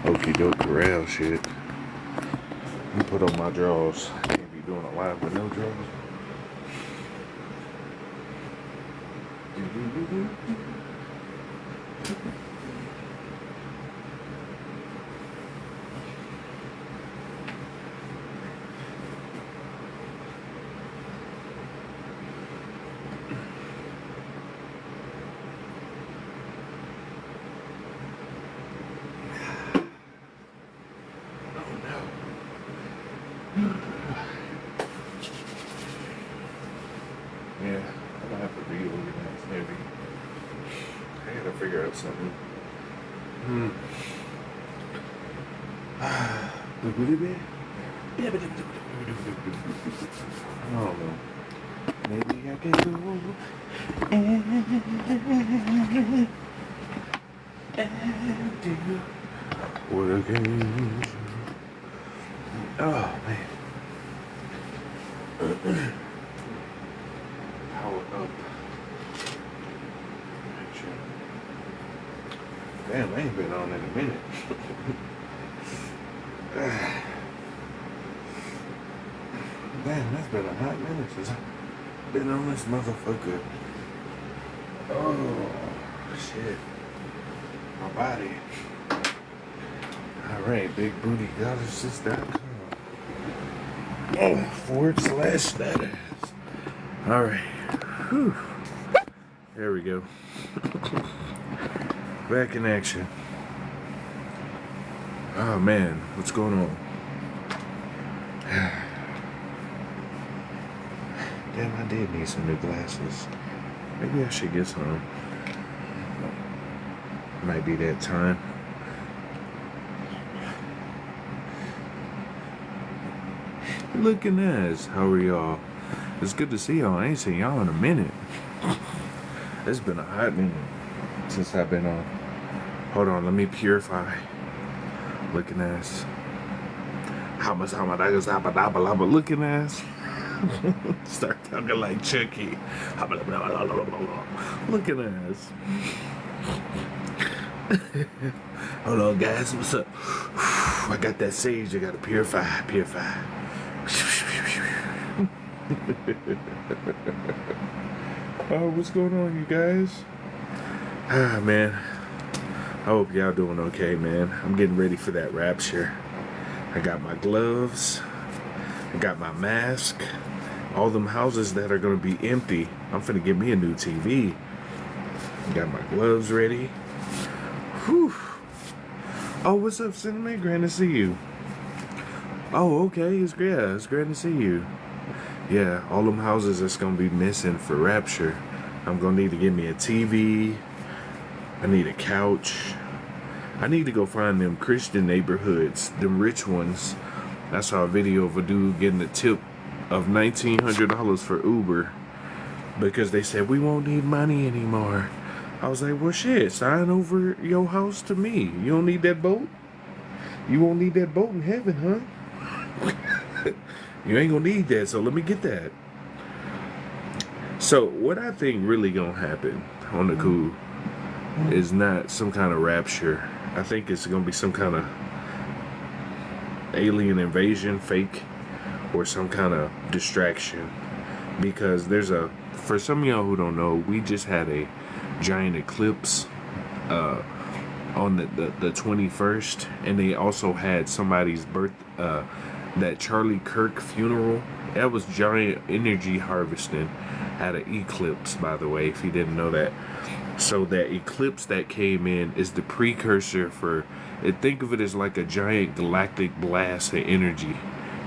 Okie doke rail shit. Let me put on my drawers. Can't be doing a live with no drawers. Yeah, I'm gonna have to reorganize maybe. I gotta figure out something. I don't know. Maybe I can go and do what I can. Oh man. Power up. Damn, I ain't been on in a minute. Damn, that's been a hot minute since I've been on this motherfucker. Oh, shit. My body. Alright, bigbootygoddesses.com. /status. Alright. Whew. There we go. Back in action. Oh man, what's going on? Damn, I did need some new glasses. Maybe I should get some. Might be that time. Looking nice. How are y'all? It's good to see y'all. I ain't seen y'all in a minute. It's been a hot minute since I've been on. Hold on, let me purify. Looking ass. Looking ass. Start talking like Chucky. Looking ass. Hold on, guys. What's up? I got that sage. I gotta purify. Oh, what's going on, you guys? Ah, man. I hope y'all doing okay, man. I'm getting ready for that rapture. I got my gloves. I got my mask. All them houses that are gonna be empty. I'm finna get me a new TV. Got my gloves ready. Whew. Oh, what's up, Cinnamon? Grand to see you. Oh, okay. It's great to see you. Yeah, all them houses that's gonna be missing for rapture. I'm gonna need to get me a TV. I need a couch. I need to go find them Christian neighborhoods, them rich ones. I saw a video of a dude getting a tip of $1,900 for Uber because they said we won't need money anymore. I was like, well, shit, sign over your house to me. You don't need that boat? You won't need that boat in heaven, huh? You ain't gonna need that, so let me get that. So what I think really gonna happen on the cool is not some kind of rapture. I think it's gonna be some kind of alien invasion, fake, or some kind of distraction. Because for some of y'all who don't know, we just had a giant eclipse on the 21st, and they also had somebody's that Charlie Kirk funeral. That was giant energy harvesting at an eclipse, by the way, if you didn't know that. So that eclipse that came in is the precursor for, think of it as like a giant galactic blast of energy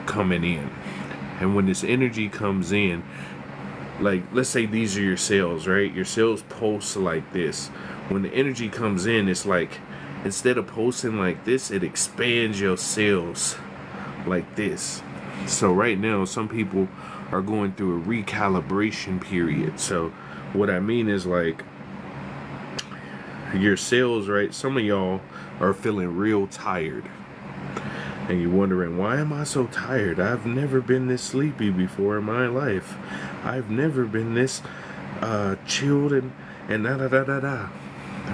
coming in. And when this energy comes in, like, let's say these are your cells, right? Your cells pulse like this. When the energy comes in, it's like, instead of pulsing like this, it expands your cells like this. So right now, some people are going through a recalibration period. So what I mean is, like, your cells, right? Some of y'all are feeling real tired. And you're wondering, why am I so tired? I've never been this sleepy before in my life. I've never been this chilled and da da da da da.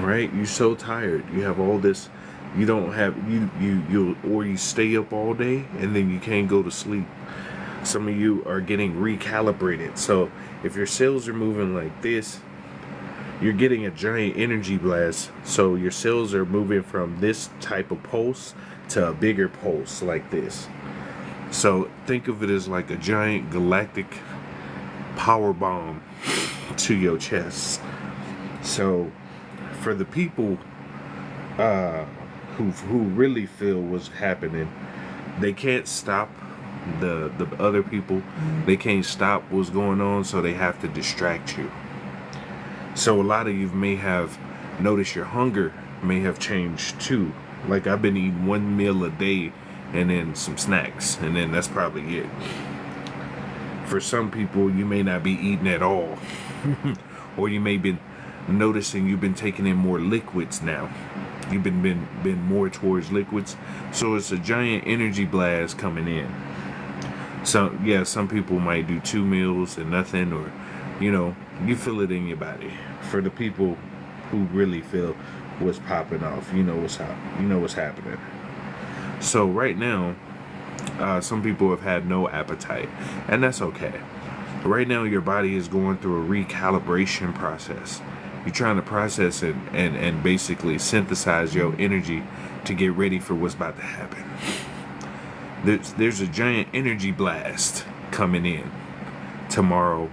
Right? You're so tired. You have all this You don't have you stay up all day and then you can't go to sleep. Some of you are getting recalibrated. So if your cells are moving like this, you're getting a giant energy blast. So your cells are moving from this type of pulse to a bigger pulse like this. So think of it as like a giant galactic power bomb to your chest. So for the people who really feel what's happening, they can't stop the other people. They can't stop what's going on, so they have to distract you. So a lot of you may have noticed your hunger may have changed too. Like I've been eating one meal a day and then some snacks, and then that's probably it. For some people, you may not be eating at all. Or you may be noticing you've been taking in more liquids now. You've been more towards liquids. So it's a giant energy blast coming in. So yeah, some people might do 2 meals and nothing, or you feel it in your body. For the people who really feel what's popping off, you know what's happening. So right now, some people have had no appetite, and that's okay. Right now, your body is going through a recalibration process. You're trying to process it and basically synthesize your energy to get ready for what's about to happen. There's a giant energy blast coming in tomorrow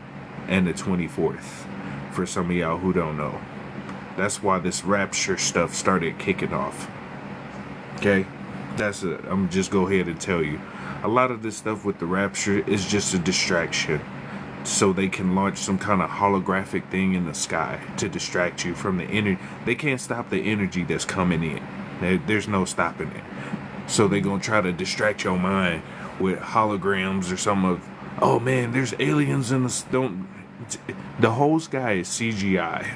and the 24th. For some of y'all who don't know, that's why this rapture stuff started kicking off. Okay, I'm just go ahead and tell you, a lot of this stuff with the rapture is just a distraction, so they can launch some kind of holographic thing in the sky to distract you from the energy. They can't stop the energy that's coming in. There's no stopping it. So they're gonna try to distract your mind with holograms or some of, oh man, there's aliens in the whole sky is CGI.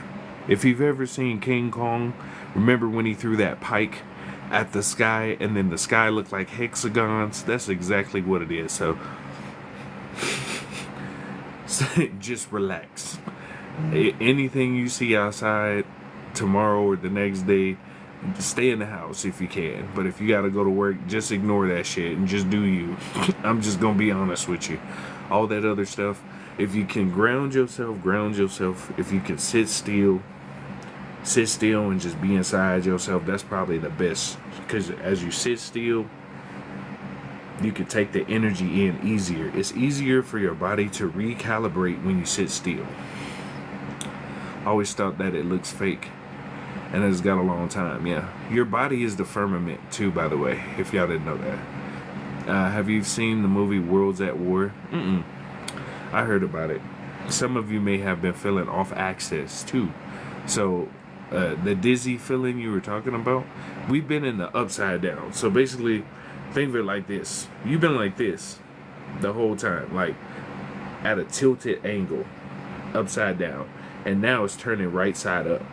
If you've ever seen King Kong, remember when he threw that pike at the sky and then the sky looked like hexagons? That's exactly what it is. So just relax. Anything you see outside tomorrow or the next day, stay in the house if you can. But if you gotta go to work, just ignore that shit and just do you. I'm just gonna be honest with you. All that other stuff, if you can ground yourself. If you can sit still and just be inside yourself, that's probably the best. Because as you sit still, you can take the energy in easier. It's easier for your body to recalibrate when you sit still. I always thought that it looks fake, and it's got a long time. Yeah, your body is the firmament too, by the way, if y'all didn't know that. Have you seen the movie Worlds at War? I heard about it. Some of you may have been feeling off axis too. So the dizzy feeling you were talking about, we've been in the upside down. So basically, think of it like this. You've been like this the whole time, like at a tilted angle, upside down. And now it's turning right side up.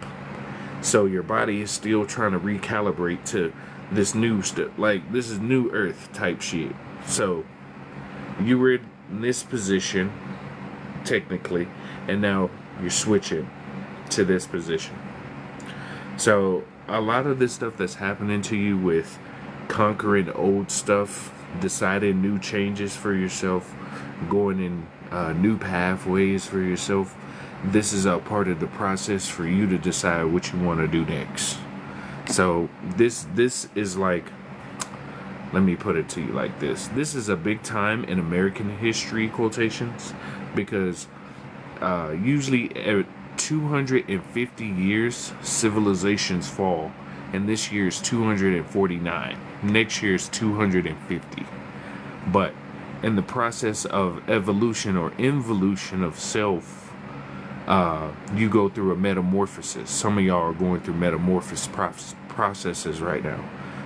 So your body is still trying to recalibrate to this new stuff. Like, this is new earth type shit. So you were in this position, technically, and now you're switching to this position. So a lot of this stuff that's happening to you with conquering old stuff, deciding new changes for yourself, going in new pathways for yourself, this is a part of the process for you to decide what you want to do next. So this is like, let me put it to you like this. This is a big time in American history, quotations, because usually at 250 years, civilizations fall. And this year's 249. Next year's 250. But in the process of evolution or involution of self, you go through a metamorphosis. Some of y'all are going through metamorphosis processes right now.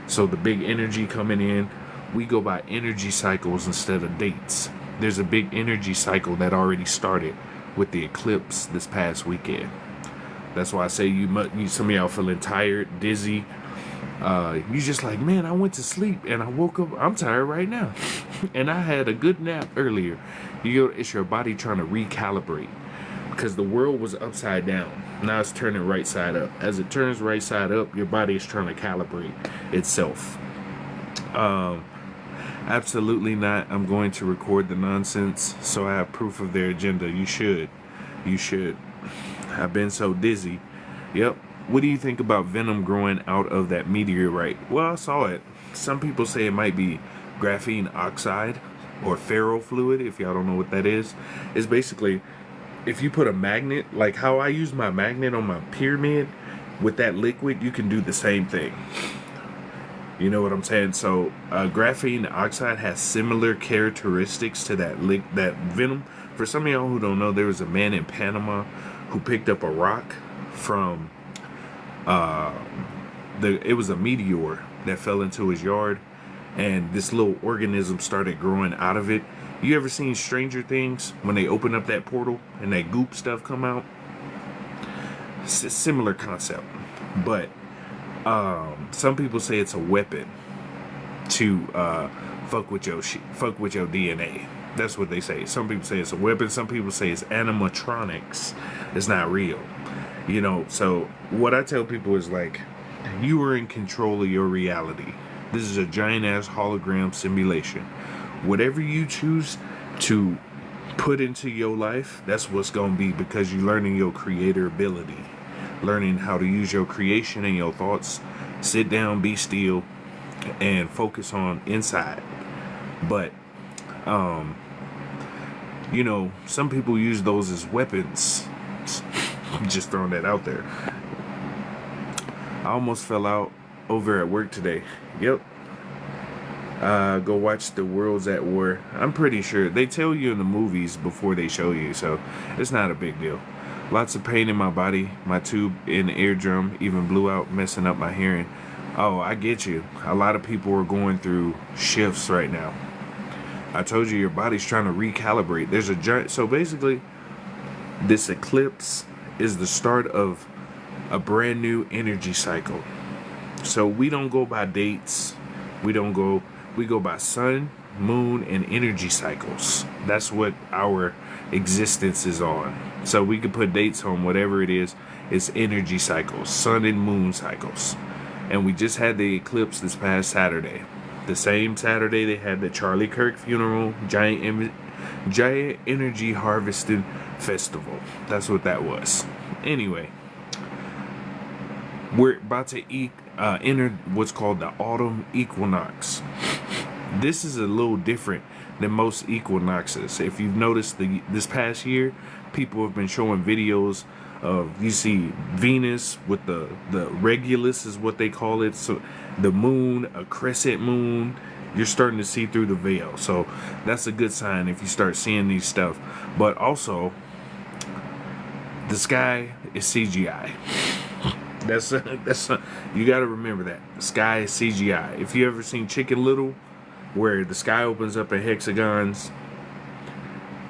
So the big energy coming in, we go by energy cycles instead of dates. There's a big energy cycle that already started with the eclipse this past weekend. That's why I say some of y'all feeling tired, dizzy. You just like, man, I went to sleep and I woke up. I'm tired right now, and I had a good nap earlier. It's your body trying to recalibrate because the world was upside down. Now it's turning right side up. As it turns right side up, your body is trying to calibrate itself. Absolutely not. I'm going to record the nonsense so I have proof of their agenda. You should. You should. I've been so dizzy. Yep. What do you think about venom growing out of that meteorite? Well, I saw it. Some people say it might be graphene oxide or ferrofluid, if y'all don't know what that is. It's basically, if you put a magnet, like how I use my magnet on my pyramid, with that liquid, you can do the same thing. You know what I'm saying? So graphene oxide has similar characteristics to that venom. For some of y'all who don't know, there was a man in Panama who picked up a rock from it was a meteor that fell into his yard, and this little organism started growing out of it. You ever seen Stranger Things when they open up that portal and that goop stuff come out? Similar concept, but some people say it's a weapon to fuck with your DNA. That's what they say. Some people say it's a weapon. Some people say it's animatronics. It's not real. You know, so what I tell people is like, you are in control of your reality. This is a giant ass hologram simulation. Whatever you choose to put into your life, that's what's going to be, because you're learning your creator ability, learning how to use your creation and your thoughts. Sit down, be still, and focus on inside. But you know, some people use those as weapons. Just throwing that out there. I almost fell out over at work today. Yep. Go watch The World's at War. I'm pretty sure they tell you in the movies before they show you, so it's not a big deal. Lots of pain in my body. My tube in the eardrum even blew out, messing up my hearing. Oh, I get you. A lot of people are going through shifts right now. I told you your body's trying to recalibrate. There's a giant. So basically, this eclipse is the start of a brand new energy cycle. So we don't go by dates. We go by sun, moon, and energy cycles. That's what our existence is on. So we can put dates on whatever it is. It's energy cycles, sun and moon cycles. And we just had the eclipse this past Saturday. The same Saturday they had the Charlie Kirk funeral, giant energy harvesting festival. That's what that was. Anyway, we're about to enter what's called the autumn equinox. This is a little different than most equinoxes. If you've noticed, this past year, people have been showing videos of, you see Venus with the Regulus is what they call it. So the moon, a crescent moon, you're starting to see through the veil. So that's a good sign if you start seeing these stuff. But also, the sky is CGI. You got to remember that the sky is CGI. If you ever seen Chicken Little, where the sky opens up in hexagons,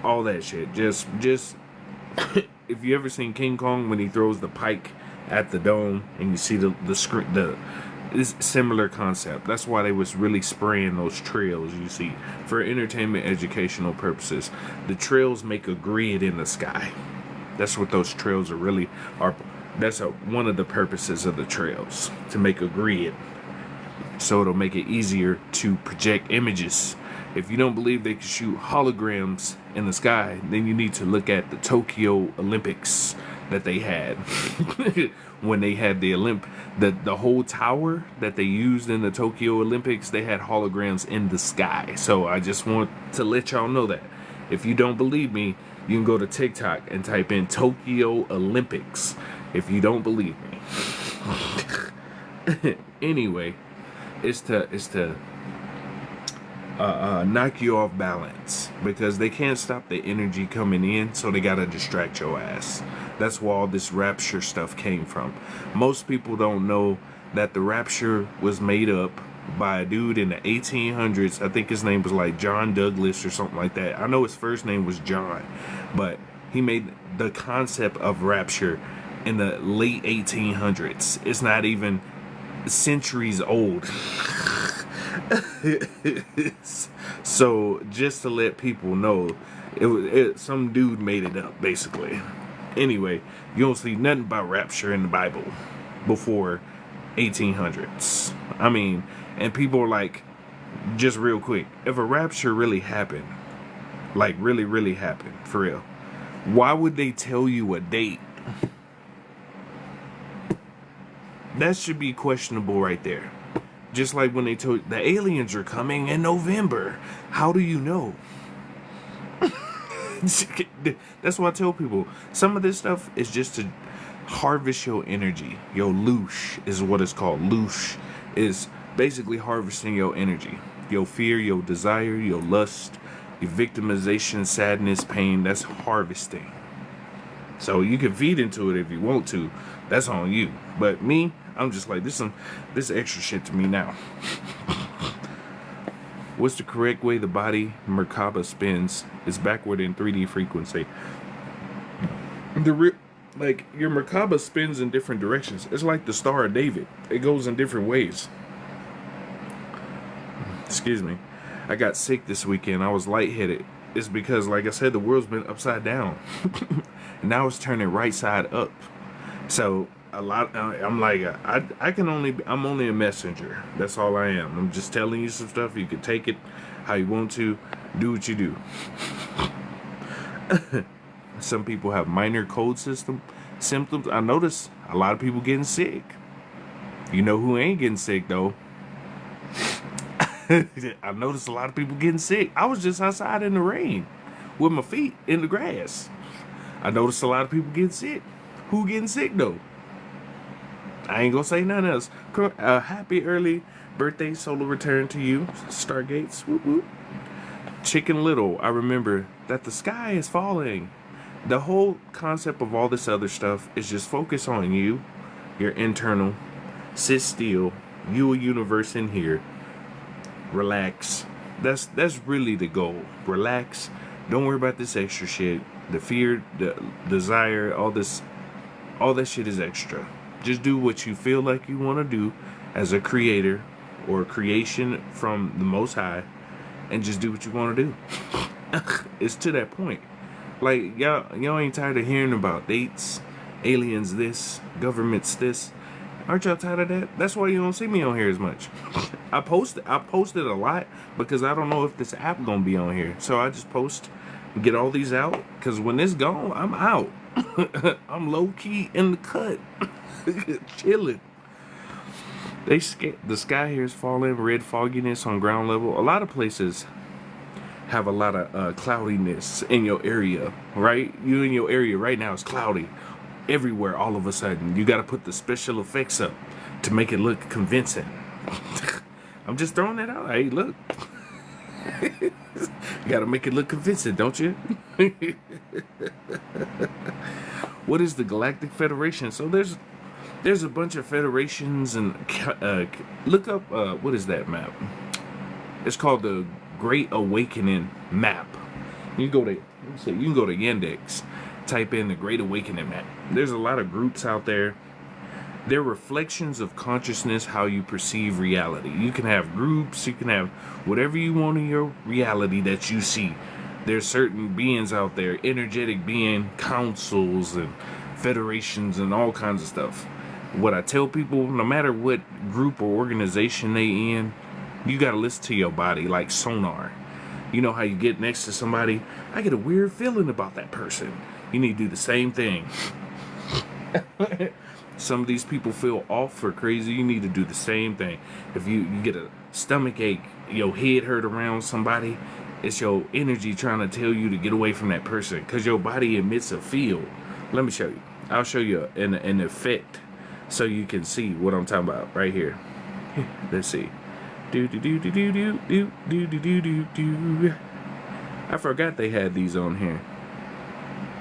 all that shit. Just if you ever seen King Kong when he throws the pike at the dome and you see the screen, it's similar concept. That's why they was really spraying those trails. You see, for entertainment, educational purposes, the trails make a grid in the sky. That's what those trails are. That's one of the purposes of the trails, to make a grid, so it'll make it easier to project images. If you don't believe they can shoot holograms in the sky, then you need to look at the Tokyo Olympics that they had. When they had the whole tower that they used in the Tokyo Olympics, they had holograms in the sky. So I just want to let y'all know that. If you don't believe me, you can go to TikTok and type in Tokyo Olympics if you don't believe me. Anyway, it's to knock you off balance, because they can't stop the energy coming in, so they gotta distract your ass. That's where all this rapture stuff came from. Most people don't know that the rapture was made up by a dude in the 1800s. I think his name was like John Douglas or something like that. I know his first name was John, but he made the concept of rapture in the late 1800s. It's not even centuries old. So just to let people know, some dude made it up, basically. Anyway, you don't see nothing about rapture in the Bible before 1800s. I mean, and people are like, just real quick, if a rapture really happened, like really happened, for real, why would they tell you a date? That should be questionable right there. Just like when they told the aliens are coming in November. How do you know? That's what I tell people. Some of this stuff is just to harvest your energy. Your loosh is what it's called. Loosh is basically harvesting your energy. Your fear, your desire, your lust, your victimization, sadness, pain. That's harvesting. So you can feed into it if you want to. That's on you. But me, I'm just like, this extra shit to me now. What's the correct way the body Merkaba spins? It's backward in 3D frequency. Like your Merkaba spins in different directions. It's like the Star of David. It goes in different ways. Excuse me. I got sick this weekend. I was lightheaded. It's because, like I said, the world's been upside down. And now it's turning right side up. So I'm only a messenger. That's all I am. I'm just telling you some stuff. You can take it how you want to. Do what you do. Some people have minor cold symptoms. I notice a lot of people getting sick. You know who ain't getting sick though? I noticed a lot of people getting sick. I was just outside in the rain with my feet in the grass. I noticed a lot of people getting sick. Who getting sick though? I ain't gonna say nothing else. Happy early birthday, solar return to you, Stargates. Whoop, whoop. Chicken Little, I remember that the sky is falling. The whole concept of all this other stuff is just focus on you, your internal, sit still, you a universe in here. Relax. That's really the goal. Relax. Don't worry about this extra shit. The fear, the desire, all that shit is extra. Just do what you feel like you want to do as a creator or creation from the Most High, and just do what you want to do. It's to that point. Like y'all ain't tired of hearing about dates, aliens this, governments this. Aren't y'all tired of that? That's why you don't see me on here as much. I posted a lot because I don't know if this app gonna be on here. So I just post, get all these out, because when it's gone, I'm out. I'm low key in the cut. Chilling. The sky here is falling, red fogginess on ground level. A lot of places have a lot of cloudiness in your area, right? You in your area right now is cloudy. Everywhere all of a sudden. You got to put the special effects up to make it look convincing. I'm just throwing that out. Hey, look. You got to make it look convincing, don't you? What is the Galactic Federation? So there's a bunch of federations, and look up what is that map? It's called the Great Awakening map. You can go to Yandex, type in the Great Awakening map. There's a lot of groups out there. They're reflections of consciousness, how you perceive reality. You can have groups, you can have whatever you want in your reality that you see. There's certain beings out there, energetic being councils and federations and all kinds of stuff. What I tell people, no matter what group or organization they in, you gotta listen to your body like sonar. You know how you get next to somebody, I get a weird feeling about that person. You need to do the same thing. Some of these people feel off or crazy. You need to do the same thing. If you get a stomach ache, your head hurt around somebody, it's your energy trying to tell you to get away from that person, because your body emits a field. Let me show you. I'll show you an effect so you can see what I'm talking about right here. Let's see. Do do do do do do do do do do do. I forgot they had these on here.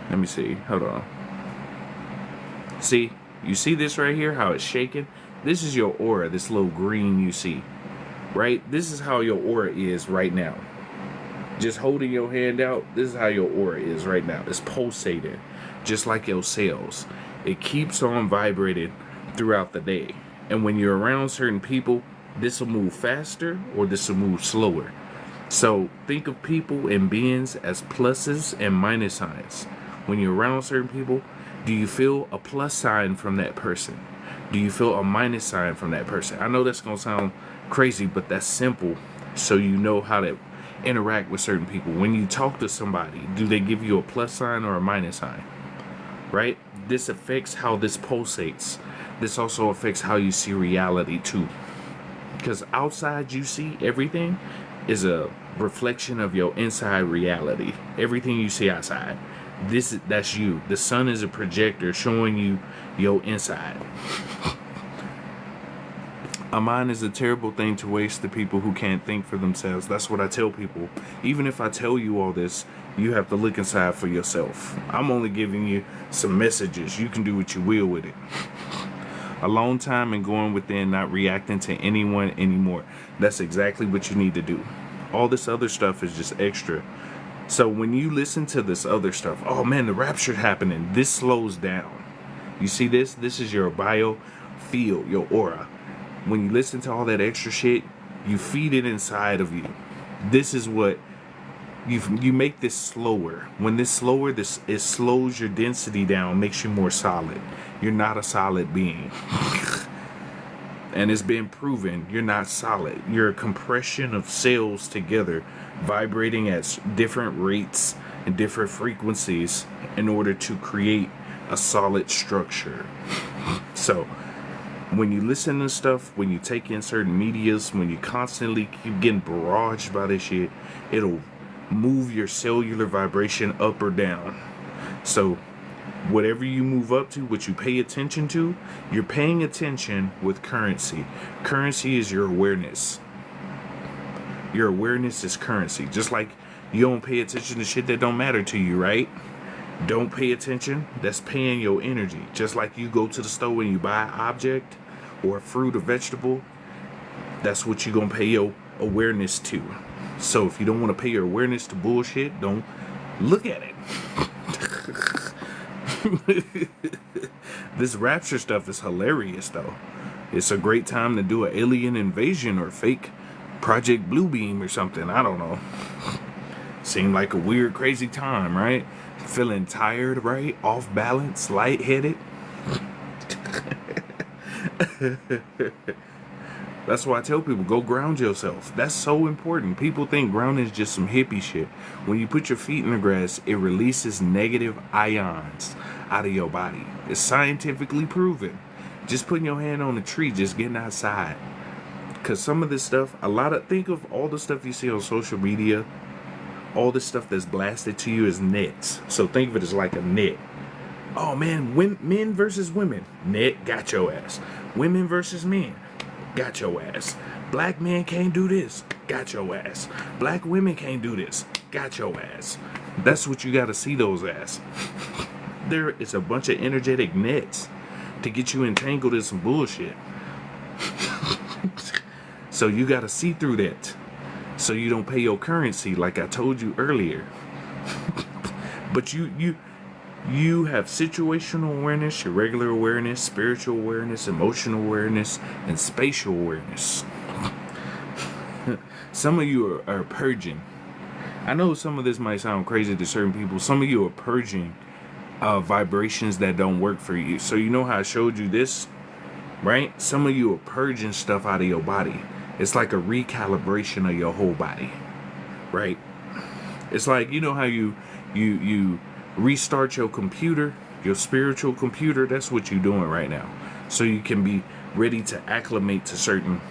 Let me see. Hold on. See? You see this right here? How it's shaking? This is your aura, this little green you see. Right? This is how your aura is right now. Just holding your hand out, this is how your aura is right now. It's pulsating, just like your cells. It keeps on vibrating throughout the day. And when you're around certain people, this will move faster or this will move slower. So think of people and beings as pluses and minus signs. When you're around certain people, Do you feel a plus sign from that person? Do you feel a minus sign from that person? I know that's going to sound crazy, but that's simple, so you know how to interact with certain people. When you talk to somebody, do they give you a plus sign or a minus sign? Right? This affects how this pulsates. This also affects how you see reality too. Because outside you see everything is a reflection of your inside reality. Everything you see outside, that's you. The sun is a projector showing you your inside. A mind is a terrible thing to waste to people who can't think for themselves. That's what I tell people. Even if I tell you all this, you have to look inside for yourself. I'm only giving you some messages. You can do what you will with it. Alone time and going within, not reacting to anyone anymore. That's exactly what you need to do. All this other stuff is just extra. So when you listen to this other stuff, oh man, the rapture happening, this slows down. You see this? This is your biofield, your aura. When you listen to all that extra shit, you feed it inside of you. This is what you make this slower. When this slower, it slows your density down, makes you more solid. You're not a solid being. And it's been proven you're not solid. You're a compression of cells together, vibrating at different rates and different frequencies in order to create a solid structure. So when you listen to stuff, when you take in certain medias, when you constantly keep getting barraged by this shit, it'll move your cellular vibration up or down. So whatever you move up to, what you pay attention to, you're paying attention with currency. Currency is your awareness. Your awareness is currency. Just like you don't pay attention to shit that don't matter to you, right? Don't pay attention. That's paying your energy. Just like you go to the store and you buy an object or a fruit or vegetable, that's what you're going to pay your awareness to. So if you don't want to pay your awareness to bullshit, don't look at it. This rapture stuff is hilarious though. It's a great time to do an alien invasion or fake Project Bluebeam or something. I don't know. Seemed like a weird, crazy time, right? Feeling tired, right? Off balance, lightheaded. That's why I tell people, go ground yourself. That's so important. People think grounding is just some hippie shit. When you put your feet in the grass, it releases negative ions out of your body. It's scientifically proven. Just putting your hand on a tree, just getting outside. Because some of this stuff, think of all the stuff you see on social media, all the stuff that's blasted to you as nets. So think of it as like a net. Oh man, men versus women. Net, got your ass. Women versus men. Got your ass. Black men can't do this. Got your ass. Black women can't do this. Got your ass. That's what you got to see those as. There is a bunch of energetic nets to get you entangled in some bullshit. So you got to see through that. So you don't pay your currency like I told you earlier. But you have situational awareness, your regular awareness, spiritual awareness, emotional awareness, and spatial awareness. Some of you are purging. I know some of this might sound crazy to certain people. Some of you are purging vibrations that don't work for you. So you know how I showed you this, right? Some of you are purging stuff out of your body. It's like a recalibration of your whole body, right? It's like, you know how you restart your computer, your spiritual computer. That's what you're doing right now, so you can be ready to acclimate to certain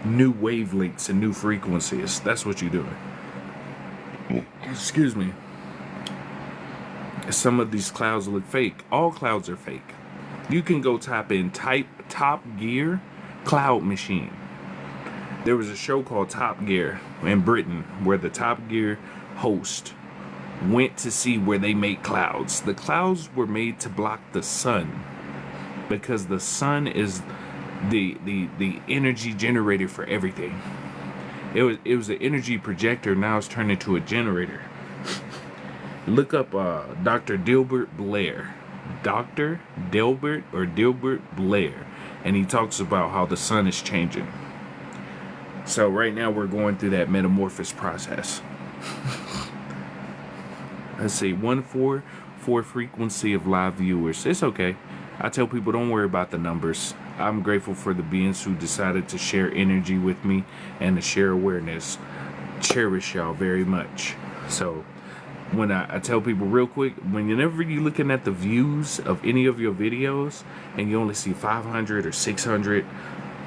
new wavelengths and new frequencies. That's what you're doing. Excuse me. Some of these clouds look fake. All clouds are fake. You can go type in Top Gear cloud machine. There was a show called Top Gear in Britain where the Top Gear host went to see where they make clouds. The clouds were made to block the sun because the sun is the energy generator for everything. It was an energy projector. Now it's turned into a generator. Look up Dr. Dilbert Blair. Dr. Dilbert Blair. And he talks about how the sun is changing. So right now we're going through that metamorphosis process. Let's see, for frequency of live viewers. It's okay. I tell people don't worry about the numbers. I'm grateful for the beings who decided to share energy with me and to share awareness. Cherish y'all very much. So when I tell people real quick, whenever you're looking at the views of any of your videos and you only see 500 or 600,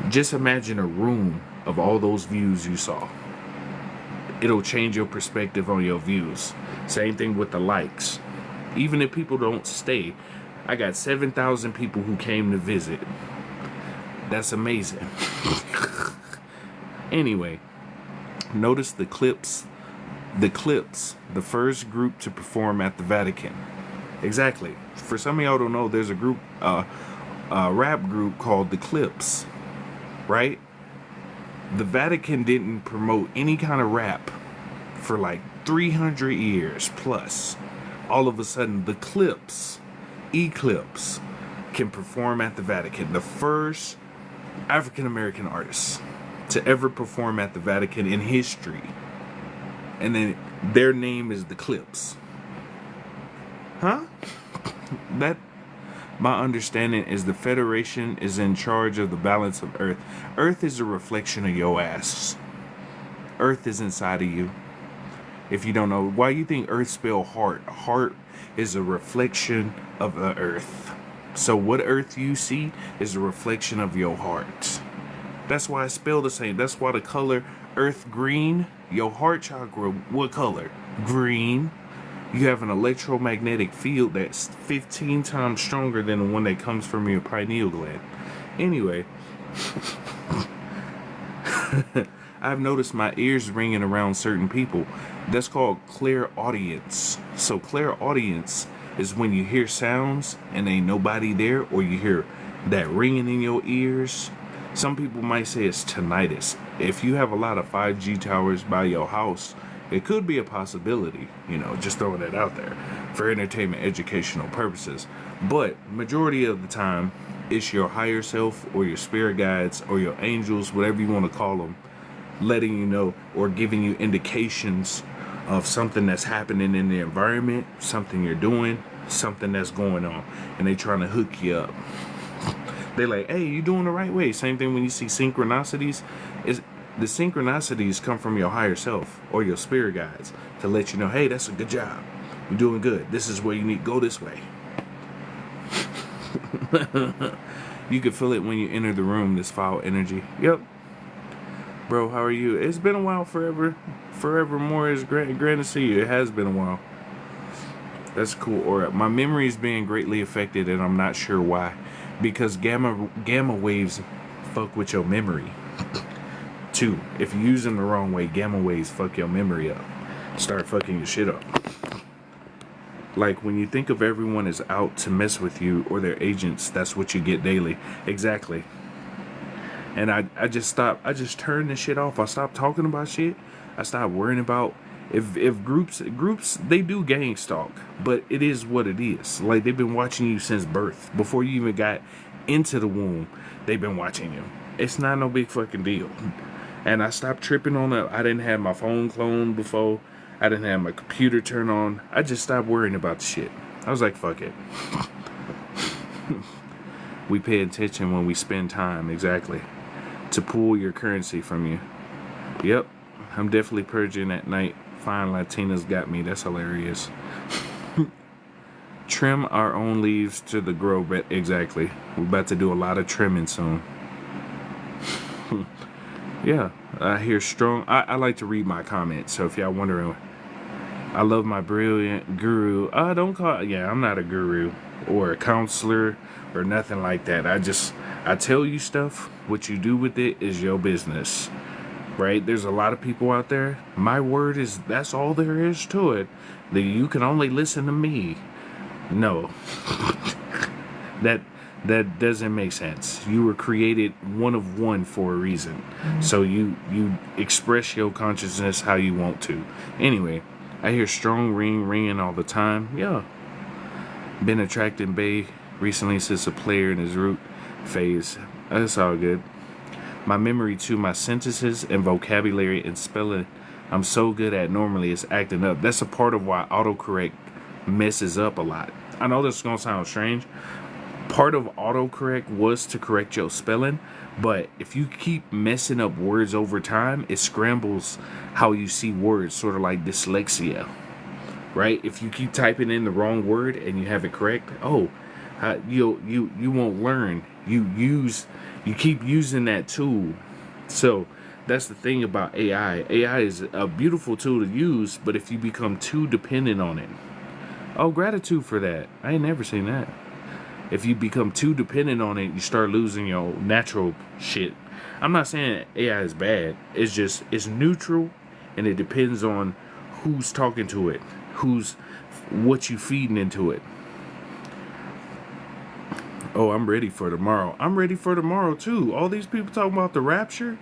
just imagine a room of all those views you saw. It'll change your perspective on your views. Same thing with the likes. Even if people don't stay, I got 7,000 people who came to visit. That's amazing. Anyway, notice the clips. The first group to perform at the Vatican. Exactly. For some of y'all don't know, there's a group, a rap group called the Clips, right? The Vatican didn't promote any kind of rap for like 300 years plus. All of a sudden, the Clips, Eclipse, can perform at the Vatican. The first African American artists to ever perform at the Vatican in history. And then their name is the Clips. Huh? That, my understanding is the Federation is in charge of the balance of Earth. Earth is a reflection of your ass. Earth is inside of you. If you don't know, why you think Earth spell heart? Heart is a reflection of the Earth. So what Earth you see is a reflection of your heart. That's why it's spelled the same. That's why the color Earth green, your heart chakra, what color? Green. You have an electromagnetic field that's 15 times stronger than the one that comes from your pineal gland. Anyway, I've noticed my ears ringing around certain people. That's called clairaudience. So clairaudience is when you hear sounds and ain't nobody there, or you hear that ringing in your ears. Some people might say it's tinnitus. If you have a lot of 5G towers by your house, it could be a possibility, just throwing it out there for entertainment, educational purposes. But majority of the time, it's your higher self or your spirit guides or your angels, whatever you want to call them, letting you know or giving you indications of something that's happening in the environment, something you're doing, something that's going on, and they trying to hook you up. They're like, hey, you doing the right way. Same thing when you see synchronicities. The synchronicities come from your higher self or your spirit guides to let you know, hey, that's a good job. You're doing good. This is where you need to go this way. You can feel it when you enter the room, this foul energy. Yep. Bro, how are you? It's been a while forever. Forevermore is great to see you. It has been a while. That's cool. Or my memory is being greatly affected and I'm not sure why. Because gamma waves fuck with your memory. Too. If you use them the wrong way, gamma waves fuck your memory up. Start fucking your shit up. Like when you think of everyone as out to mess with you or their agents, that's what you get daily. Exactly. And I just turned this shit off. I stopped talking about shit. I stopped worrying about if groups they do gang stalk, but it is what it is. Like they've been watching you since birth. Before you even got into the womb, they've been watching you. It's not no big fucking deal. And I stopped tripping on it. I didn't have my phone cloned before. I didn't have my computer turned on. I just stopped worrying about the shit. I was like, fuck it. We pay attention when we spend time, exactly. To pull your currency from you. Yep. I'm definitely purging at night. Fine Latinas got me. That's hilarious. Trim our own leaves to the grow. Exactly. We're about to do a lot of trimming soon. Yeah, I hear strong. I like to read my comments, so if y'all wondering, I love my brilliant guru. Don't call. Yeah, I'm not a guru or a counselor or nothing like that. I tell you stuff. What you do with it is your business, right? There's a lot of people out there. My word is that's all there is to it. That you can only listen to me. No, that doesn't make sense. You were created one of one for a reason. Mm-hmm. So you express your consciousness how you want to. Anyway, I hear strong ringing all the time. Yeah. Been attracting Bay recently since a player in his root phase. That's all good. My memory too, my sentences and vocabulary and spelling I'm so good at normally is acting up. That's a part of why autocorrect messes up a lot. I know this is gonna sound strange. Part of autocorrect was to correct your spelling, but if you keep messing up words over time, it scrambles how you see words, sort of like dyslexia, right? If you keep typing in the wrong word and you have it correct, you won't learn. You keep using that tool. So that's the thing about AI. AI is a beautiful tool to use, but if you become too dependent on it, oh, gratitude for that. I ain't never seen that. If you become too dependent on it, you start losing your natural shit. I'm not saying AI is bad. It's just, it's neutral, and it depends on who's talking to it, what you feeding into it. Oh, I'm ready for tomorrow. I'm ready for tomorrow too. All these people talking about the rapture.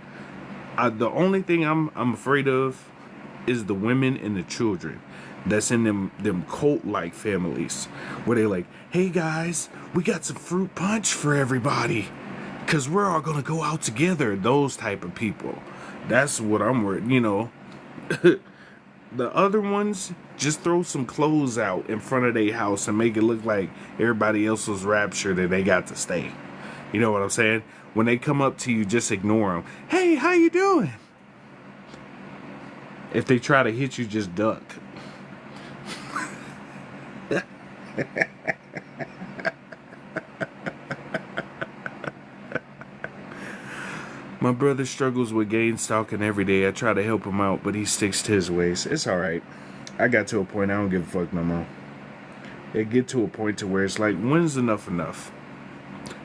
The only thing I'm afraid of is the women and the children that's in them cult-like families where they like, hey guys, we got some fruit punch for everybody because we're all gonna go out together. Those type of people. That's what I'm worried. The other ones, just throw some clothes out in front of their house and make it look like everybody else was raptured and they got to stay. You know what I'm saying? When they come up to you, just ignore them. Hey, how you doing? If they try to hit you, just duck. My brother struggles with gain stalking every day. I try to help him out, but he sticks to his ways. It's alright. I got to a point I don't give a fuck no more. It get to a point to where it's like, when's enough?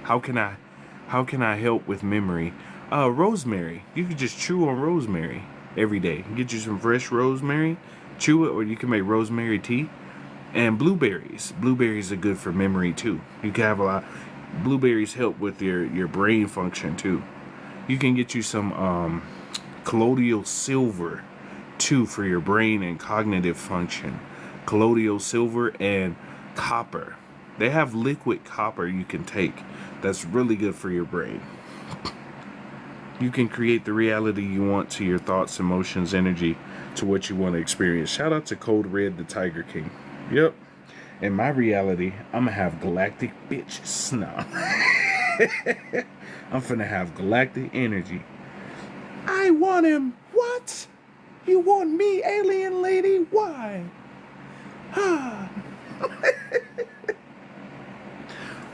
How can I help with memory? Rosemary. You can just chew on rosemary every day. Get you some fresh rosemary, chew it, or you can make rosemary tea. And blueberries. Blueberries are good for memory too. You can have a lot. Blueberries help with your brain function too. You can get you some colloidal silver too for your brain and cognitive function. Colloidal silver and copper. They have liquid copper you can take that's really good for your brain. You can create the reality you want to your thoughts, emotions, energy, to what you want to experience. Shout out to Code Red, the Tiger King. Yep. In my reality, I'm gonna have galactic bitches. Nah. I'm finna have galactic energy. I want him. What? You want me, alien lady? Why?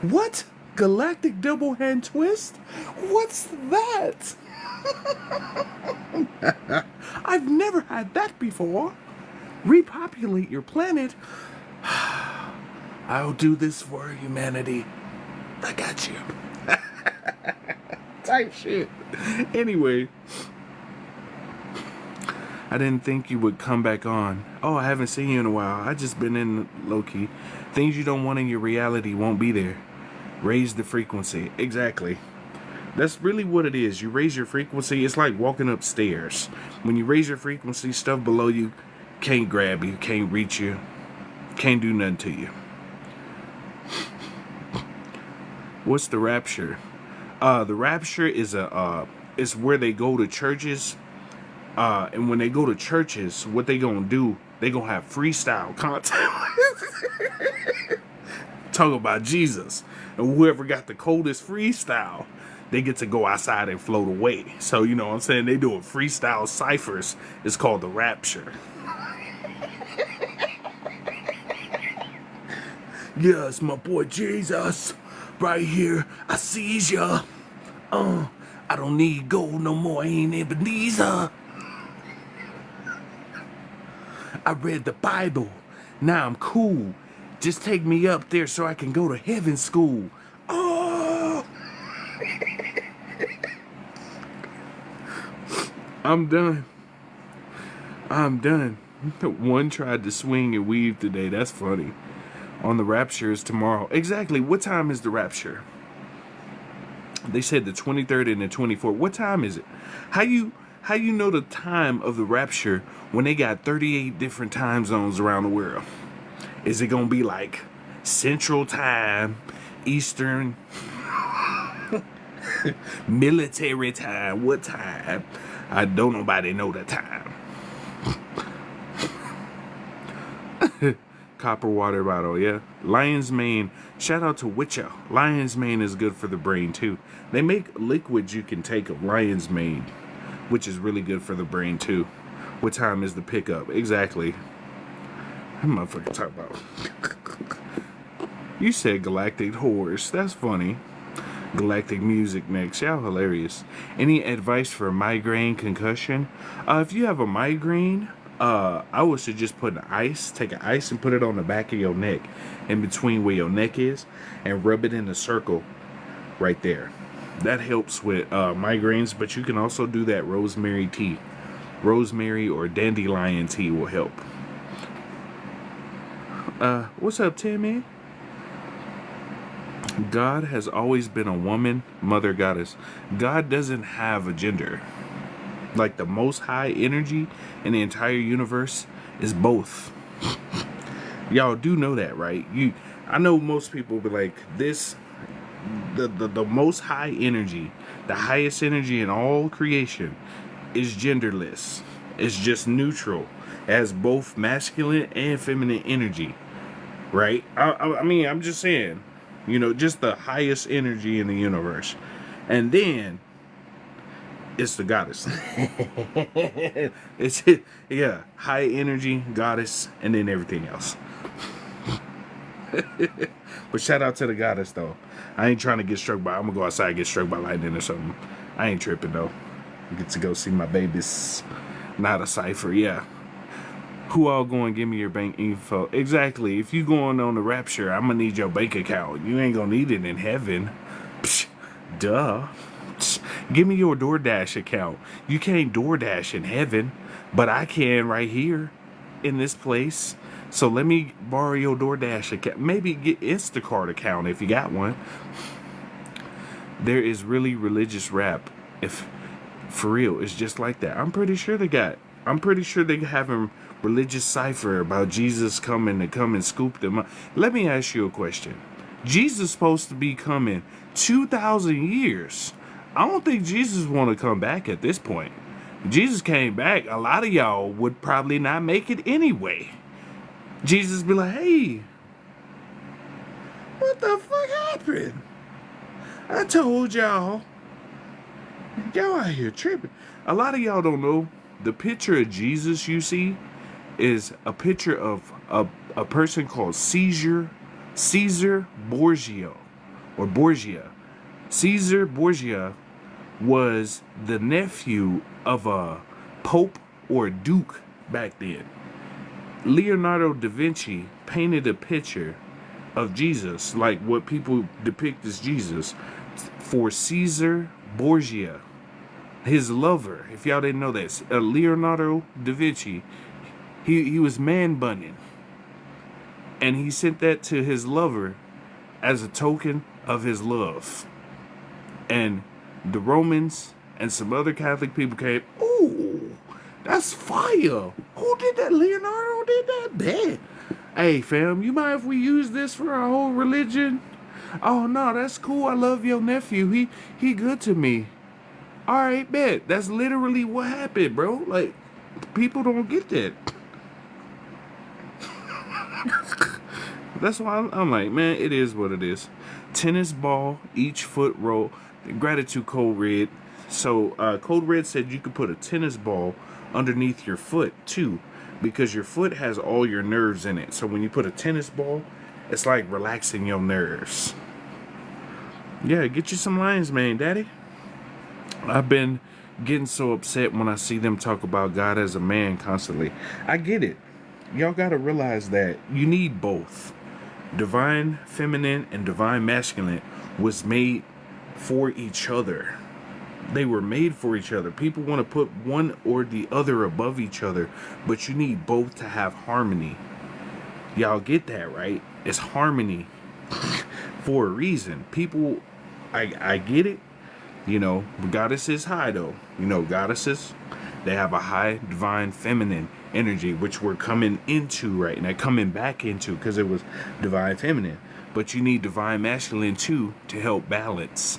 What? Galactic double hand twist? What's that? I've never had that before. Repopulate your planet. I'll do this for humanity. I got you. Type shit. Anyway, I didn't think you would come back on. Oh, I haven't seen you in a while. I just been in low-key. Things you don't want in your reality won't be there. Raise the frequency. Exactly. That's really what it is. You raise your frequency. It's like walking upstairs. When you raise your frequency, stuff below you can't grab you, can't reach you, can't do nothing to you. What's the rapture? The rapture is it's where they go to churches. And when they go to churches, what they gonna do? They gonna have freestyle content. Talk about Jesus. And whoever got the coldest freestyle, they get to go outside and float away. So, you know what I'm saying? They doing freestyle ciphers. It's called the rapture. Yes, my boy Jesus. Right here. I sees ya. I don't need gold no more. I ain't Ebenezer. I read the Bible. Now I'm cool. Just take me up there so I can go to heaven school. Oh! I'm done. I'm done. One tried to swing and weave today. That's funny. On the rapture is tomorrow. Exactly. What time is the rapture? They said the 23rd and the 24th. What time is it? How you know the time of the rapture when they got 38 different time zones around the world? Is it gonna be like Central Time, Eastern, military time? What time? I don't nobody know the time. copper water bottle, yeah. Lion's mane. Shout out to Witcher. Lion's mane is good for the brain too. They make liquids you can take of lion's mane, which is really good for the brain too. What time is the pickup? Exactly. That motherfucker talk about. You said galactic horse. That's funny. Galactic music next. Y'all hilarious. Any advice for migraine concussion? If you have a migraine, I would suggest putting ice. Take ice and put it on the back of your neck, in between where your neck is, and rub it in a circle right there. That helps with migraines, but you can also do that rosemary tea. Rosemary or dandelion tea will help. What's up, Timmy? God has always been a woman, mother goddess. God doesn't have a gender. Like the most high energy in the entire universe is both. Y'all do know that, right? I know most people be like, this, the most high energy, the highest energy in all creation is genderless. It's just neutral. It has both masculine and feminine energy, right? I mean, I'm just saying, you know, just the highest energy in the universe. And then it's the goddess. It's, yeah, high energy, goddess, and then everything else. But shout out to the goddess, though. I ain't trying to get struck by, I'm gonna go outside and get struck by lightning or something. I ain't tripping, though. I get to go see my babies. Not a cipher, yeah. Who all going to give me your bank info? Exactly. If you going on the rapture, I'm going to need your bank account. You ain't going to need it in heaven. Psh, duh. Psh, give me your DoorDash account. You can't DoorDash in heaven, but I can right here in this place. So let me borrow your DoorDash account. Maybe get Instacart account if you got one. There is really religious rap. If for real, it's just like that. I'm pretty sure they having religious cipher about Jesus coming to come and scoop them up. Let me ask you a question. Jesus supposed to be coming 2,000 years. I don't think Jesus want to come back at this point. Jesus came back, a lot of y'all would probably not make it anyway. Jesus be like, hey, what the fuck happened? I told y'all out here tripping. A lot of y'all don't know, the picture of Jesus you see is a picture of a person called Caesar Borgia, or Borgia. Caesar Borgia was the nephew of a pope or duke back then. Leonardo da Vinci painted a picture of Jesus, like what people depict as Jesus, for Caesar Borgia, his lover. If y'all didn't know that, Leonardo da Vinci, he was man bunning, and he sent that to his lover as a token of his love. And the Romans and some other Catholic people came, ooh, that's fire. Who did that? Leonardo did that? Bet. Hey fam, you mind if we use this for our whole religion? Oh no, that's cool. I love your nephew. He good to me. Alright, bet. That's literally what happened, bro. Like, people don't get that. That's why I'm like, man, it is what it is. Tennis ball, each foot roll. Gratitude, Code Red. So, Code Red said you could put a tennis ball underneath your foot, too. Because your foot has all your nerves in it. So, when you put a tennis ball, it's like relaxing your nerves. Yeah, get you some Lion's Mane, daddy. I've been getting so upset when I see them talk about God as a man constantly. I get it. Y'all gotta realize that you need both. Divine feminine and divine masculine was made for each other. They were made for each other. People want to put one or the other above each other, but you need both to have harmony. Y'all get that, right? It's harmony for a reason. People, I get it. You know, goddess is high though. You know, goddesses, they have a high divine feminine energy, which we're coming into right now, coming back into, because it was divine feminine. But you need divine masculine too to help balance.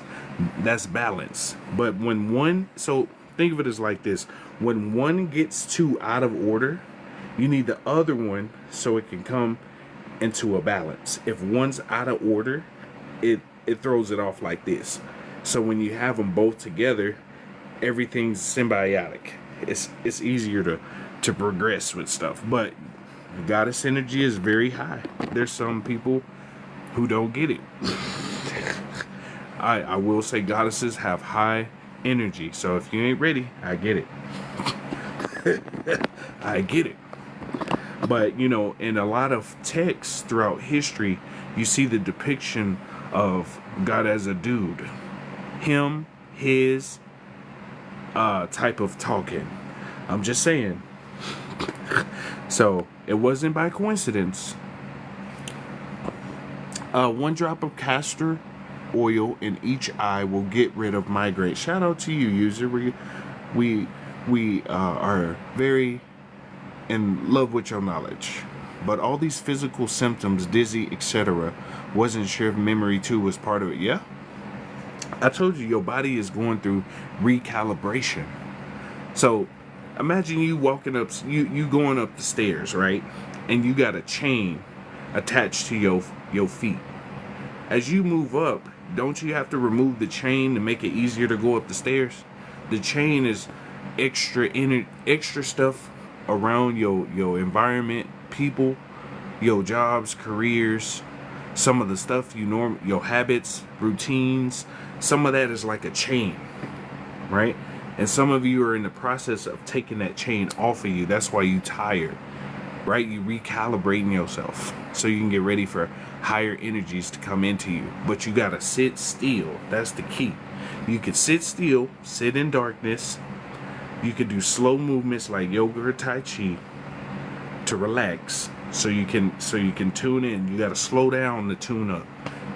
That's balance. But when one, so think of it as like this: when one gets too out of order, you need the other one so it can come into a balance. If one's out of order, it throws it off like this. So when you have them both together, everything's symbiotic. It's easier to progress with stuff. But goddess energy is very high. There's some people who don't get it. I will say goddesses have high energy. So if you ain't ready, I get it. I get it. But, you know, in a lot of texts throughout history, you see the depiction of God as a dude. Him, his type of talking. I'm just saying. So, it wasn't by coincidence. 1 drop of castor oil in each eye will get rid of migraine. Shout out to you, user. We are very in love with your knowledge. But all these physical symptoms, dizzy, etc., wasn't sure if memory too was part of it. Yeah, I told you your body is going through recalibration. So imagine you walking up, you going up the stairs, right? And you got a chain attached to your feet. As you move up, don't you have to remove the chain to make it easier to go up the stairs? The chain is extra stuff around your environment, people, your jobs, careers, some of the stuff your habits, routines. Some of that is like a chain, right? And some of you are in the process of taking that chain off of you. That's why you tired, right? You recalibrating yourself so you can get ready for higher energies to come into you. But you gotta sit still. That's the key. You can sit still, sit in darkness. You could do slow movements like yoga or tai chi to relax, so you can tune in. You gotta slow down to tune up.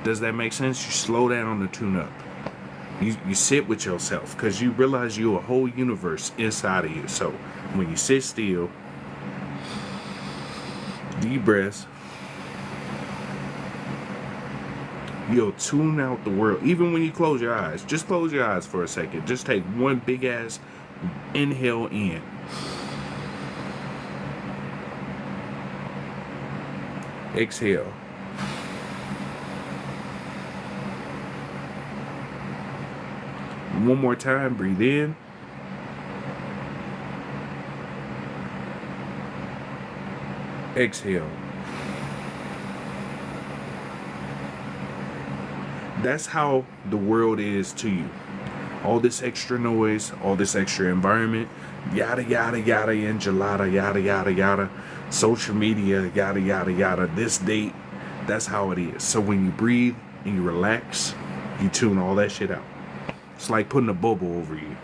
Does that make sense? You slow down to tune up. You sit with yourself because you realize you're a whole universe inside of you. So when you sit still, deep breaths, you'll tune out the world. Even when you close your eyes, just close your eyes for a second. Just take one big ass inhale in. Exhale. One more time, breathe in. Exhale. That's how the world is to you. All this extra noise, all this extra environment, yada yada yada, enchilada, yada yada yada, social media, yada yada yada, this date. That's how it is. So when you breathe and you relax, you tune all that shit out. It's like putting a bubble over you.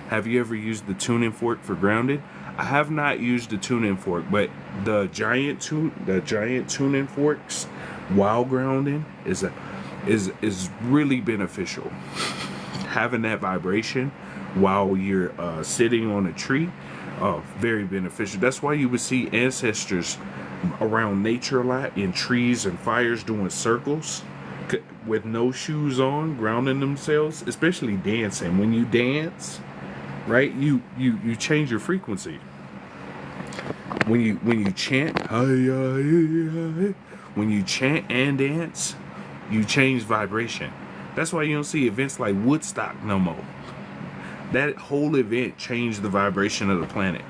Have you ever used the tuning fork for grounded? I have not used the tuning fork, but the giant tuning forks while grounding is really beneficial. Having that vibration while you're sitting on a tree, very beneficial. That's why you would see ancestors around nature a lot, in trees and fires, doing circles with no shoes on, grounding themselves, especially dancing. When you dance, right, you change your frequency. When you chant, when you chant and dance, you change vibration. That's why you don't see events like Woodstock no more. That whole event changed the vibration of the planet.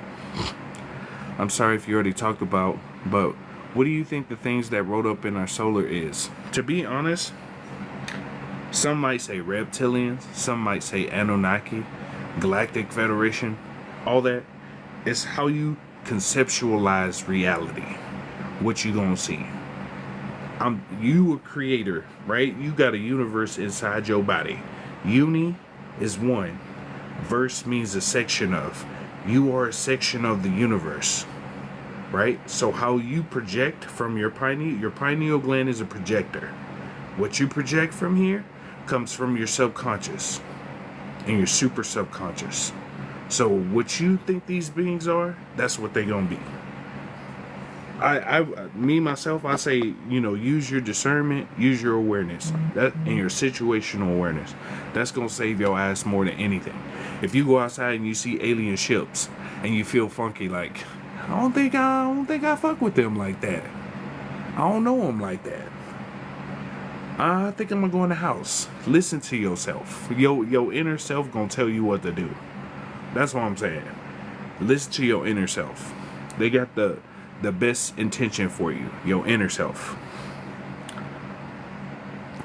I'm sorry if you already talked about, but what do you think the things that wrote up in our solar is? To be honest, some might say reptilians, some might say Anunnaki, Galactic Federation, all that. It's how you conceptualize reality, what you gonna see. You a creator, right? You got a universe inside your body. Uni is one. Verse means a section of. You are a section of the universe, right? So how you project from your pineal gland is a projector. What you project from here comes from your subconscious and your super subconscious. So what you think these beings are, that's what they're gonna be. I say, use your discernment, use your awareness, and your situational awareness. That's gonna save your ass more than anything. If you go outside and you see alien ships and you feel funky, like, I don't think I fuck with them like that. I don't know them like that. I think I'm gonna go in the house. Listen to yourself. Your inner self gonna tell you what to do. That's what I'm saying. Listen to your inner self. They got the best intention for you. Your inner self.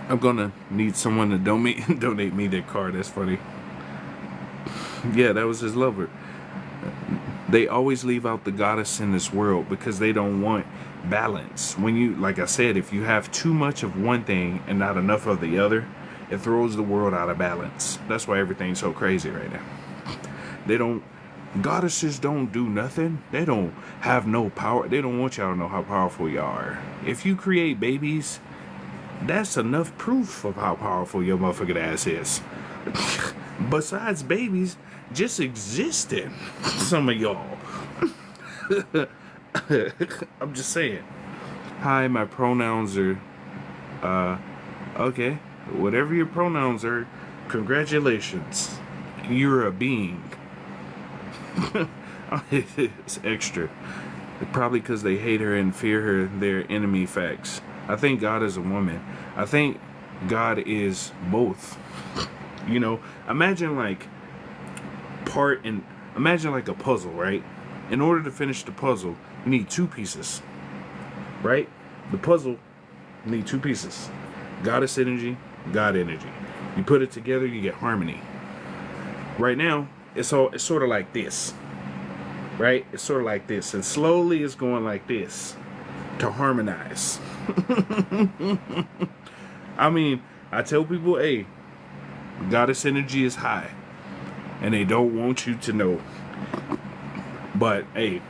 I'm gonna need someone to donate me their car. That's funny. Yeah, that was his lover. They always leave out the goddess in this world because they don't want balance. When you, like I said, if you have too much of one thing and not enough of the other, it throws the world out of balance. That's why everything's so crazy right now. Goddesses don't do nothing. They don't have no power. They don't want y'all to know how powerful you are. If you create babies, that's enough proof of how powerful your motherfucking ass is. Besides babies, just existing. Some of y'all. I'm just saying. Hi, my pronouns are, okay. Whatever your pronouns are, congratulations. You're a being. It's extra. Probably because they hate her and fear her, their enemy facts. I think God is a woman. I think God is both. You know, imagine like a puzzle, right? In order to finish the puzzle, you need two pieces, right? The puzzle need two pieces. Goddess energy, God energy. You put it together, you get harmony. Right now, it's sort of like this, right? It's sort of like this, and slowly it's going like this to harmonize. I mean, I tell people, hey, goddess energy is high, and they don't want you to know. But hey,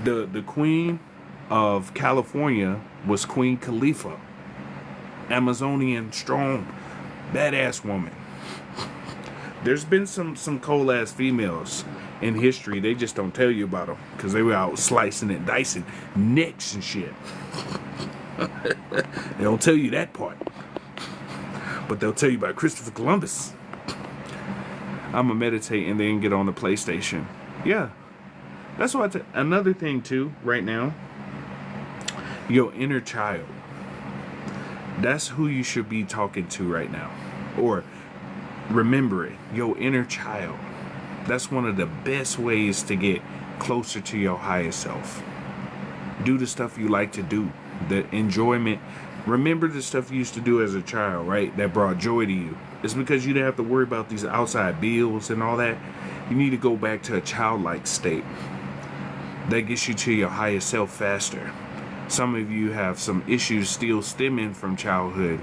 the queen of California was Queen Khalifa, Amazonian strong, badass woman. There's been some cold ass females in history. They just don't tell you about them because they were out slicing and dicing necks and shit. They don't tell you that part, but they'll tell you about Christopher Columbus. I'ma meditate and then get on the PlayStation. Yeah, that's what another thing too right now. Your inner child. That's who you should be talking to right now, or remembering your inner child. That's one of the best ways to get closer to your higher self. Do the stuff you like to do, the enjoyment. Remember the stuff you used to do as a child, right? That brought joy to you. It's because you didn't have to worry about these outside bills and all that. You need to go back to a childlike state. That gets you to your higher self faster. Some of you have some issues still stemming from childhood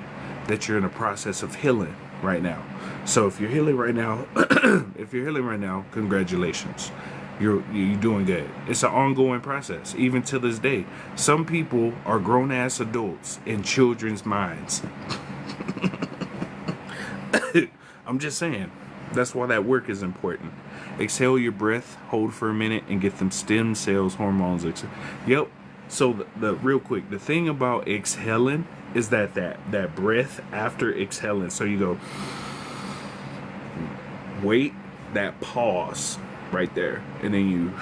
that you're in the process of healing right now. So if you're healing right now, congratulations. You're doing good. It's an ongoing process, even to this day. Some people are grown-ass adults in children's minds. I'm just saying. That's why that work is important. Exhale your breath, hold for a minute, and get them stem cells, hormones. Yep. So the real quick, the thing about exhaling is that breath after exhaling. So you go, wait, that pause right there, and then you,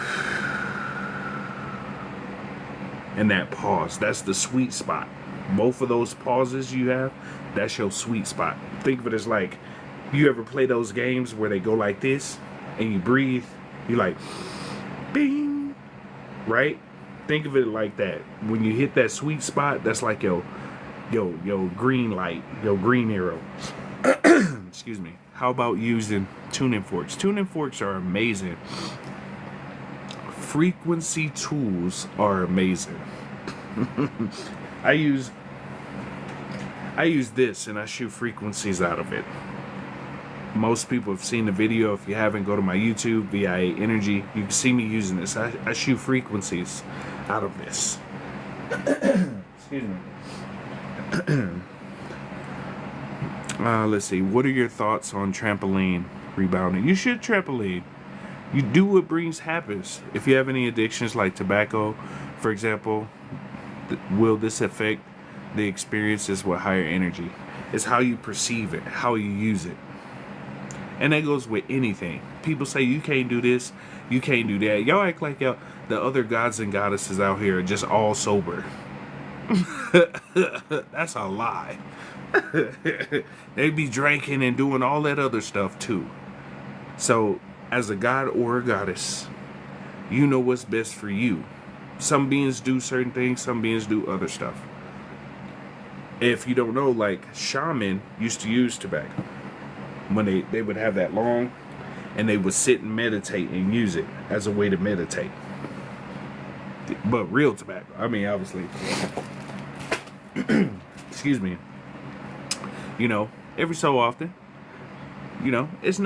and that pause, that's the sweet spot. Both of those pauses you have, that's your sweet spot. Think of it as like, you ever play those games where they go like this and you breathe, you like bing, right? Think of it like that. When you hit that sweet spot, that's like your green light, your green arrow. Excuse me. How about using tuning forks? Tuning forks are amazing. Frequency tools are amazing. I use this and I shoot frequencies out of it. Most people have seen the video. If you haven't, go to my YouTube, VIA Energy. You can see me using this. I shoot frequencies out of this. Excuse me. Let's see. What are your thoughts on trampoline rebounding? You should trampoline. You do what brings happiness. If you have any addictions like tobacco, for example, will this affect the experiences with higher energy? It's how you perceive it, how you use it. And that goes with anything. People say you can't do this, you can't do that. Y'all act like y'all, the other gods and goddesses out here are just all sober. That's a lie. They be drinking and doing all that other stuff too. So, as a god or a goddess, you know what's best for you. Some beings do certain things, some beings do other stuff. If you don't know, like, shaman used to use tobacco. When they would have that long, and they would sit and meditate and use it as a way to meditate. But real tobacco, I mean, obviously. Excuse me. You know, every so often, you know, it's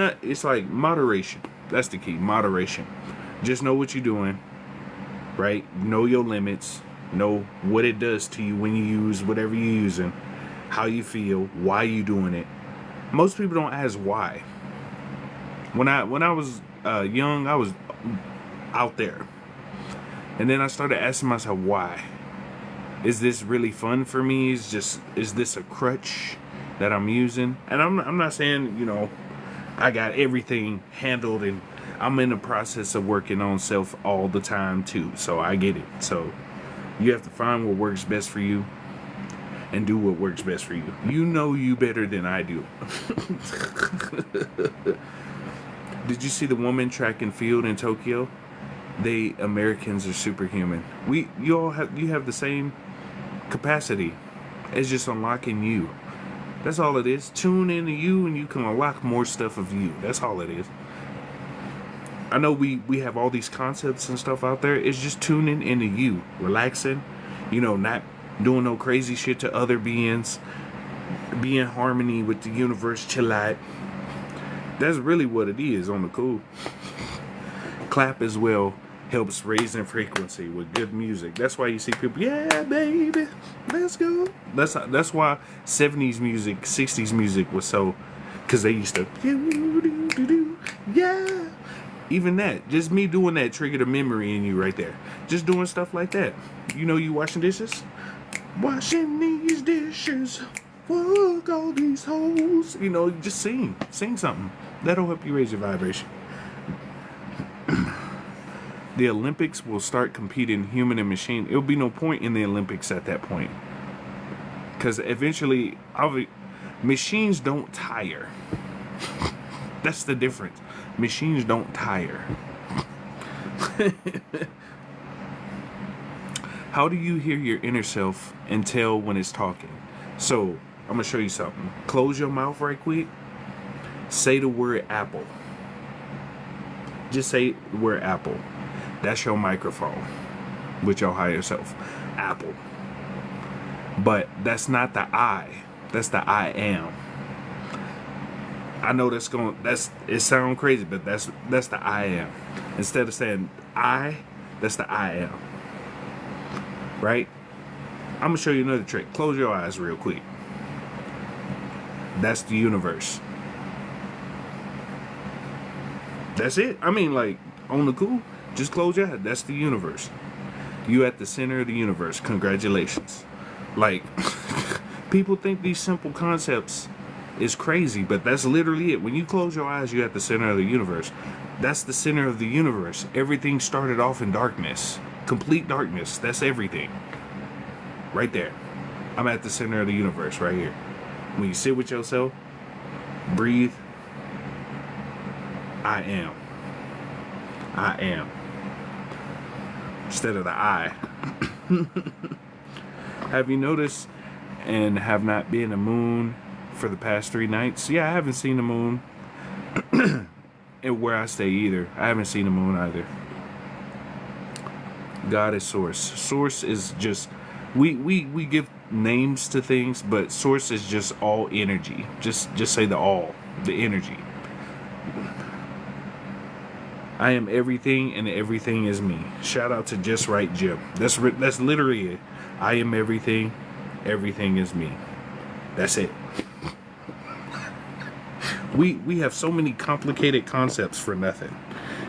like moderation. That's the key, moderation. Just know what you're doing, right? Know your limits. Know what it does to you when you use whatever you're using, how you feel, why you doing it. Most people don't ask why. When I was young, I was out there, and then I started asking myself, why? Is this really fun for me? Is this a crutch that I'm using? And I'm not saying, you know, I got everything handled, and I'm in the process of working on self all the time too. So I get it. So you have to find what works best for you and do what works best for you. You know you better than I do. Did you see the woman track and field in Tokyo? They Americans are superhuman. You have the same capacity. It's just unlocking you. That's all it is. Tune into you and you can unlock more stuff of you. That's all it is. I know we have all these concepts and stuff out there. It's just tuning into you, relaxing, you know, not doing no crazy shit to other beings, be in harmony with the universe, chill out. That's really what it is on the cool. Clap as well helps raise in frequency with good music. That's why you see people, yeah, baby, let's go. That's why 70s music, 60s music was so, because they used to, yeah. Even that, just me doing that triggered a memory in you right there. Just doing stuff like that. You know, you washing dishes? Washing these dishes, fuck all these hoes. You know, just sing something. That'll help you raise your vibration. The Olympics will start competing human and machine. It'll be no point in the Olympics at that point. Because eventually, machines don't tire. That's the difference. Machines don't tire. How do you hear your inner self and tell when it's talking? So, I'm going to show you something. Close your mouth right quick. Say the word apple. Just say the word apple. That's your microphone with your higher self. Apple. But that's not the I. That's the I am. I know it sounds crazy, but that's the I am. Instead of saying I, that's the I am. Right? I'm gonna show you another trick. Close your eyes real quick. That's the universe. That's it. I mean, like, on the cool, just close your eyes. That's the universe. You at the center of the universe. Congratulations. Like, people think these simple concepts is crazy, but that's literally it. When you close your eyes, you're at the center of the universe. That's the center of the universe. Everything started off in darkness. Complete darkness. That's everything. Right there. I'm at the center of the universe right here. When you sit with yourself, breathe. I am. I am. Instead of the I. Have you noticed and have not been a moon for the past 3 nights? Yeah, I haven't seen the moon. And where I stay either. I haven't seen the moon either. God is source. Source is just, we give names to things, but source is just all energy. Just say the all, the energy. I am everything and everything is me. Shout out to Just Right Jim. That's literally it. I am everything, everything is me. That's it. We have so many complicated concepts for nothing.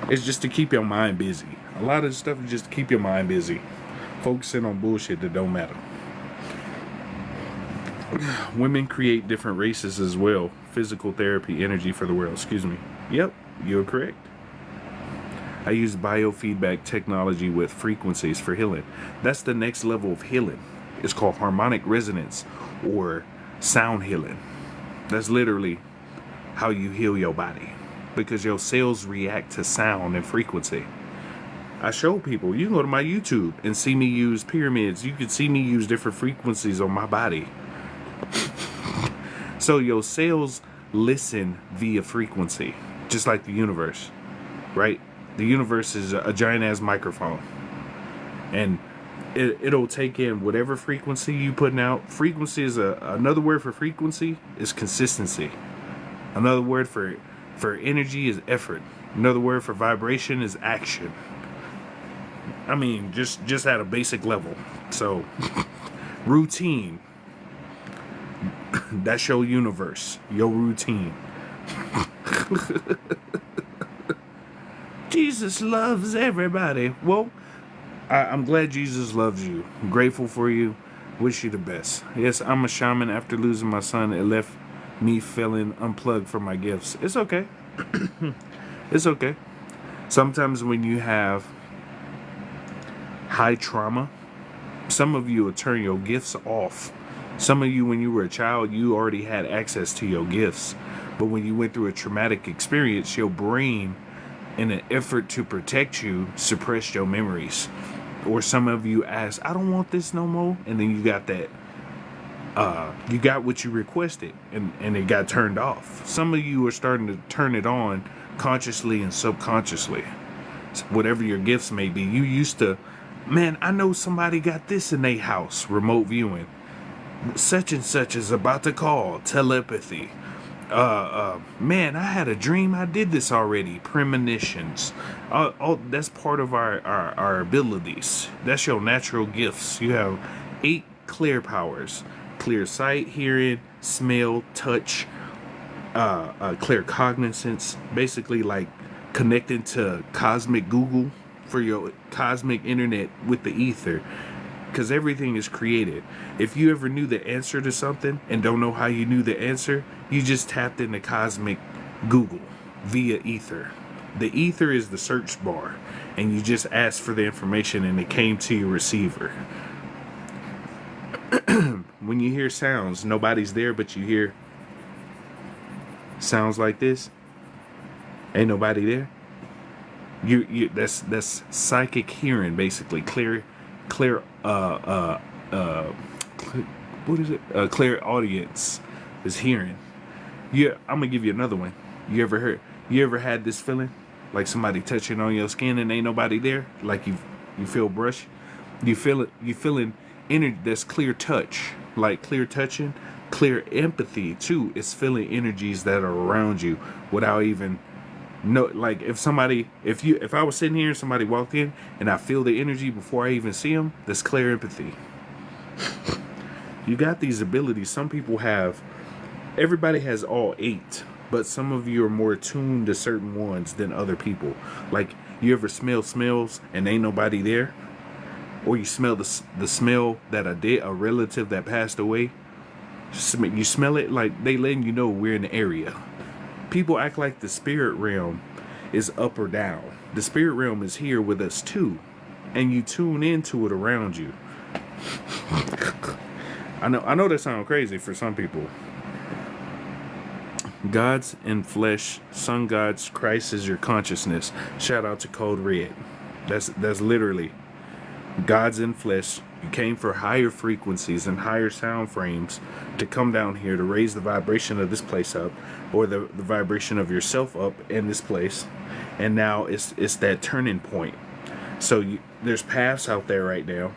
It's just to keep your mind busy. A lot of stuff is just to keep your mind busy. Focusing on bullshit that don't matter. Women create different races as well. Physical therapy, energy for the world. Excuse me. Yep, you're correct. I use biofeedback technology with frequencies for healing. That's the next level of healing. It's called harmonic resonance or sound healing. That's literally how you heal your body, because your cells react to sound and frequency. I show people, you can go to my YouTube and see me use pyramids. You can see me use different frequencies on my body. So your cells listen via frequency, just like the universe, right? The universe is a giant ass microphone, and it'll take in whatever frequency you putting out. Frequency is another word for frequency is consistency. Another word for energy is effort. Another word for vibration is action. I mean, just at a basic level. So, routine. That's your universe. Your routine. Jesus loves everybody. Well, I'm glad Jesus loves you. I'm grateful for you. Wish you the best. Yes, I'm a shaman. After losing my son, it left me feeling unplugged from my gifts. It's okay. It's okay. Sometimes when you have high trauma, some of you will turn your gifts off. Some of you, when you were a child, you already had access to your gifts. But when you went through a traumatic experience, your brain, in an effort to protect you, suppressed your memories. Or some of you asked, I don't want this no more. And then you got that, you got what you requested, and it got turned off. Some of you are starting to turn it on consciously and subconsciously. So whatever your gifts may be. You used to, man, I know somebody got this in their house, remote viewing. Such and such is about to call, telepathy. Man, I had a dream. I did this already. Premonitions. That's part of our abilities. That's your natural gifts. You have 8 clear powers: clear sight, hearing, smell, touch, clear cognizance. Basically, like connecting to cosmic Google for your cosmic internet with the ether. Because everything is created. If you ever knew the answer to something and don't know how you knew the answer, you just tapped into cosmic Google via ether. The ether is the search bar, and you just asked for the information and it came to your receiver. When you hear sounds, nobody's there, but you hear sounds like this. Ain't nobody there. That's psychic hearing, basically. Clear what is it? Clear audience is hearing. Yeah, I'm gonna give you another one. You ever had this feeling like somebody touching on your skin and ain't nobody there? Like you feel brush? You feel it? You feeling energy? That's clear touch, like clear touching, clear empathy too. It's feeling energies that are around you without even. No, like if I was sitting here and somebody walked in and I feel the energy before I even see them, that's clear empathy. You got these abilities. Some people have, everybody has all 8, but some of you are more attuned to certain ones than other people. Like, you ever smell smells and ain't nobody there? Or you smell the smell that a relative that passed away? You smell it, like they letting you know we're in the area. People act like the spirit realm is up or down. The spirit realm is here with us too, and you tune into it around you. I know that sounds crazy for some people. Gods in flesh, sun gods, Christ is your consciousness. Shout out to Code Red. That's literally gods in flesh. You came for higher frequencies and higher sound frames to come down here to raise the vibration of this place up, or the vibration of yourself up in this place. And now it's that turning point. So there's paths out there right now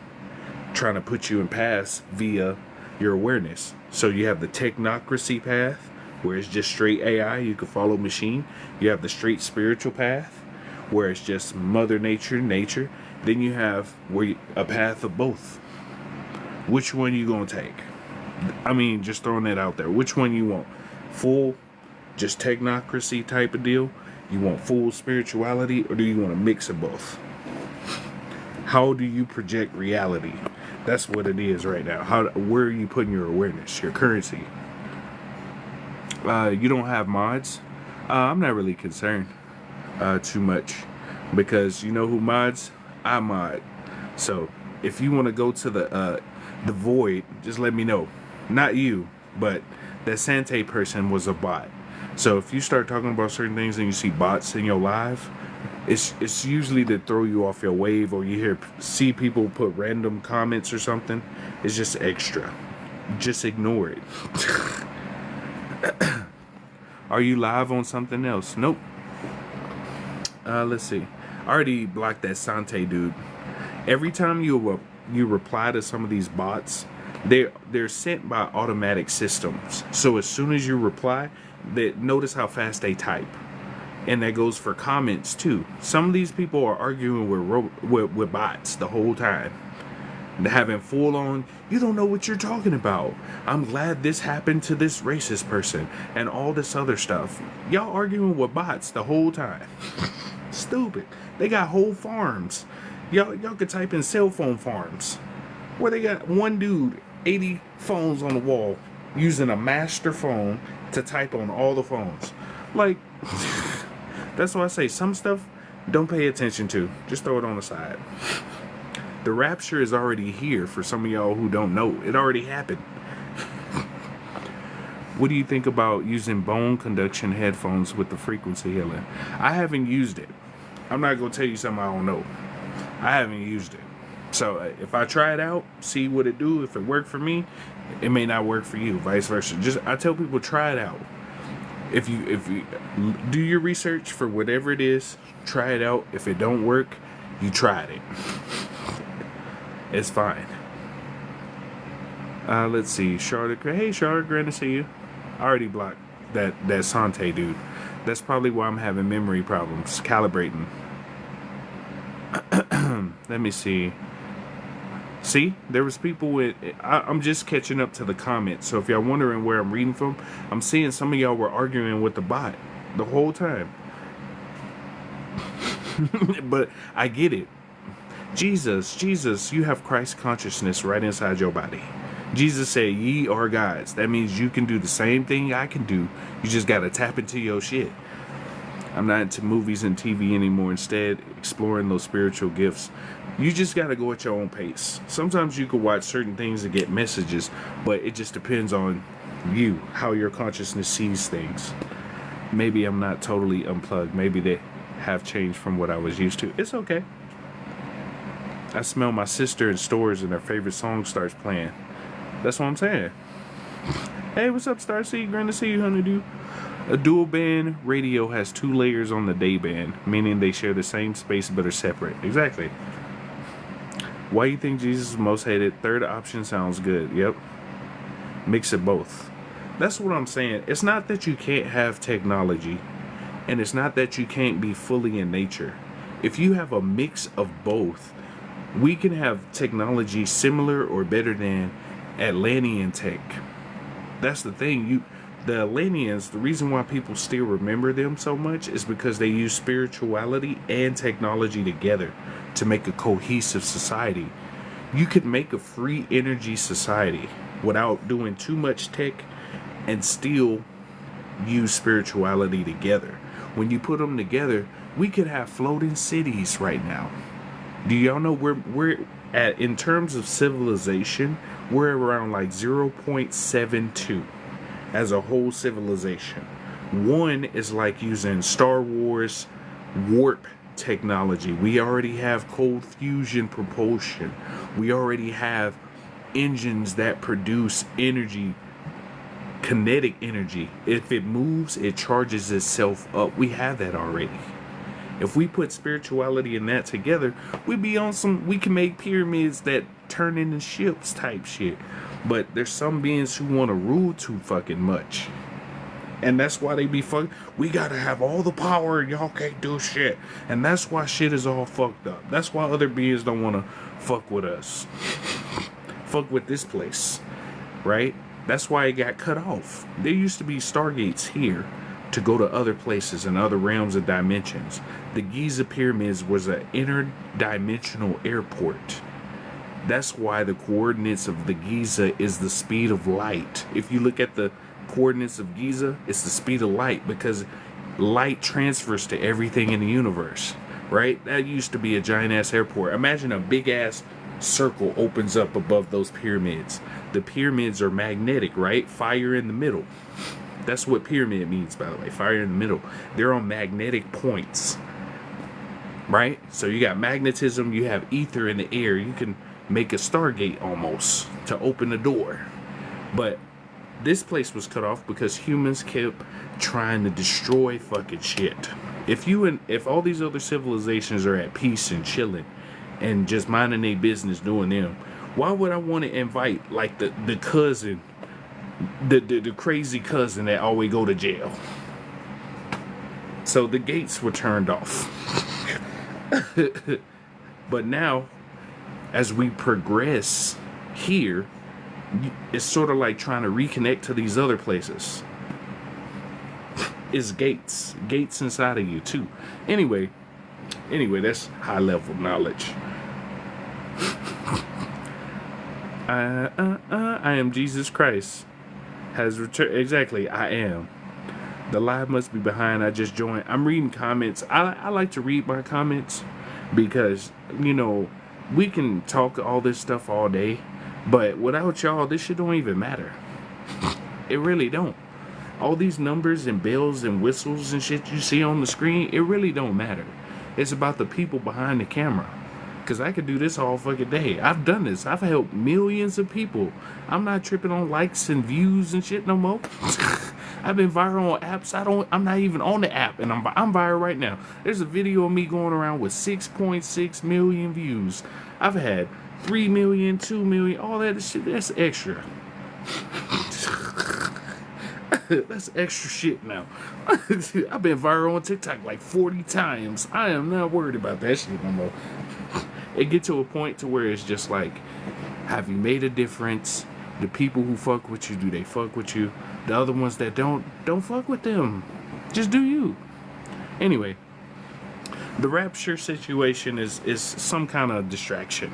trying to put you in paths via your awareness. So you have the technocracy path, where it's just straight AI, you can follow machine. You have the straight spiritual path, where it's just mother nature. Then you have a path of both. Which one you gonna take? I mean, just throwing that out there. Which one you want? Full, just technocracy type of deal? You want full spirituality, or do you want a mix of both? How do you project reality? That's what it is right now. Where are you putting your awareness, your currency? You don't have mods. I'm not really concerned too much. because you know who mods? I mod. So if you want to go to the void, just let me know. Not you, but that Sante person was a bot. So if you start talking about certain things and you see bots in your live, it's usually to throw you off your wave, or you see people put random comments or something. It's just extra. Just ignore it. Are you live on something else? Nope. Let's see. I already blocked that Sante dude. Every time you reply to some of these bots, they're sent by automatic systems. So as soon as you reply, notice how fast they type. And that goes for comments too. Some of these people are arguing with bots the whole time. They're having full on, you don't know what you're talking about. I'm glad this happened to this racist person and all this other stuff. Y'all arguing with bots the whole time. Stupid. They got whole farms. Y'all could type in cell phone farms where they got one dude, 80 phones on the wall, using a master phone to type on all the phones. Like, that's why I say some stuff don't pay attention to. Just throw it on the side. The rapture is already here for some of y'all who don't know. It already happened. What do you think about using bone conduction headphones with the frequency healing? I haven't used it. I'm not going to tell you something I don't know. I haven't used it. So if I try it out, see what it do, if it worked for me, it may not work for you, vice versa. I tell people, try it out. If you do your research for whatever it is, try it out. If it don't work, you tried it. It's fine. Let's see. Charlotte. Hey, Charlotte. Great to see you. I already blocked that Sante dude. That's probably why I'm having memory problems. Calibrating. Let me see. See? There was people with... I'm just catching up to the comments. So if y'all wondering where I'm reading from, I'm seeing some of y'all were arguing with the bot the whole time. But I get it. Jesus, you have Christ consciousness right inside your body. Jesus said, ye are gods. That means you can do the same thing I can do. You just got to tap into your shit. I'm not into movies and TV anymore. Instead, exploring those spiritual gifts. You just got to go at your own pace. Sometimes you can watch certain things and get messages, but it just depends on you, how your consciousness sees things. Maybe I'm not totally unplugged. Maybe they have changed from what I was used to. It's okay. I smell my sister in stores and her favorite song starts playing. That's what I'm saying. Hey, what's up, Starseed? Great to see you, honeydew. A dual band radio has 2 layers on the day band, meaning they share the same space but are separate. Exactly. Why you think Jesus is most hated? Third option sounds good. Yep. Mix it both. That's what I'm saying. It's not that you can't have technology, and it's not that you can't be fully in nature. If you have a mix of both, we can have technology similar or better than Atlantean tech. That's the thing. The Atlanteans, the reason why people still remember them so much is because they use spirituality and technology together to make a cohesive society. You could make a free energy society without doing too much tech and still use spirituality together. When you put them together, we could have floating cities right now. Do y'all know we're at, in terms of civilization, we're around like 0.72 as a whole civilization. One is like using Star Wars warp technology. We already have cold fusion propulsion. We already have engines that produce energy, kinetic energy. If it moves, it charges itself up. We have that already. If we put spirituality and that together, we'd be on some, we can make pyramids that turn into ships type shit. But there's some beings who want to rule too fucking much. And that's why they be fucking, we gotta have all the power and y'all can't do shit. And that's why shit is all fucked up. That's why other beings don't want to fuck with us. Fuck with this place. Right? That's why it got cut off. There used to be stargates here to go to other places and other realms and dimensions. The Giza pyramids was an interdimensional airport. That's why the coordinates of the Giza is the speed of light. If you look at the coordinates of Giza, it's the speed of light, because light transfers to everything in the universe. right? That used to be a giant ass airport. Imagine a big ass circle opens up above those pyramids. The pyramids are magnetic, right? Fire in the middle. That's what pyramid means, by the way. Fire in the middle. They're on magnetic points, right? So you got magnetism, you have ether in the air. You can make a Stargate almost to open the door. But this place was cut off because humans kept trying to destroy fucking shit. If all these other civilizations are at peace and chilling and just minding their business doing them, why would I want to invite like the cousin, the crazy cousin that always go to jail? So the gates were turned off. But now, as we progress here, it's sort of like trying to reconnect to these other places. It's gates inside of you too. Anyway, that's high level knowledge. I am Jesus Christ has returned. Exactly, I am. The live must be behind. I just joined. I'm reading comments. I like to read my comments because, you know, we can talk all this stuff all day, but without y'all, this shit don't even matter. It really don't. All these numbers and bells and whistles and shit you see on the screen, it really don't matter. It's about the people behind the camera. Because I could do this all fucking day. I've done this. I've helped millions of people. I'm not tripping on likes and views and shit no more. I've been viral on apps. I'm not even on the app, and I'm viral right now. There's a video of me going around with 6.6 million views. I've had 3 million, 2 million, all that shit. That's extra. That's extra shit now. I've been viral on TikTok like 40 times. I am not worried about that shit no more. It gets to a point to where it's just like, have you made a difference? The people who fuck with you, do they fuck with you? The other ones that don't fuck with them. Just do you. Anyway, the rapture situation is some kind of distraction.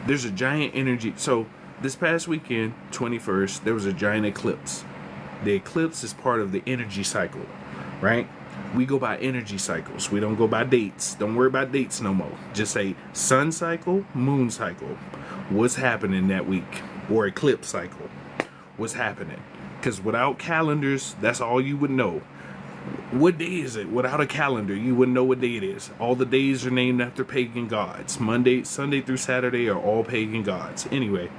There's a giant energy. So this past weekend, 21st, there was a giant eclipse. The eclipse is part of the energy cycle, right? We go by energy cycles. We don't go by dates. Don't worry about dates no more. Just say sun cycle, moon cycle. What's happening that week? Or eclipse cycle. What's happening? Because without calendars, that's all you would know. What day is it? Without a calendar, you wouldn't know what day it is. All the days are named after pagan gods. Monday, Sunday through Saturday are all pagan gods. Anyway,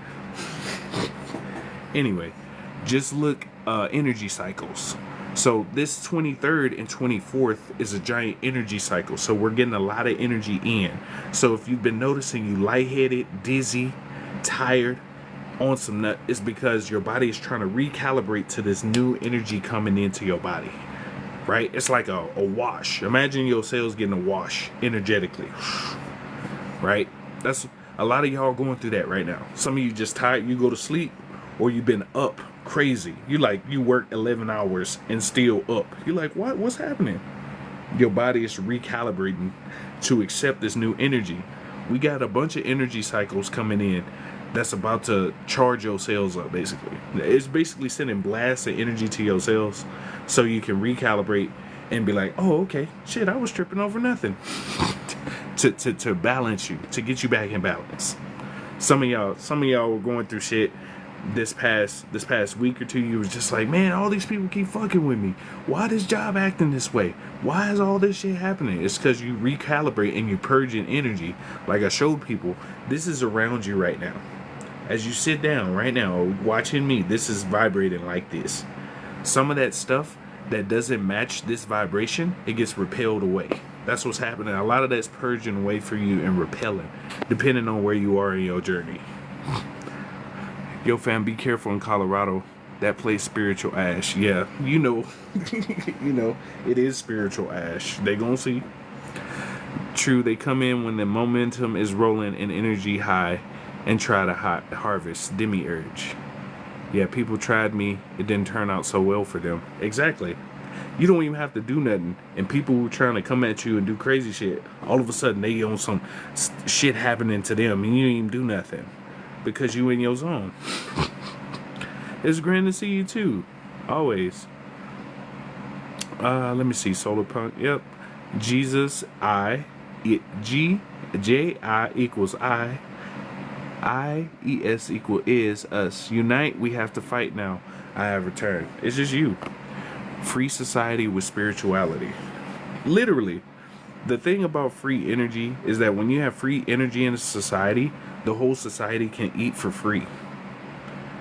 just look energy cycles. So this 23rd and 24th is a giant energy cycle. So we're getting a lot of energy in. So if you've been noticing you lightheaded, dizzy, tired, on some nut, it's because your body is trying to recalibrate to this new energy coming into your body. Right? It's like a wash. Imagine your cells getting a wash energetically. Right? That's a lot of y'all going through that right now. Some of you just tired, you go to sleep, or you've been up crazy. You work 11 hours and still up. You're like, what? What's happening? Your body is recalibrating to accept this new energy. We got a bunch of energy cycles coming in that's about to charge your cells up, basically. It's basically sending blasts of energy to your cells so you can recalibrate and be like, oh, okay, shit, I was tripping over nothing. to balance you, to get you back in balance. Some of y'all were going through shit this past week or two. You was just like, man, all these people keep fucking with me. Why this job acting this way? Why is all this shit happening? It's because you recalibrate and you purging energy. Like I showed people, this is around you right now. As you sit down right now watching me, this is vibrating like this. Some of that stuff that doesn't match this vibration, it gets repelled away. That's what's happening. A lot of that's purging away for you and repelling, depending on where you are in your journey. Yo, fam, be careful in Colorado. That place spiritual ash. Yeah, you know, it is spiritual ash. They gonna see. True, they come in when the momentum is rolling and energy high and try to harvest demiurge. Yeah, people tried me. It didn't turn out so well for them. Exactly. You don't even have to do nothing. And people who are trying to come at you and do crazy shit, all of a sudden they on some shit happening to them and you didn't even do nothing. Because you in your zone. It's grand to see you too. Always. Let me see. Solar Punk. Yep. Jesus, G J I equals I. I E S equal is us. Unite, we have to fight now. I have returned. It's just you. Free society with spirituality. Literally. The thing about free energy is that when you have free energy in a society, the whole society can eat for free.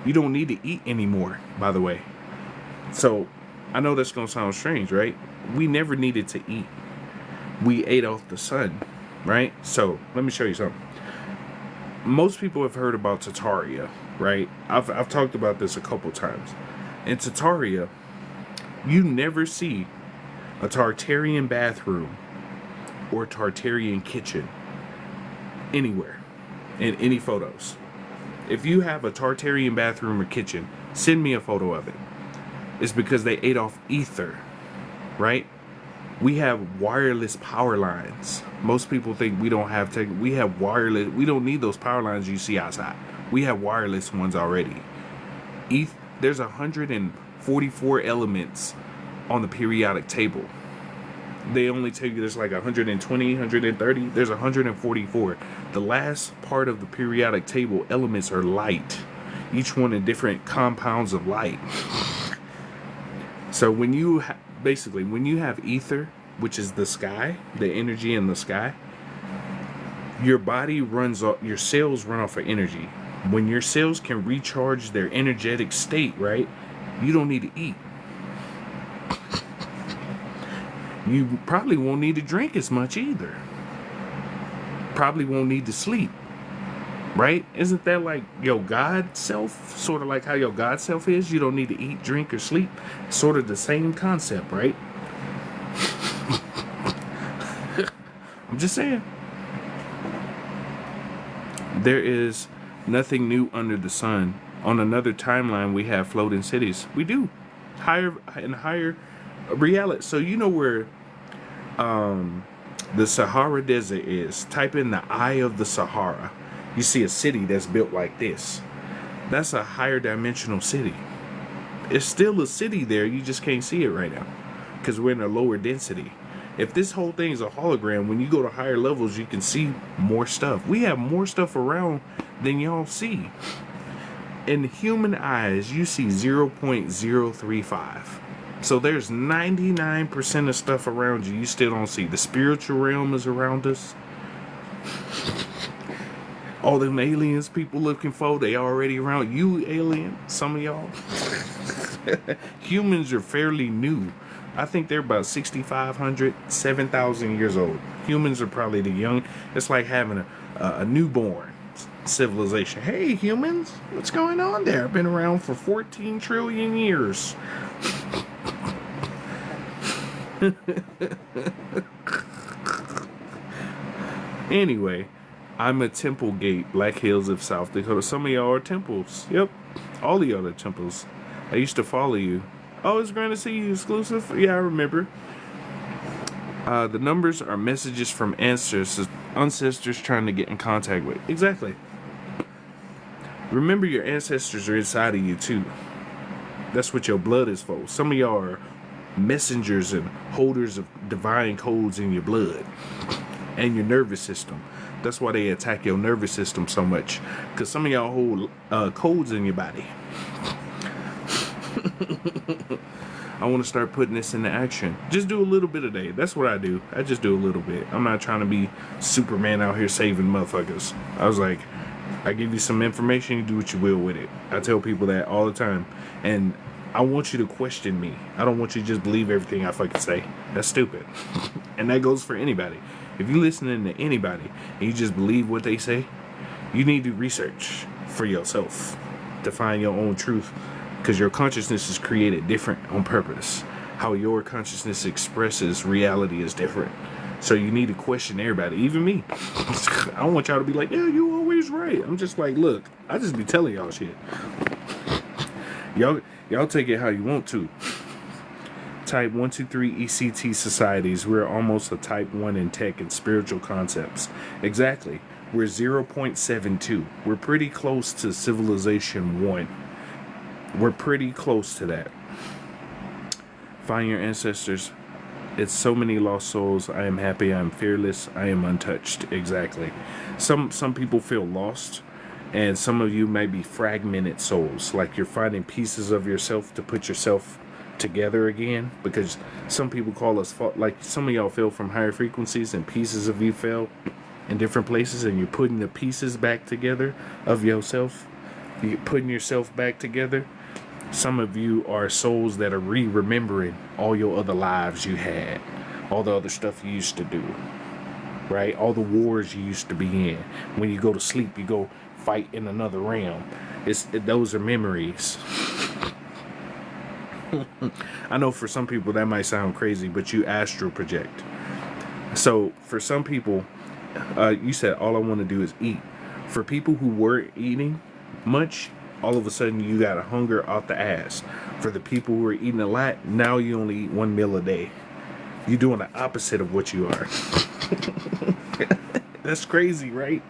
You don't need to eat anymore, by the way. So, I know that's going to sound strange, right? We never needed to eat. We ate off the sun, right? So, let me show you something. Most people have heard about Tartaria, right? I've talked about this a couple times. In Tartaria, you never see a Tartarian bathroom or Tartarian kitchen anywhere in any photos. If you have a Tartarian bathroom or kitchen, send me a photo of it. It's because they ate off ether, right? We have wireless power lines. Most people think we don't have we have wireless. We don't need those power lines you see outside. We have wireless ones already. There's 144 elements on the periodic table. They only tell you there's like 120, 130. There's 144. The last part of the periodic table elements are light. Each one in different compounds of light. So when you basically, when you have ether, which is the sky, the energy in the sky, your body runs off, your cells run off of energy. When your cells can recharge their energetic state, right, you don't need to eat. You probably won't need to drink as much either. Probably won't need to sleep. Right? Isn't that like your God self? Sort of like how your God self is? You don't need to eat, drink, or sleep. Sort of the same concept, right? I'm just saying. There is nothing new under the sun. On another timeline, we have floating cities. We do. Higher and higher reality. So you know where the Sahara Desert is. Type in the Eye of the Sahara. You see a city that's built like this. That's a higher dimensional city. It's still a city there, you just can't see it right now because we're in a lower density. If this whole thing is a hologram, when you go to higher levels, you can see more stuff. We have more stuff around than y'all see. In human eyes, you see 0.035. So there's 99% of stuff around you still don't see. The spiritual realm is around us. All them aliens people looking for, they already around. You alien, some of y'all. Humans are fairly new. I think they're about 6,500, 7,000 years old. Humans are probably the young. It's like having a newborn civilization. Hey, humans, what's going on there? I've been around for 14 trillion years. Anyway, I'm a Temple Gate, Black Hills of South Dakota. Some of y'all are temples. Yep, all of y'all are temples. I used to follow you. Oh, it's great to see you, exclusive. Yeah, I remember. The numbers are messages from ancestors trying to get in contact with. Exactly. Remember, your ancestors are inside of you too. That's what your blood is for. Some of y'all are messengers and holders of divine codes in your blood and your nervous system. That's why they attack your nervous system so much, because some of y'all hold codes in your body. I want to start putting this into action. Just do a little bit a day. That's what I do. I just do a little bit. I'm not trying to be Superman out here saving motherfuckers. I was like, I give you some information, you do what you will with it. I tell people that all the time. And I want you to question me. I don't want you to just believe everything I fucking say. That's stupid. And that goes for anybody. If you're listening to anybody and you just believe what they say, you need to research for yourself to find your own truth. Because your consciousness is created different on purpose. How your consciousness expresses reality is different. So you need to question everybody, even me. I don't want y'all to be like, yeah, you always right. I'm just like, look, I just be telling y'all shit. Y'all take it how you want to. Type 123 ECT societies. We're almost a type 1 in tech and spiritual concepts. Exactly. We're 0.72. We're pretty close to civilization 1. We're pretty close to that. Find your ancestors It's so many lost souls. I am happy. I am fearless. I am untouched. Exactly. Some people feel lost, and some of you may be fragmented souls. Like you're finding pieces of yourself to put yourself together again. Because some people call us like some of y'all fell from higher frequencies, and pieces of you fell in different places, and you're putting the pieces back together of yourself. You're putting yourself back together. Some of you are souls that are remembering all your other lives you had, all the other stuff you used to do, right? All the wars you used to be in. When you go to sleep, you go fight in another realm. Those are memories. I know for some people that might sound crazy, but you astral project. So for some people, you said all I want to do is eat. For people who weren't eating much, all of a sudden you got a hunger out the ass. For the people who are eating a lot, now you only eat 1 meal a day. You're doing the opposite of what you are. That's crazy, right?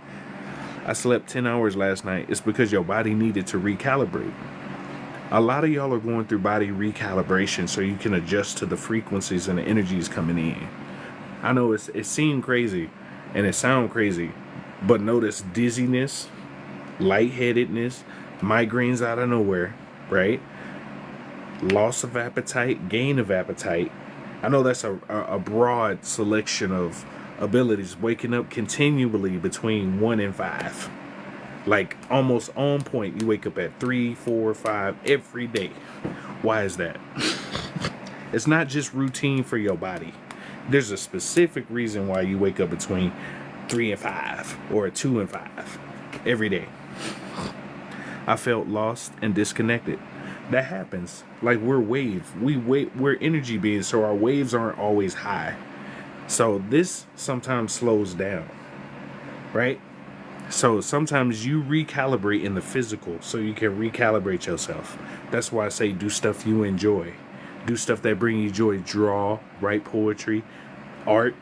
I slept 10 hours last night. It's because your body needed to recalibrate. A lot of y'all are going through body recalibration so you can adjust to the frequencies and the energies coming in. I know it seemed crazy and it sounds crazy, but notice dizziness, lightheadedness, migraines out of nowhere, right? Loss of appetite, gain of appetite. I know that's a broad selection of abilities. Waking up continually between 1 and 5. Like almost on point. You wake up at 3, 4, 5 every day. Why is that? It's not just routine for your body. There's a specific reason why you wake up between 3 and 5 or 2 and 5 every day. I felt lost and disconnected. That happens. Like we're we're energy beings, so our waves aren't always high. So this sometimes slows down, right? So sometimes you recalibrate in the physical so you can recalibrate yourself. That's why I say do stuff you enjoy. Do stuff that bring you joy. Draw, write poetry, art,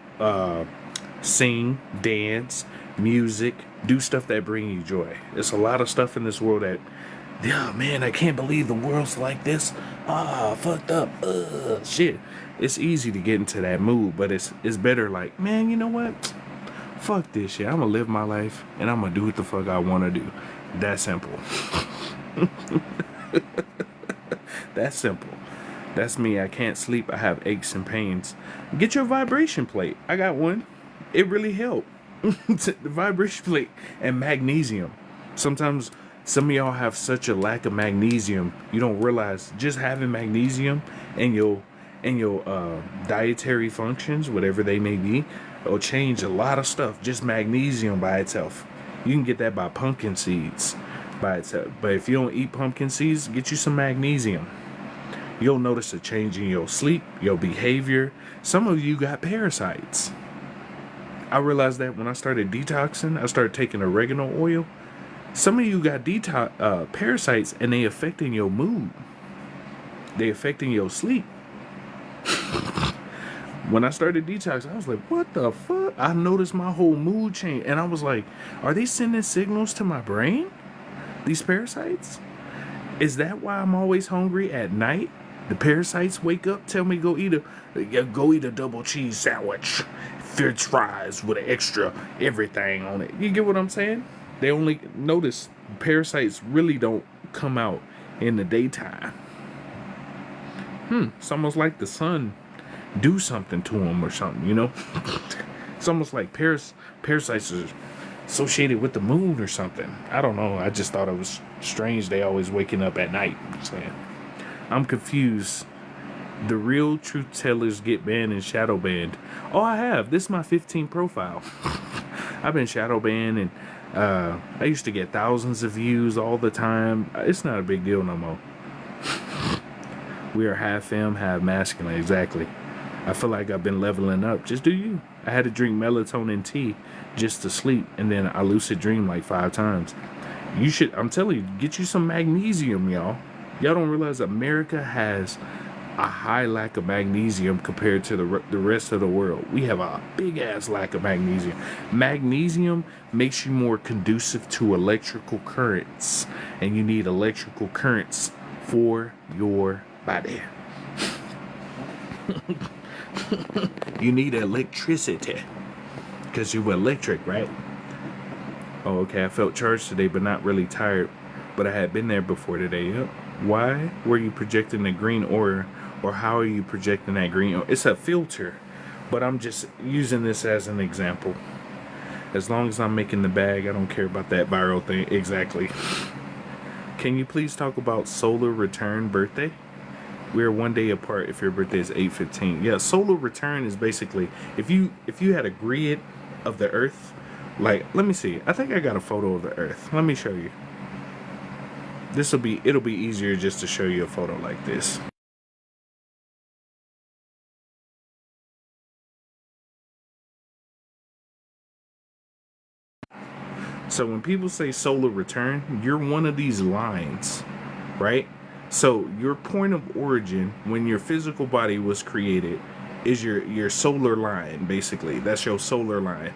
sing, dance, music. Do stuff that bring you joy. There's a lot of stuff in this world that, yeah, man, I can't believe the world's like this. Fucked up. Shit. It's easy to get into that mood, but it's better like, man, you know what? Fuck this shit. I'm gonna live my life and I'm gonna do what the fuck I wanna do. That simple. That's simple. That's me. I can't sleep. I have aches and pains. Get your vibration plate. I got one. It really helped. The vibration plate and magnesium. Sometimes some of y'all have such a lack of magnesium, you don't realize just having magnesium in your dietary functions, whatever they may be, it'll change a lot of stuff. Just magnesium by itself. You can get that by pumpkin seeds by itself. But if you don't eat pumpkin seeds, get you some magnesium. You'll notice a change in your sleep, your behavior. Some of you got parasites. I realized that when I started detoxing, I started taking oregano oil. Some of you got parasites, and they affecting your mood. They affecting your sleep. When I started detoxing, I was like, what the fuck? I noticed my whole mood change. And I was like, are they sending signals to my brain? These parasites? Is that why I'm always hungry at night? The parasites wake up, tell me go eat a double cheese sandwich. French fries with an extra everything on it. You get what I'm saying? They only notice parasites really don't come out in the daytime. It's almost like the sun do something to them or something, you know? It's almost like parasites are associated with the moon or something. I don't know. I just thought it was strange they always waking up at night. I'm confused. The real truth tellers get banned and shadow banned. Oh, I have. This is my 15 profile. I've been shadow banned, and I used to get thousands of views all the time. It's not a big deal no more. We are half femme, half masculine. Exactly. I feel like I've been leveling up. Just do you. I had to drink melatonin tea just to sleep, and then I lucid dream like 5 times. You should, I'm telling you, get you some magnesium, y'all. Y'all don't realize America has a high lack of magnesium compared to the rest of the world. We have a big ass lack of magnesium. Magnesium makes you more conducive to electrical currents, and you need electrical currents for your body. You need electricity because you were electric, right? Oh, okay. I felt charged today, but not really tired. But I had been there before today. Yep. Why were you projecting the green aura, or how are you projecting that green aura? It's a filter, but I'm just using this as an example. As long as I'm making the bag, I don't care about that viral thing. Exactly. Can you please talk about solar return birthday? We're one day apart if your birthday is 8/15. Yeah, solar return is basically if you had a grid of the earth, like, let me see. I think I got a photo of the earth. Let me show you. It'll be easier just to show you a photo like this. So when people say solar return, you're one of these lines, right? So your point of origin when your physical body was created is your solar line, basically. That's your solar line.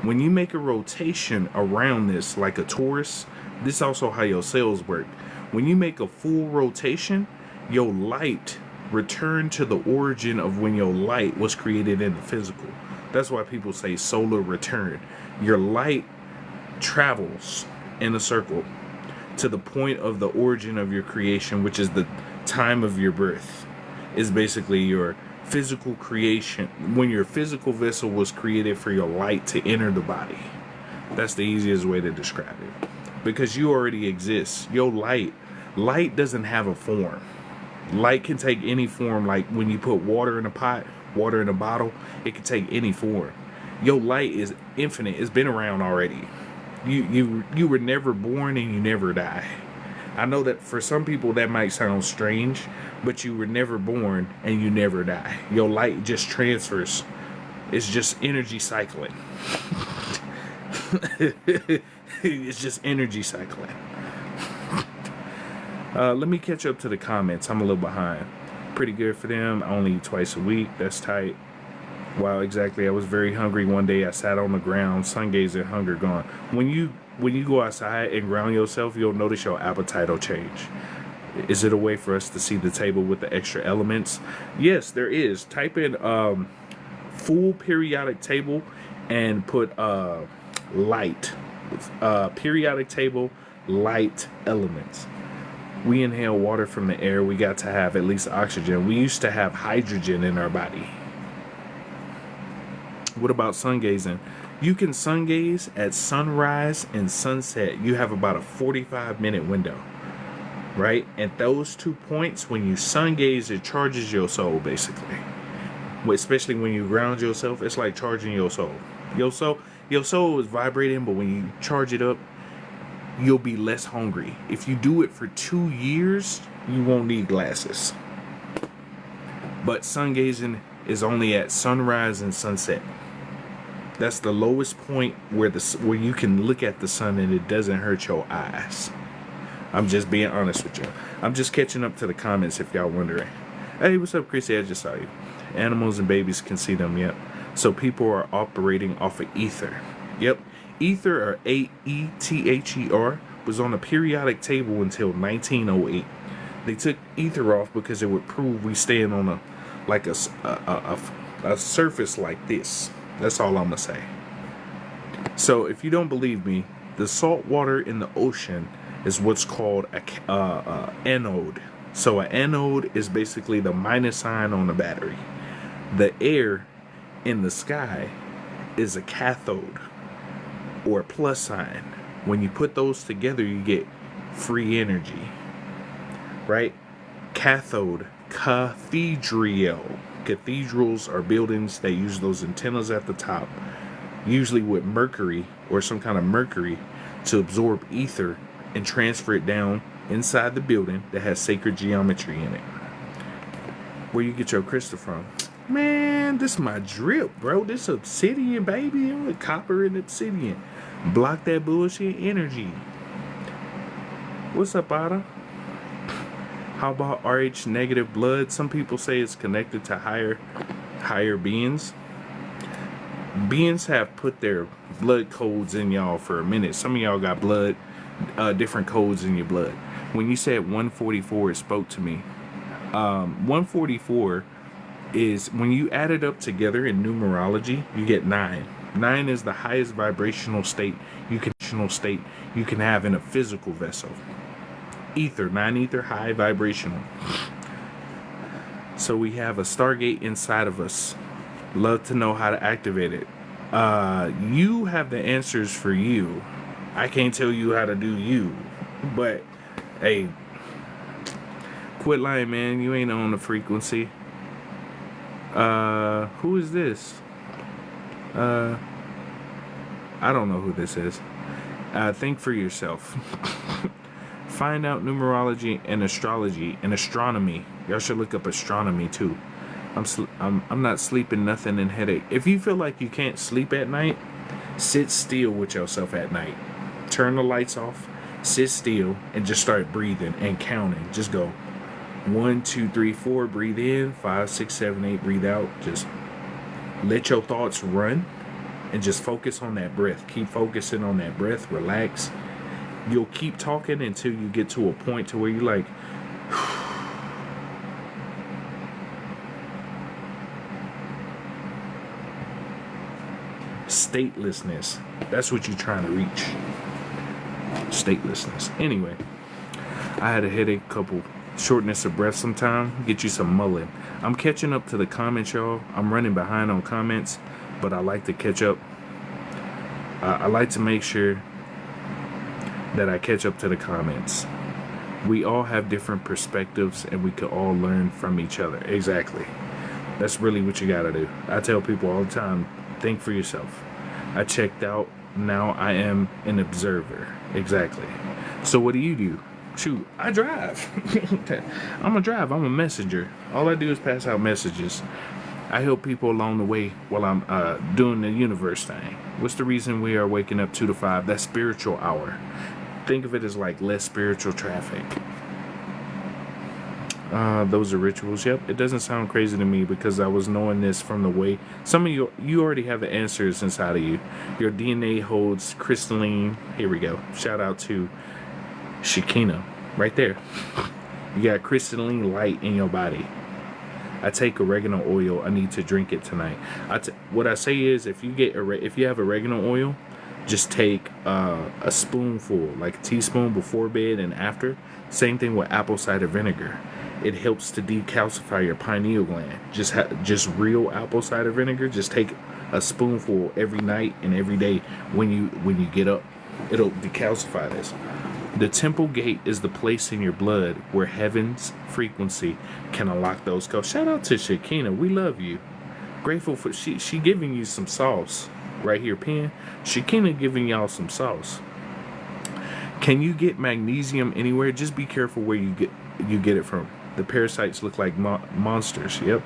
When you make a rotation around this, like a torus, this is also how your cells work. When you make a full rotation, your light returned to the origin of when your light was created in the physical. That's why people say solar return. Your light travels in a circle to the point of the origin of your creation, which is the time of your birth, is basically your physical creation, when your physical vessel was created for your light to enter the body. That's the easiest way to describe it, because you already exist. Your light doesn't have a form. Light can take any form. Like when you put water in a pot, water in a bottle, it can take any form. Your light is infinite. It's been around already. You were never born and you never die. I know that for some people that might sound strange, but you were never born and you never die. Your light just transfers. It's just energy cycling. It's just energy cycling. Let me catch up to the comments. I'm a little behind. Pretty good for them. I only eat twice a week. That's tight. Wow, exactly. I was very hungry one day. I sat on the ground, sun gazing, hunger gone. When you go outside and ground yourself, you'll notice your appetite will change. Is it a way for us to see the table with the extra elements? Yes, there is. Type in full periodic table and put light. Periodic table, light elements. We inhale water from the air. We got to have at least oxygen. We used to have hydrogen in our body. What about sun gazing? You can sun gaze at sunrise and sunset. You have about a 45-minute window, right? At those 2 points, when you sun gaze, it charges your soul, basically. Especially when you ground yourself, it's like charging your soul. Your soul is vibrating, but when you charge it up, you'll be less hungry. If you do it for 2 years, you won't need glasses. But sun gazing is only at sunrise and sunset. That's the lowest point where you can look at the sun and it doesn't hurt your eyes. I'm just being honest with you. I'm just catching up to the comments if y'all wondering. Hey, what's up, Chrissy? I just saw you. Animals and babies can see them, yep. So people are operating off of ether. Yep. Ether, or AETHER, was on the periodic table until 1908. They took ether off because it would prove we stand on a surface like this. That's all I'm going to say. So if you don't believe me, the salt water in the ocean is what's called a anode. So an anode is basically the minus sign on the battery. The air in the sky is a cathode, or a plus sign. When you put those together, you get free energy, right? Cathode, cathedral. Cathedrals are buildings that use those antennas at the top, usually with mercury or some kind of mercury, to absorb ether and transfer it down inside the building that has sacred geometry in it. Where you get your crystal from? Man, this is my drip, bro. This obsidian, baby. I'm with copper and obsidian. Block that bullshit energy. What's up, Ada? How about RH negative blood? Some people say it's connected to higher beings. Beings have put their blood codes in y'all for a minute. Some of y'all got blood, different codes in your blood. When you said 144, it spoke to me. 144 is when you add it up together in numerology, you get 9. 9 is the highest vibrational state you can have in a physical vessel. Ether, 9 ether, high vibrational. So we have a Stargate inside of us. Love to know how to activate it. You have the answers for you. I can't tell you how to do you, but hey, quit lying, man. You ain't on the frequency. Who is this? I don't know who this is. Think for yourself. Find out numerology and astrology and astronomy. Y'all should look up astronomy too. I'm not sleeping nothing and headache. If you feel like you can't sleep at night, sit still with yourself at night. Turn the lights off, sit still, and just start breathing and counting. Just go 1, 2, 3, 4. Breathe in. 5, 6, 7, 8. Breathe out. Just let your thoughts run, and just focus on that breath. Keep focusing on that breath. Relax. You'll keep talking until you get to a point to where you're like, statelessness. That's what you're trying to reach. Statelessness. Anyway, I had a headache, couple shortness of breath sometime. Get you some mullein. I'm catching up to the comments, y'all. I'm running behind on comments, but I like to catch up. I like to make sure that I catch up to the comments. We all have different perspectives, and we could all learn from each other. Exactly. That's really what you gotta do. I tell people all the time, think for yourself. I checked out. Now I am an observer. Exactly. So what do? Shoot, I drive. I'm a messenger. All I do is pass out messages. I help people along the way while I'm doing the universe thing. What's the reason we are waking up 2 to 5? That's spiritual hour. Think of it as like less spiritual traffic. Those are rituals. Yep, it doesn't sound crazy to me because I was knowing this from the way some of you already have the answers inside of you. Your DNA holds crystalline. Here we go. Shout out to Shekinah right there. You got crystalline light in your body. I take oregano oil. I need to drink it tonight. What I say is, if you have oregano oil, just take a spoonful, like a teaspoon, before bed and after. Same thing with apple cider vinegar. It helps to decalcify your pineal gland. Just real apple cider vinegar. Just take a spoonful every night and every day when you get up. It'll decalcify this. The temple gate is the place in your blood where heaven's frequency can unlock those codes. Shout out to Shekinah. We love you. Grateful for she giving you some sauce right here, Pen. Shekinah giving y'all some sauce. Can you get magnesium anywhere? Just be careful where you get it from. The parasites look like monsters. Yep.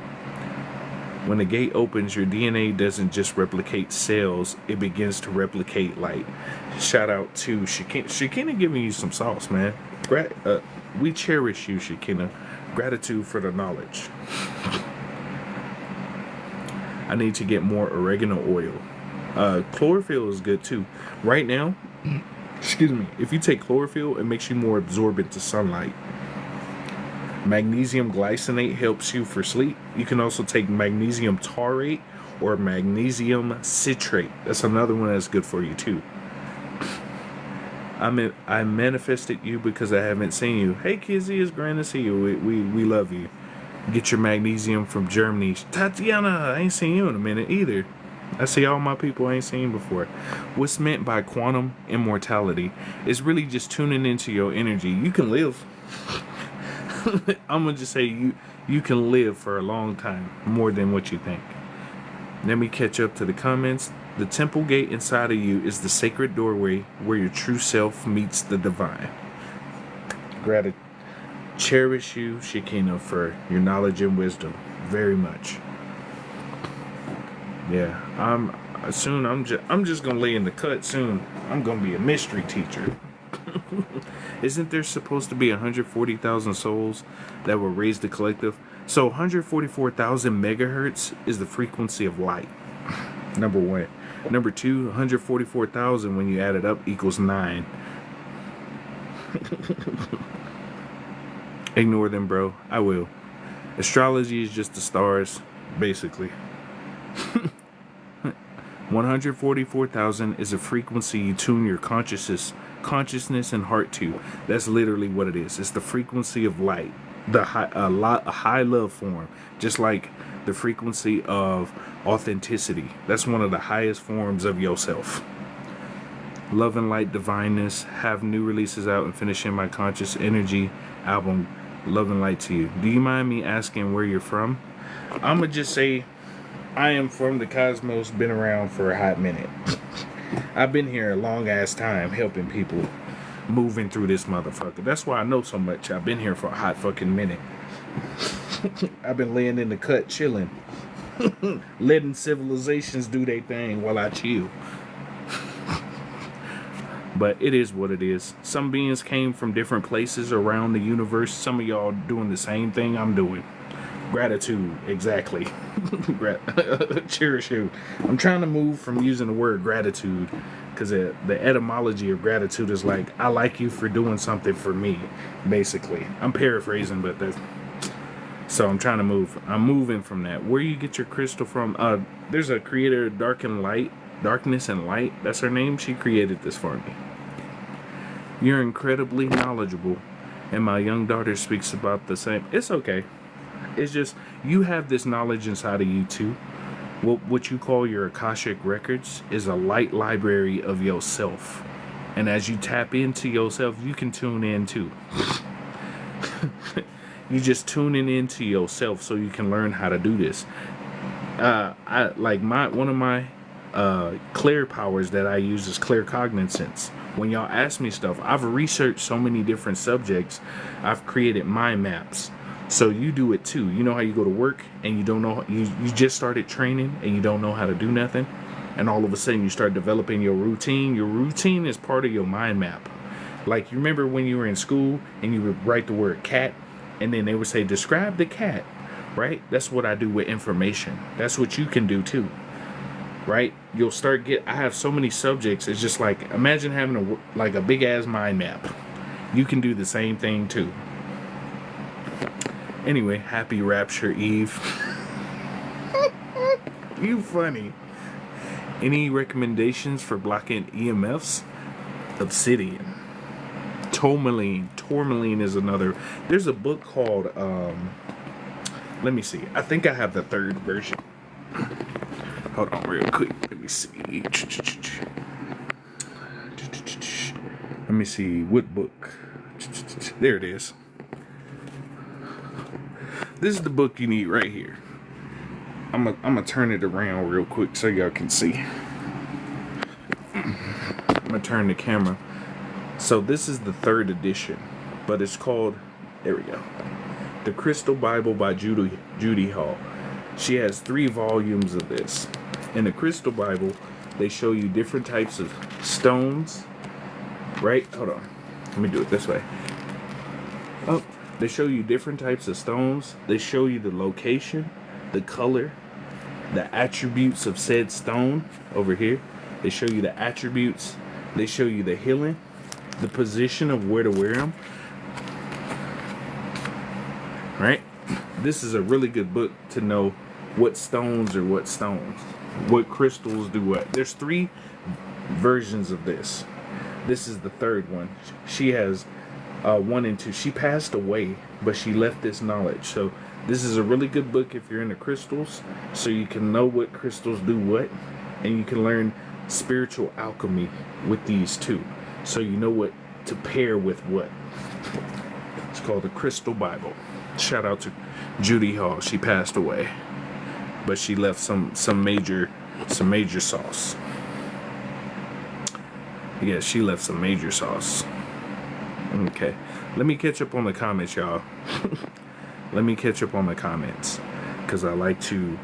When the gate opens, your DNA doesn't just replicate cells, it begins to replicate light. Shout out to Shekinah. Shekinah giving you some sauce, man. We cherish you, Shekinah. Gratitude for the knowledge. I need to get more oregano oil. Chlorophyll is good too. Right now, excuse me, if you take chlorophyll, it makes you more absorbent to sunlight. Magnesium glycinate helps you for sleep. You can also take magnesium taurate or magnesium citrate. That's another one that's good for you too. I manifested you because I haven't seen you. Hey Kizzy, it's grand to see you. We love you. Get your magnesium from Germany. Tatiana, I ain't seen you in a minute either. I see all my people I ain't seen before. What's meant by quantum immortality is really just tuning into your energy. You can live. I'm gonna just say you can live for a long time, more than what you think. Let me catch up to the comments. The temple gate inside of you is the sacred doorway where your true self meets the divine. Gratitude. Cherish you, Shekinah, for your knowledge and wisdom very much. Yeah, I'm just gonna lay in the cut soon. I'm gonna be a mystery teacher. Isn't there supposed to be 140,000 souls that will raise the collective? So 144,000 megahertz is the frequency of light. Number one. Number two, 144,000 when you add it up equals 9. Ignore them, bro. I will. Astrology is just the stars. basically. 144,000 is a frequency you tune your consciousness and heart to. That's literally what it is. It's the frequency of light, a high love form, just like the frequency of authenticity. That's one of the highest forms of yourself. Love and Light Divineness, have new releases out and finishing my Conscious Energy album, Love and Light to you. Do you mind me asking where you're from? I'm going to just say I am from the cosmos, been around for a hot minute. I've been here a long ass time helping people moving through this motherfucker. That's why I know so much. I've been here for a hot fucking minute. I've been laying in the cut chilling. Letting civilizations do their thing while I chill. But it is what it is. Some beings came from different places around the universe. Some of y'all doing the same thing I'm doing. Gratitude, exactly. Cherish you. I'm trying to move from using the word gratitude because the etymology of gratitude is like, I like you for doing something for me, basically. I'm paraphrasing, but that's... So I'm trying to move. I'm moving from that. Where you get your crystal from? There's a creator, Darkness and Light. That's her name. She created this for me. You're incredibly knowledgeable, and my young daughter speaks about the same. It's okay. It's just, you have this knowledge inside of you too. What you call your Akashic Records is a light library of yourself. And as you tap into yourself, you can tune in too. You just tuning into yourself so you can learn how to do this. One of my clear powers that I use is claircognizance. When y'all ask me stuff, I've researched so many different subjects. I've created mind maps. So you do it too. You know how you go to work and you don't know, you just started training and you don't know how to do nothing, and all of a sudden you start developing your routine. Your routine is part of your mind map. Like, you remember when you were in school and you would write the word cat and then they would say describe the cat, right? That's what I do with information. That's what you can do too, right? You'll start I have so many subjects. It's just like, imagine having a big ass mind map. You can do the same thing too. Anyway, happy Rapture Eve. You funny. Any recommendations for blocking EMFs? Obsidian. Tourmaline. Tourmaline is another. There's a book called, let me see. I think I have the third version. Hold on real quick. Let me see. Let me see. What book? There it is. This is the book you need right here. I'm gonna turn it around real quick so y'all can see. I'm gonna turn the camera. So this is the third edition, but it's called, there we go, The Crystal Bible by Judy Hall. She has 3 volumes of this. In the Crystal Bible, they show you different types of stones, right? Hold on. Let me do it this way. Oh. They show you different types of stones. They show you the location, the color, the attributes of said stone over here. They show you the attributes. They show you the healing, the position of where to wear them. Right? This is a really good book to know what stones are what stones, what crystals do what. There's 3 versions of this. This is the third one. She has 1 and 2. She passed away, but she left this knowledge. So this is a really good book if you're into crystals, so you can know what crystals do what, and you can learn spiritual alchemy with these too, so you know what to pair with what. It's called The Crystal Bible. Shout out to Judy Hall. She passed away, but she left some major sauce. Yeah, she left some major sauce. Okay, let me catch up on the comments, y'all. Let me catch up on the comments, because I like to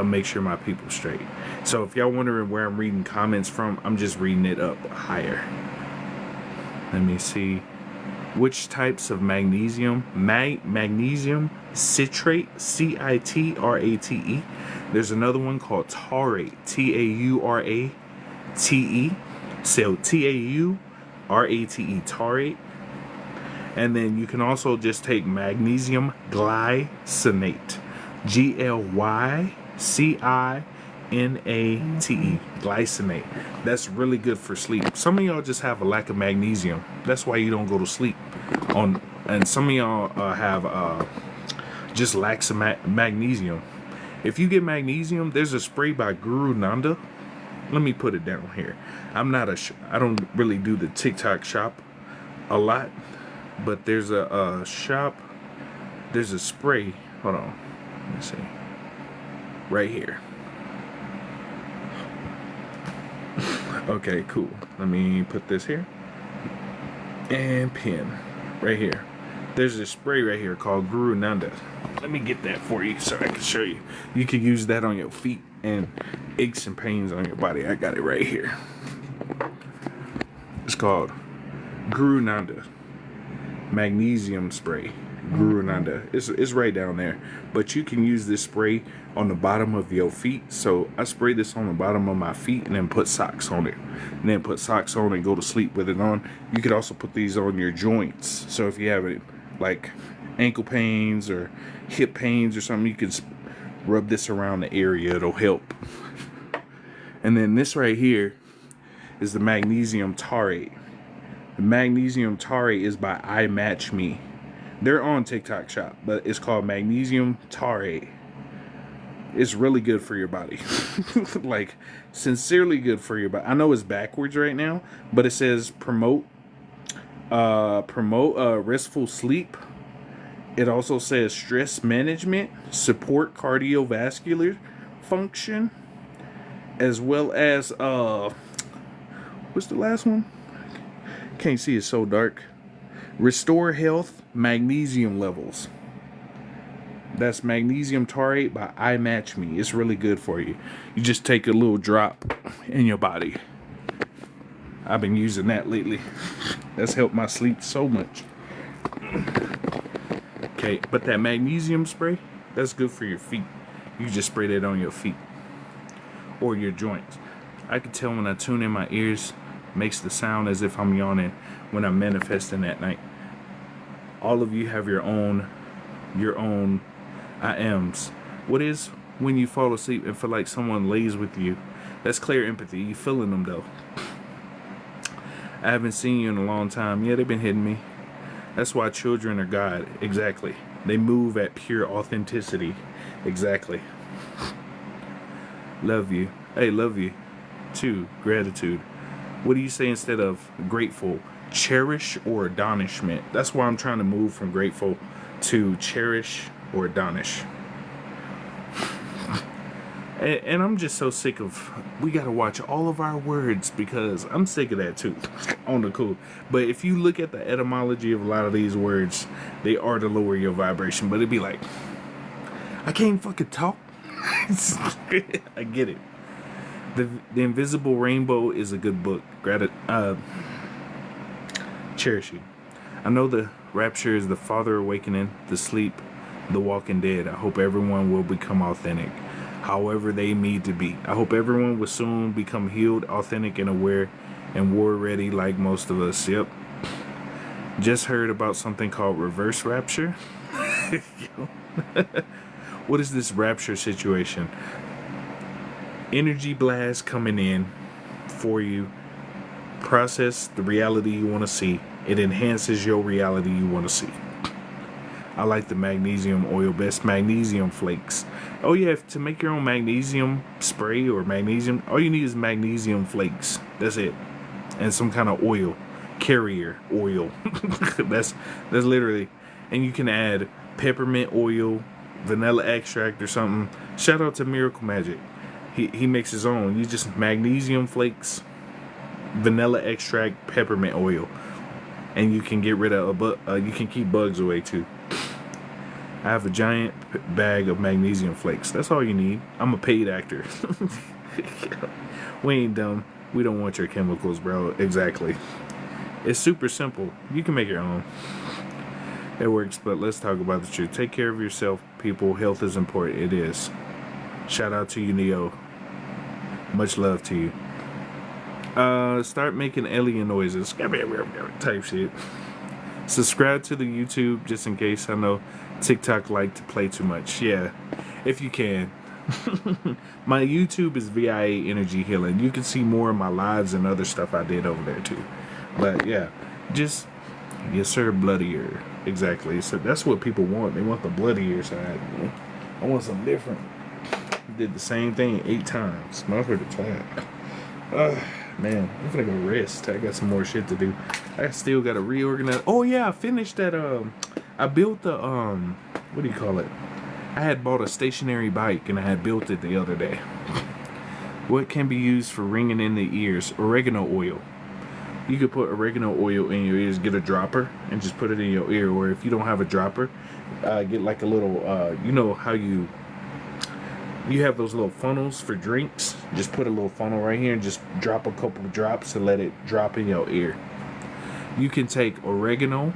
make sure my people's straight. So if y'all wondering where I'm reading comments from, I'm just reading it up higher. Let me see. Which types of magnesium? Magnesium citrate, citrate. There's another one called taurate, taurate. So taurate, taurate. And then you can also just take magnesium glycinate. Glycinate. Glycinate. That's really good for sleep. Some of y'all just have a lack of magnesium. That's why you don't go to sleep. And some of y'all have just lacks of magnesium. If you get magnesium, there's a spray by Guru Nanda. Let me put it down here. I don't really do the TikTok shop a lot, but there's a shop. There's a spray. Hold on. Let me see. Right here. Okay, cool. Let me put this here. And pin. Right here. There's a spray right here called Guru Nanda. Let me get that for you so I can show you. You can use that on your feet and aches and pains on your body. I got it right here. It's called Guru Nanda Magnesium Spray. Guru Nanda. It's right down there. But you can use this spray on the bottom of your feet. So I spray this on the bottom of my feet and then put socks on it. And then put socks on and go to sleep with it on. You could also put these on your joints. So if you have it like ankle pains or hip pains or something, you can rub this around the area. It'll help. And then this right here is the magnesium taurate. The magnesium taurate is by iMatchMe. They're on TikTok shop, but it's called magnesium taurate. It's really good for your body. Like, sincerely good for your body. I know it's backwards right now, but it says promote restful sleep. It also says stress management, support cardiovascular function, as well as what's the last one? Can't see, it's so dark. Restore health magnesium levels. That's magnesium taurate by iMatchMe. It's really good for you. You just take a little drop in your body. I've been using that lately. That's helped my sleep so much. Okay, but that magnesium spray, that's good for your feet. You just spray that on your feet or your joints. I can tell when I tune in my ears, makes the sound as if I'm yawning when I'm manifesting at night. All of you have your own I ams. What is when you fall asleep and feel like someone lays with you? That's clear empathy. You feeling them though. I haven't seen you in a long time. Yeah, they've been hitting me. That's why children are God. Exactly. They move at pure authenticity. Exactly. Love you. Hey, love you too. Gratitude. What do you say instead of grateful? Cherish or admonishment. That's why I'm trying to move from grateful to cherish or admonish. And I'm just so sick of, we got to watch all of our words because I'm sick of that too. On the cool. But if you look at the etymology of a lot of these words, they are to lower your vibration. But it'd be like, I can't fucking talk. I get it. The Invisible Rainbow is a good book. Cherish you. I know the rapture is the Father awakening, the sleep, the walking dead. I hope everyone will become authentic, however they need to be. I hope everyone will soon become healed, authentic, and aware, and war ready like most of us. Yep. Just heard about something called reverse rapture. What is this rapture situation? Energy blast coming in for you. Process the reality you want to see. It enhances your reality you want to see. I like the magnesium oil best. Magnesium flakes. Oh yeah, to make your own magnesium spray or magnesium, all you need is magnesium flakes. That's it. And some kind of oil. Carrier oil. That's literally. And you can add peppermint oil, vanilla extract or something. Shout out to Miracle Magic. He makes his own. You just magnesium flakes, vanilla extract, peppermint oil, and you can get rid of you can keep bugs away too. I have a giant bag of magnesium flakes. That's all you need. I'm a paid actor. We ain't dumb. We don't want your chemicals, bro. Exactly. It's super simple. You can make your own. It works, but let's talk about the truth. Take care of yourself, people. Health is important. It is. Shout out to you, Neo. Much love to you. Start making alien noises. Type shit. Subscribe to the YouTube just in case. I know TikTok like to play too much. Yeah. if you can. My YouTube is VIA Energy Healing. You can see more of my lives and other stuff I did over there too. But yeah, just yes sir, bloodier. Exactly. So that's what people want. They want the bloodier side. I want something different. Did the same thing 8 times. My pretty tired. Man, I'm gonna go rest. I got some more shit to do. I still gotta reorganize. Oh yeah, I finished that. I built the what do you call it? I had bought a stationary bike and I had built it the other day. What can be used for ringing in the ears? Oregano oil. You could put oregano oil in your ears, get a dropper, and just put it in your ear. Or if you don't have a dropper, get like a little, you know how you have those little funnels for drinks. Just put a little funnel right here and just drop a couple of drops and let it drop in your ear. You can take oregano,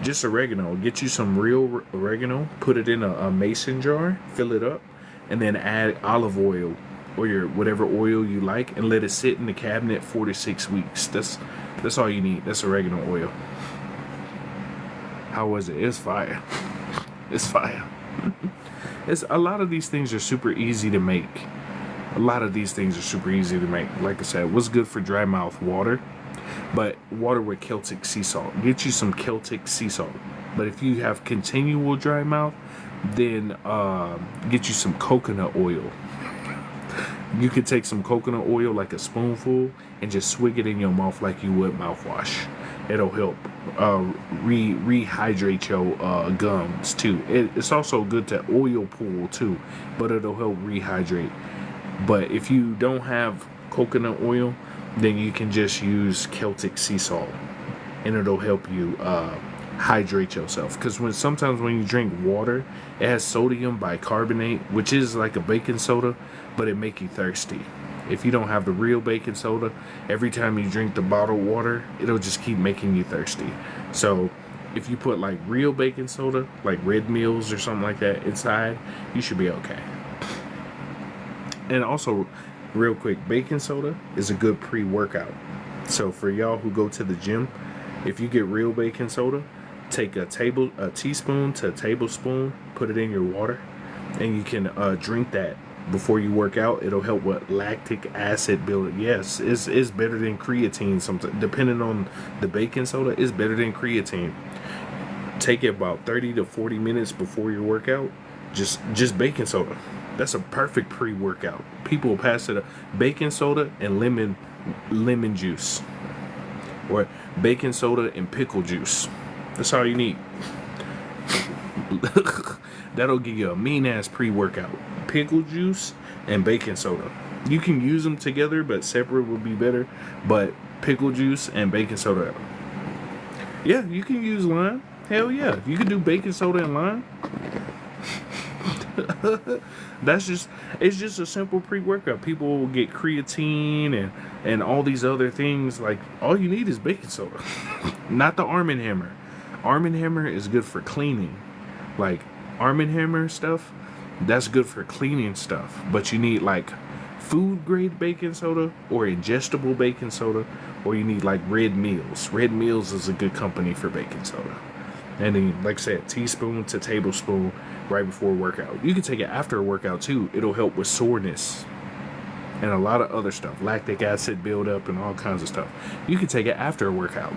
just oregano. Get you some real oregano, put it in a mason jar, fill it up, and then add olive oil or your whatever oil you like, and let it sit in the cabinet 4 to 6 weeks. That's all you need. That's oregano oil. How was it? It's fire. It's fire. It's a lot of these things are super easy to make. Like I said, what's good for dry mouth? Water. But water with Celtic sea salt. Get you some Celtic sea salt. But if you have continual dry mouth, then get you some coconut oil. You could take some coconut oil, like a spoonful, and just swig it in your mouth like you would mouthwash. It'll help rehydrate your gums too. It's also good to oil pull too, but it'll help rehydrate. But if you don't have coconut oil, then you can just use Celtic sea salt, and it'll help you hydrate yourself. Because sometimes when you drink water, it has sodium bicarbonate, which is like a baking soda, but it make you thirsty. If you don't have the real baking soda, every time you drink the bottled water, it'll just keep making you thirsty. So if you put like real baking soda, like Red Meals or something like that inside, you should be okay. And also, real quick, baking soda is a good pre-workout. So for y'all who go to the gym, if you get real baking soda, take a teaspoon to a tablespoon, put it in your water, and you can drink that before you work out. It'll help with lactic acid building. Yes, it's better than creatine. Sometimes, depending on the baking soda, it's better than creatine. Take it about 30 to 40 minutes before your workout. Just baking soda. That's a perfect pre-workout. People will pass it up. Baking soda and lemon juice, or baking soda and pickle juice. That's all you need. That'll give you a mean ass pre-workout. Pickle juice and baking soda. You can use them together, but separate would be better. But pickle juice and baking soda. Yeah, you can use lime. Hell yeah, you can do baking soda and lime. It's just a simple pre-workout. People will get creatine and all these other things. Like, all you need is baking soda. Not the Arm & Hammer. Arm & Hammer is good for cleaning. Like, Arm & Hammer stuff, that's good for cleaning stuff. But you need like food grade baking soda or ingestible baking soda, or you need like Red Meals. Red Meals is a good company for baking soda. And then, like I said, teaspoon to tablespoon right before workout. You can take it after a workout too. It'll help with soreness and a lot of other stuff. Lactic acid buildup and all kinds of stuff. You can take it after a workout.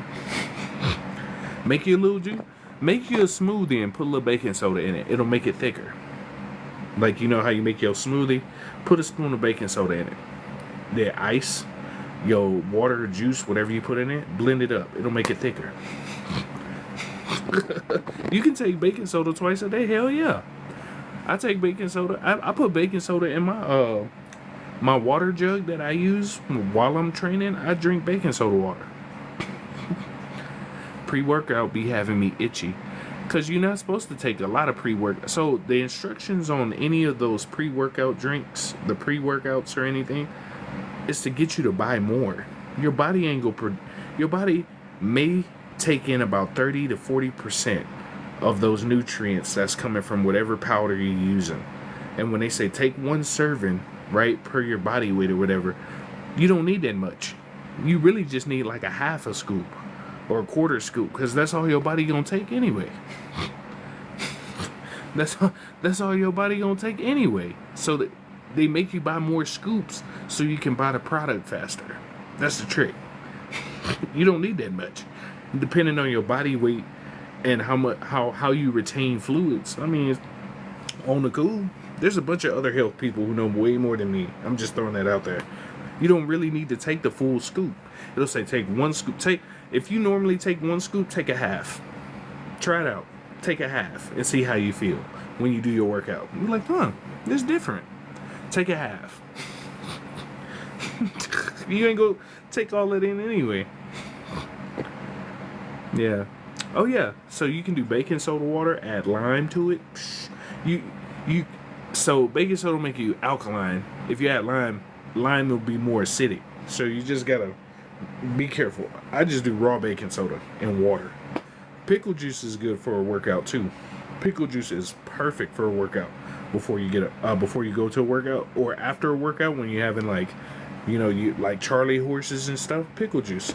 Make you a little juice. Make you a smoothie and put a little baking soda in it. It'll make it thicker. Like, you know how you make your smoothie? Put a spoon of baking soda in it. Then ice, your water, juice, whatever you put in it, blend it up. It'll make it thicker. You can take baking soda twice a day. Hell yeah. I take baking soda. I put baking soda in my my water jug that I use while I'm training. I drink baking soda water. Pre-workout be having me itchy, because you're not supposed to take a lot of pre-workout. So the instructions on any of those pre-workout drinks, the pre-workouts or anything, is to get you to buy more. Your body ain't your body may take in about 30 to 40% of those nutrients that's coming from whatever powder you're using. And when they say take one serving, right, per your body weight or whatever, you don't need that much. You really just need like a half a scoop or a quarter scoop, because that's all your body gonna take anyway. That's all your body gonna take anyway. So that they make you buy more scoops so you can buy the product faster. That's the trick. You don't need that much, depending on your body weight and how you retain fluids. I mean, on the cool, there's a bunch of other health people who know way more than me. I'm just throwing that out there. You don't really need to take the full scoop. It'll say take one scoop. If you normally take one scoop, take a half. Try it out. Take a half and see how you feel when you do your workout. You're like, this is different. Take a half. You ain't go take all that in anyway. Yeah. Oh yeah. So you can do baking soda water, add lime to it. So baking soda will make you alkaline. If you add lime will be more acidic. So you just gotta be careful. I just do raw baking soda and water. Pickle juice is good for a workout too. Pickle juice is perfect for a workout before you go to a workout or after a workout when you're having like, you like Charlie horses and stuff. Pickle juice.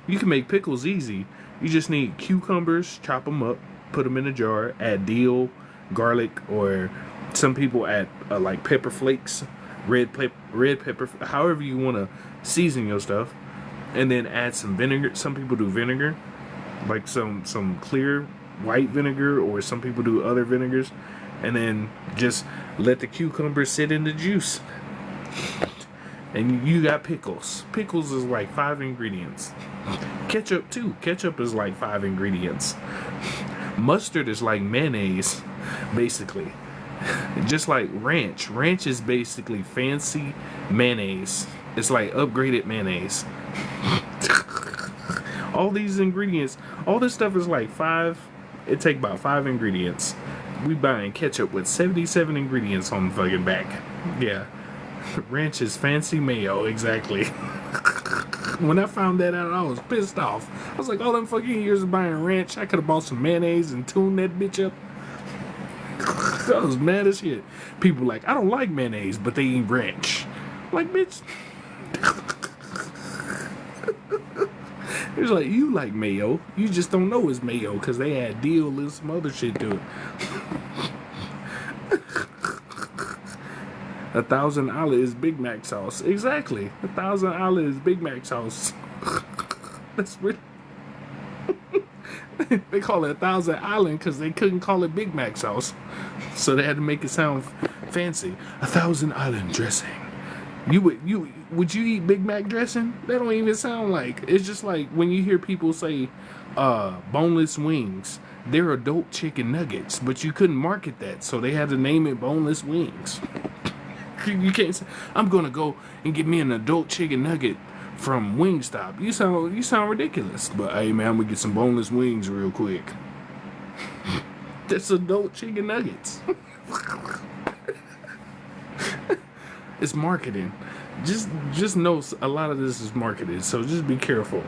You can make pickles easy. You just need cucumbers, chop them up, put them in a jar, add dill, garlic, or some people add like pepper flakes, red pepper, however you want to season your stuff. And then add some vinegar. Some people do vinegar, like some clear white vinegar, or some people do other vinegars. And then just let the cucumber sit in the juice. And you got pickles. Pickles is like 5 ingredients. Ketchup too. Ketchup is like 5 ingredients. Mustard is like mayonnaise, basically. Just like ranch. Ranch is basically fancy mayonnaise. It's like upgraded mayonnaise. All these ingredients, all this stuff is like 5. It take about 5 ingredients. We buying ketchup with 77 ingredients on the fucking back. Yeah. Ranch is fancy mayo, exactly. When I found that out, I was pissed off. I was like, all them fucking years of buying ranch, I could have bought some mayonnaise and tuned that bitch up. I was mad as shit. People like, I don't like mayonnaise, but they eat ranch. Like, bitch. It's like, you like mayo. You just don't know it's mayo because they add dill and some other shit to it. 1,000 olive is Big Mac sauce. Exactly. 1,000 olive is Big Mac sauce. That's really... They call it 1,000 Island because they couldn't call it Big Mac sauce. So they had to make it sound fancy. 1,000 Island dressing. Would you eat Big Mac dressing? That don't even sound like. It's just like when you hear people say boneless wings. They're adult chicken nuggets, but you couldn't market that, so they had to name it boneless wings. You can't say, I'm gonna go and get me an adult chicken nugget from Wingstop. You sound ridiculous. But hey man, I'm gonna get some boneless wings real quick. That's adult chicken nuggets. It's marketing. Just know a lot of this is marketed, so just be careful.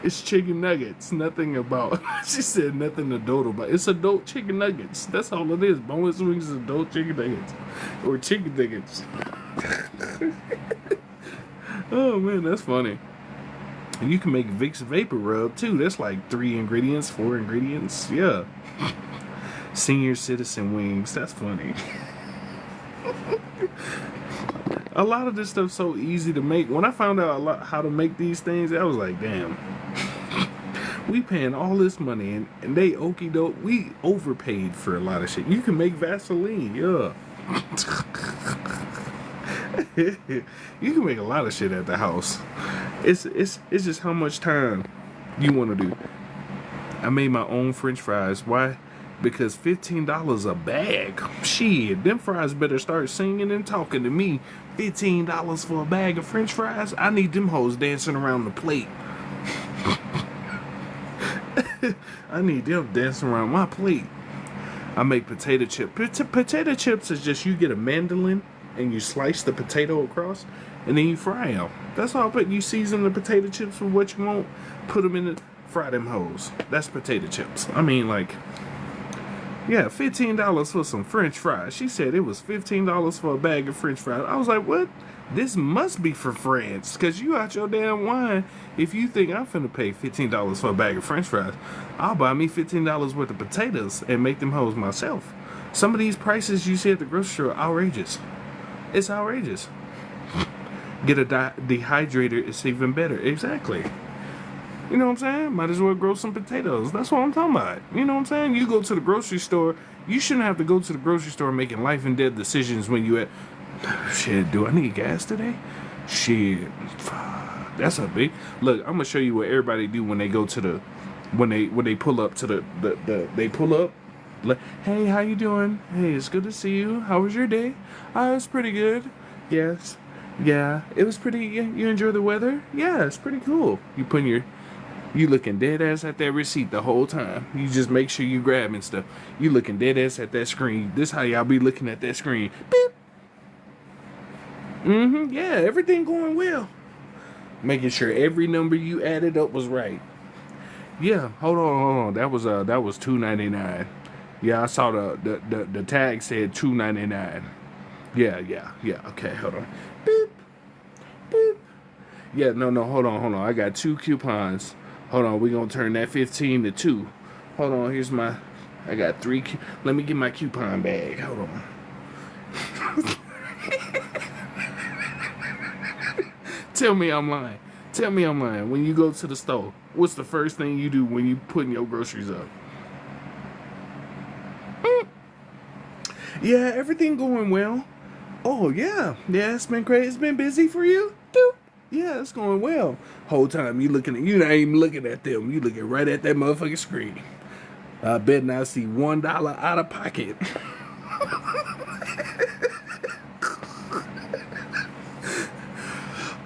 It's chicken nuggets. Nothing about... She said nothing adult about... It's adult chicken nuggets. That's all it is. Boneless wings is adult chicken nuggets. Or chicken nuggets. Oh, man, that's funny. And you can make Vicks Vapor Rub, too. That's like 3 ingredients, 4 ingredients. Yeah. Senior citizen wings. That's funny. A lot of this stuff's so easy to make. When I found out how to make these things, I was like, damn. We paying all this money and they okie doke. We overpaid for a lot of shit. You can make Vaseline, yeah. You can make a lot of shit at the house. It's just how much time you want to do. I made my own French fries. Why? Because $15 a bag. Shit, them fries better start singing and talking to me. $15 for a bag of French fries? I need them hoes dancing around the plate. I need them dancing around my plate. I make potato chips. Potato chips is just you get a mandolin and you slice the potato across and then you fry them. That's all. But you season the potato chips with what you want. Put them in it. Fry them hoes. That's potato chips. I mean, like, yeah, $15 for some French fries. She said it was $15 for a bag of French fries. I was like, what? This must be for France, cause you out your damn wine. If you think I'm finna pay $15 for a bag of French fries, I'll buy me $15 worth of potatoes and make them hoes myself. Some of these prices you see at the grocery store are outrageous. It's outrageous. Get a dehydrator, it's even better. Exactly. You know what I'm saying? Might as well grow some potatoes. That's what I'm talking about. You know what I'm saying? You go to the grocery store. You shouldn't have to go to the grocery store making life and death decisions when you at... Shit, do I need gas today? Shit. That's a big... Look, I'm going to show you what everybody do when they go to the... When they pull up to the they pull up. Like, hey, how you doing? Hey, it's good to see you. How was your day? Oh, it's pretty good. Yes. Yeah, it was pretty... You enjoy the weather? Yeah, it's pretty cool. You putting your... You looking dead ass at that receipt the whole time. You just make sure you grabbing stuff. You looking dead ass at that screen. This how y'all be looking at that screen. Beep. Yeah, everything going well. Making sure every number you added up was right. Yeah, hold on. That was $2.99. Yeah, I saw the tag said $2.99. Yeah. Okay, hold on. Beep. Beep. Yeah, no, hold on. I got 2 coupons. Hold on, we're gonna turn that 15 to 2. Hold on, here's my... I got 3... Let me get my coupon bag. Hold on. Tell me I'm lying. When you go to the store, what's the first thing you do when you putting your groceries up? Yeah, everything going well. Oh, yeah. Yeah, it's been crazy. It's been busy for you? Doop. Yeah, it's going well. Whole time you not even looking at them. You looking right at that motherfucking screen. I bet now see $1 out of pocket.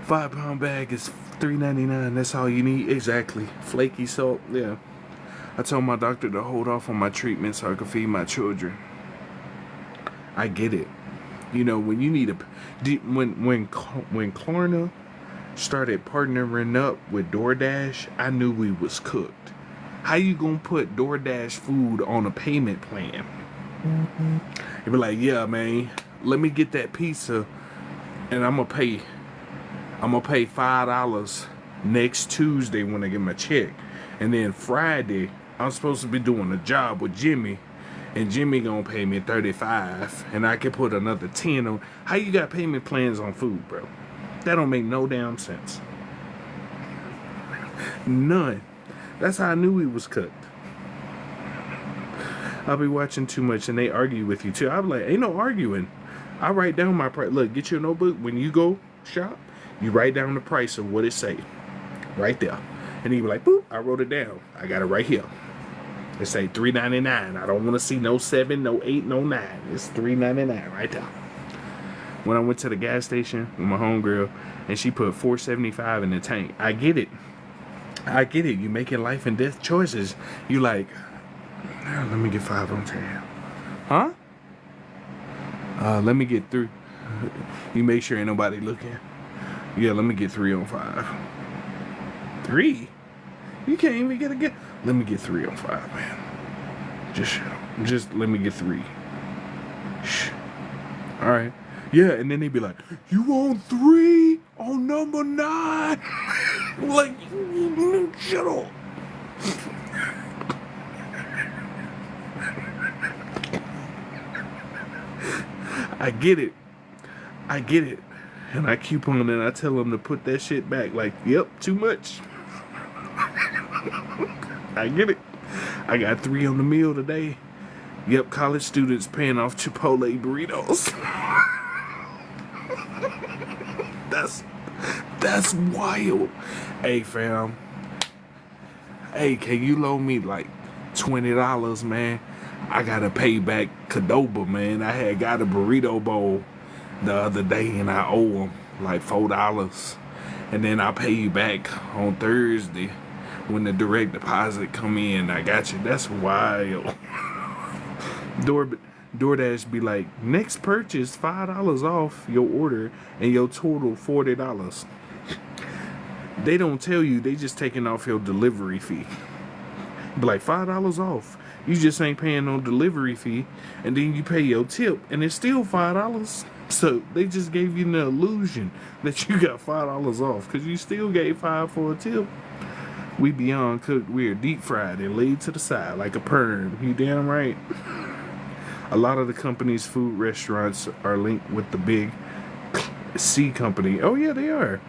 £5 bag is $3.99. That's all you need. Exactly. Flaky salt. Yeah. I told my doctor to hold off on my treatment so I could feed my children. I get it. You know, when you need when Klarna started partnering up with DoorDash, I knew we was cooked. How you gonna put DoorDash food on a payment plan? You be like, yeah, man, let me get that pizza, and I'm gonna pay $5 next Tuesday when I get my check, and then Friday I'm supposed to be doing a job with Jimmy, and Jimmy gonna pay me $35, and I can put another 10 on. How you got payment plans on food, bro? That don't make no damn sense. None. That's how I knew we was cooked. I'll be watching too much and they argue with you too. I'm like, ain't no arguing. I write down my price. Look, get your notebook. When you go shop, you write down the price of what it say. Right there. And you be like, boop, I wrote it down. I got it right here. It say $3.99. I don't want to see no 7, no 8, no 9. It's $3.99 right there. When I went to the gas station with my homegirl and she put $4.75 in the tank. I get it. You making life and death choices. You like, let me get 5 on 10. Huh? Let me get 3. You make sure ain't nobody looking. Yeah, let me get 3 on 5. 3? You can't even get. Let me get 3 on 5, man. Just let me get 3. Shh. All right. Yeah, and then they be like, you want 3 on number 9? Like, shut up. I get it. And I coupon and I tell them to put that shit back. Like, yep, too much. I get it. I got 3 on the meal today. Yep, college students paying off Chipotle burritos. That's wild. Hey, fam. Hey, can you loan me like $20, man? I gotta pay back Qdoba, man. I had got a burrito bowl the other day and I owe them like $4. And then I'll pay you back on Thursday when the direct deposit come in. I got you. That's wild. DoorDash be like, next purchase $5 off your order and your total $40. They don't tell you, they just taking off your delivery fee. Be like, $5 off. You just ain't paying no delivery fee, and then you pay your tip and it's still $5. So they just gave you an illusion that you got $5 off because you still gave 5 for a tip. We beyond cooked. We are deep fried and laid to the side like a perm. You damn right. A lot of the company's food restaurants are linked with the big C company. Oh yeah, they are.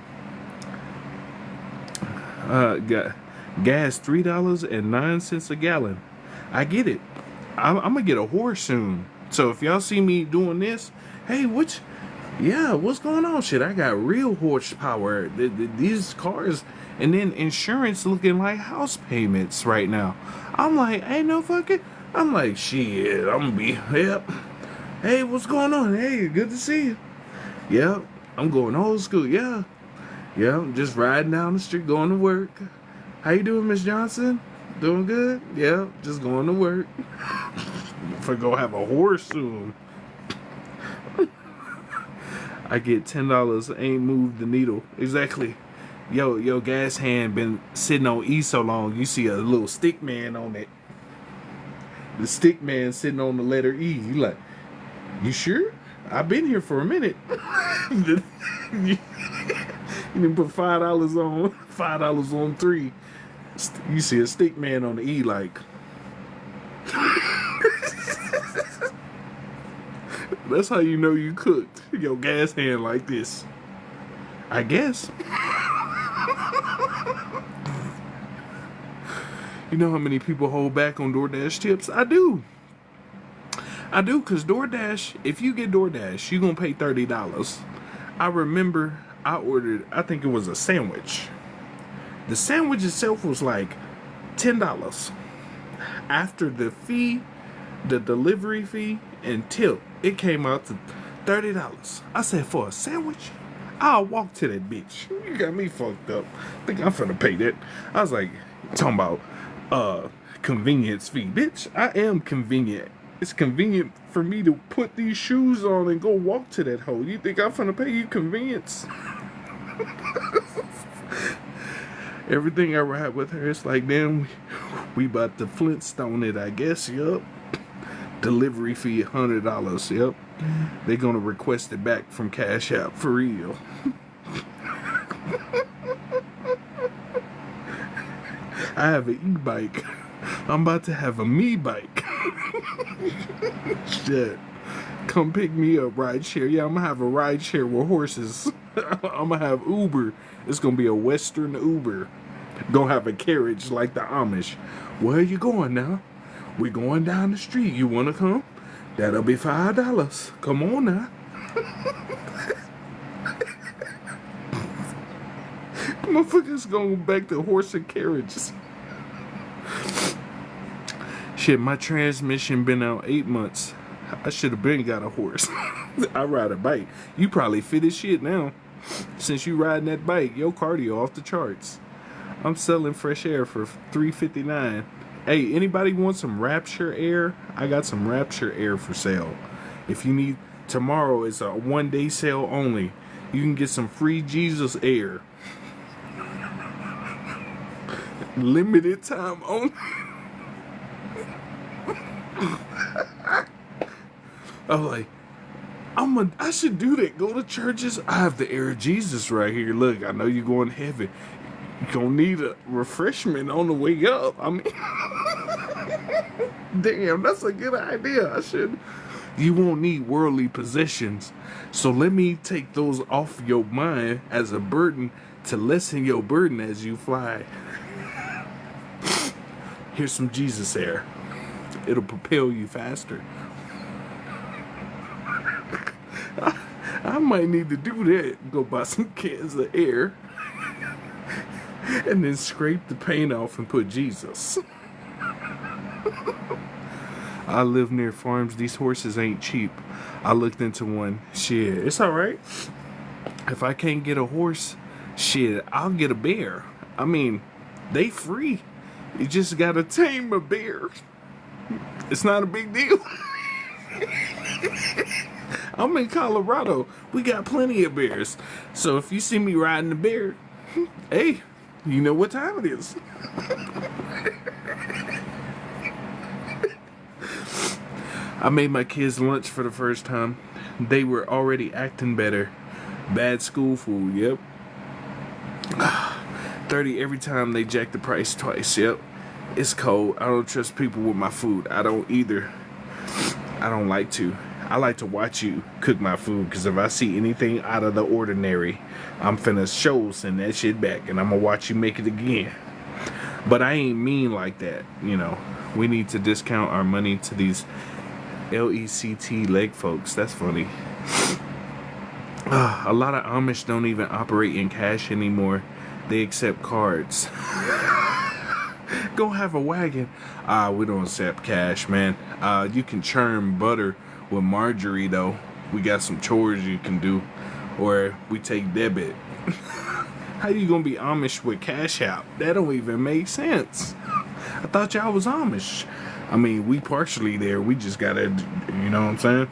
Got gas $3.09 a gallon. I get it. I'm gonna get a horse soon. So if y'all see me doing this, hey, what's going on? Shit, I got real horsepower. These cars, and then insurance looking like house payments right now. I'm like, ain't no fucking. I'm like, shit, I'm gonna be, yep. Hey, what's going on? Hey, good to see you. Yep, I'm going old school. Yeah, I'm just riding down the street, going to work. How you doing, Miss Johnson? Doing good? Yeah, just going to work. For go have a horse soon. I get $10, ain't moved the needle. Exactly. Yo, gas hand been sitting on E so long, you see a little stick man on it. The stick man sitting on the letter E. You like, you sure? I've been here for a minute. You didn't put $5 on 3. You see a stick man on the E like. That's how you know you cooked. Your gas hand like this. I guess. You know how many people hold back on DoorDash tips? I do, because DoorDash, if you get DoorDash, you're going to pay $30. I remember I ordered, I think it was a sandwich. The sandwich itself was like $10. After the fee, the delivery fee, and tip, it came out to $30. I said, for a sandwich? I'll walk to that bitch. You got me fucked up. I think I'm finna pay that. I was like, talking about convenience fee. Bitch, I am convenient. It's convenient for me to put these shoes on and go walk to that hole. You think I'm finna pay you convenience? Everything I ride with her, it's like, damn, we about to Flintstone it, I guess. Yup. Delivery fee $100. Yep. They're gonna request it back from Cash App for real. I have an e-bike. I'm about to have a me bike. Shit. Come pick me up, rideshare. Yeah, I'm gonna have a rideshare with horses. I'm gonna have Uber. It's gonna be a Western Uber. Gonna have a carriage like the Amish. Where are you going now? We going down the street. You wanna come? That'll be $5. Come on now. Motherfuckers going back to horse and carriages. Shit, my transmission been out 8 months. I should have been got a horse. I ride a bike. You probably fit as shit now. Since you riding that bike, your cardio off the charts. I'm selling fresh air for $3.59. Hey, anybody want some Rapture air? I got some Rapture air for sale. If you need, tomorrow is a 1-day sale only. You can get some free Jesus air. Limited time only. I'm like, I should do that. Go to churches. I have the air of Jesus right here. Look, I know you're going to heaven. You're going to need a refreshment on the way up. I mean, damn, that's a good idea. You won't need worldly possessions. So let me take those off your mind as a burden to lessen your burden as you fly. Here's some Jesus air. It'll propel you faster. I might need to do that. Go buy some cans of air. And then scrape the paint off and put Jesus. I live near farms. These horses ain't cheap. I looked into one. Shit, it's alright. If I can't get a horse, shit, I'll get a bear. I mean, they free. You just gotta tame a bear. It's not a big deal. I'm in Colorado. We got plenty of bears. So if you see me riding a bear, hey, you know what time it is. I made my kids lunch for the first time. They were already acting better. Bad school food, yep. 30 every time they jack the price twice, yep. It's cold. I don't trust people with my food. I don't either. I don't like to. I like to watch you cook my food, because if I see anything out of the ordinary, I'm finna send that shit back, and I'm gonna watch you make it again. But I ain't mean like that, you know. We need to discount our money to these LECT leg folks. That's funny. A lot of Amish don't even operate in cash anymore. They accept cards. Go have a wagon. We don't accept cash, man. You can churn butter with margarine, though. We got some chores you can do. Or we take debit. How you gonna be Amish with cash out? That don't even make sense. I thought y'all was Amish. I mean, we partially there. We just gotta, you know what I'm saying?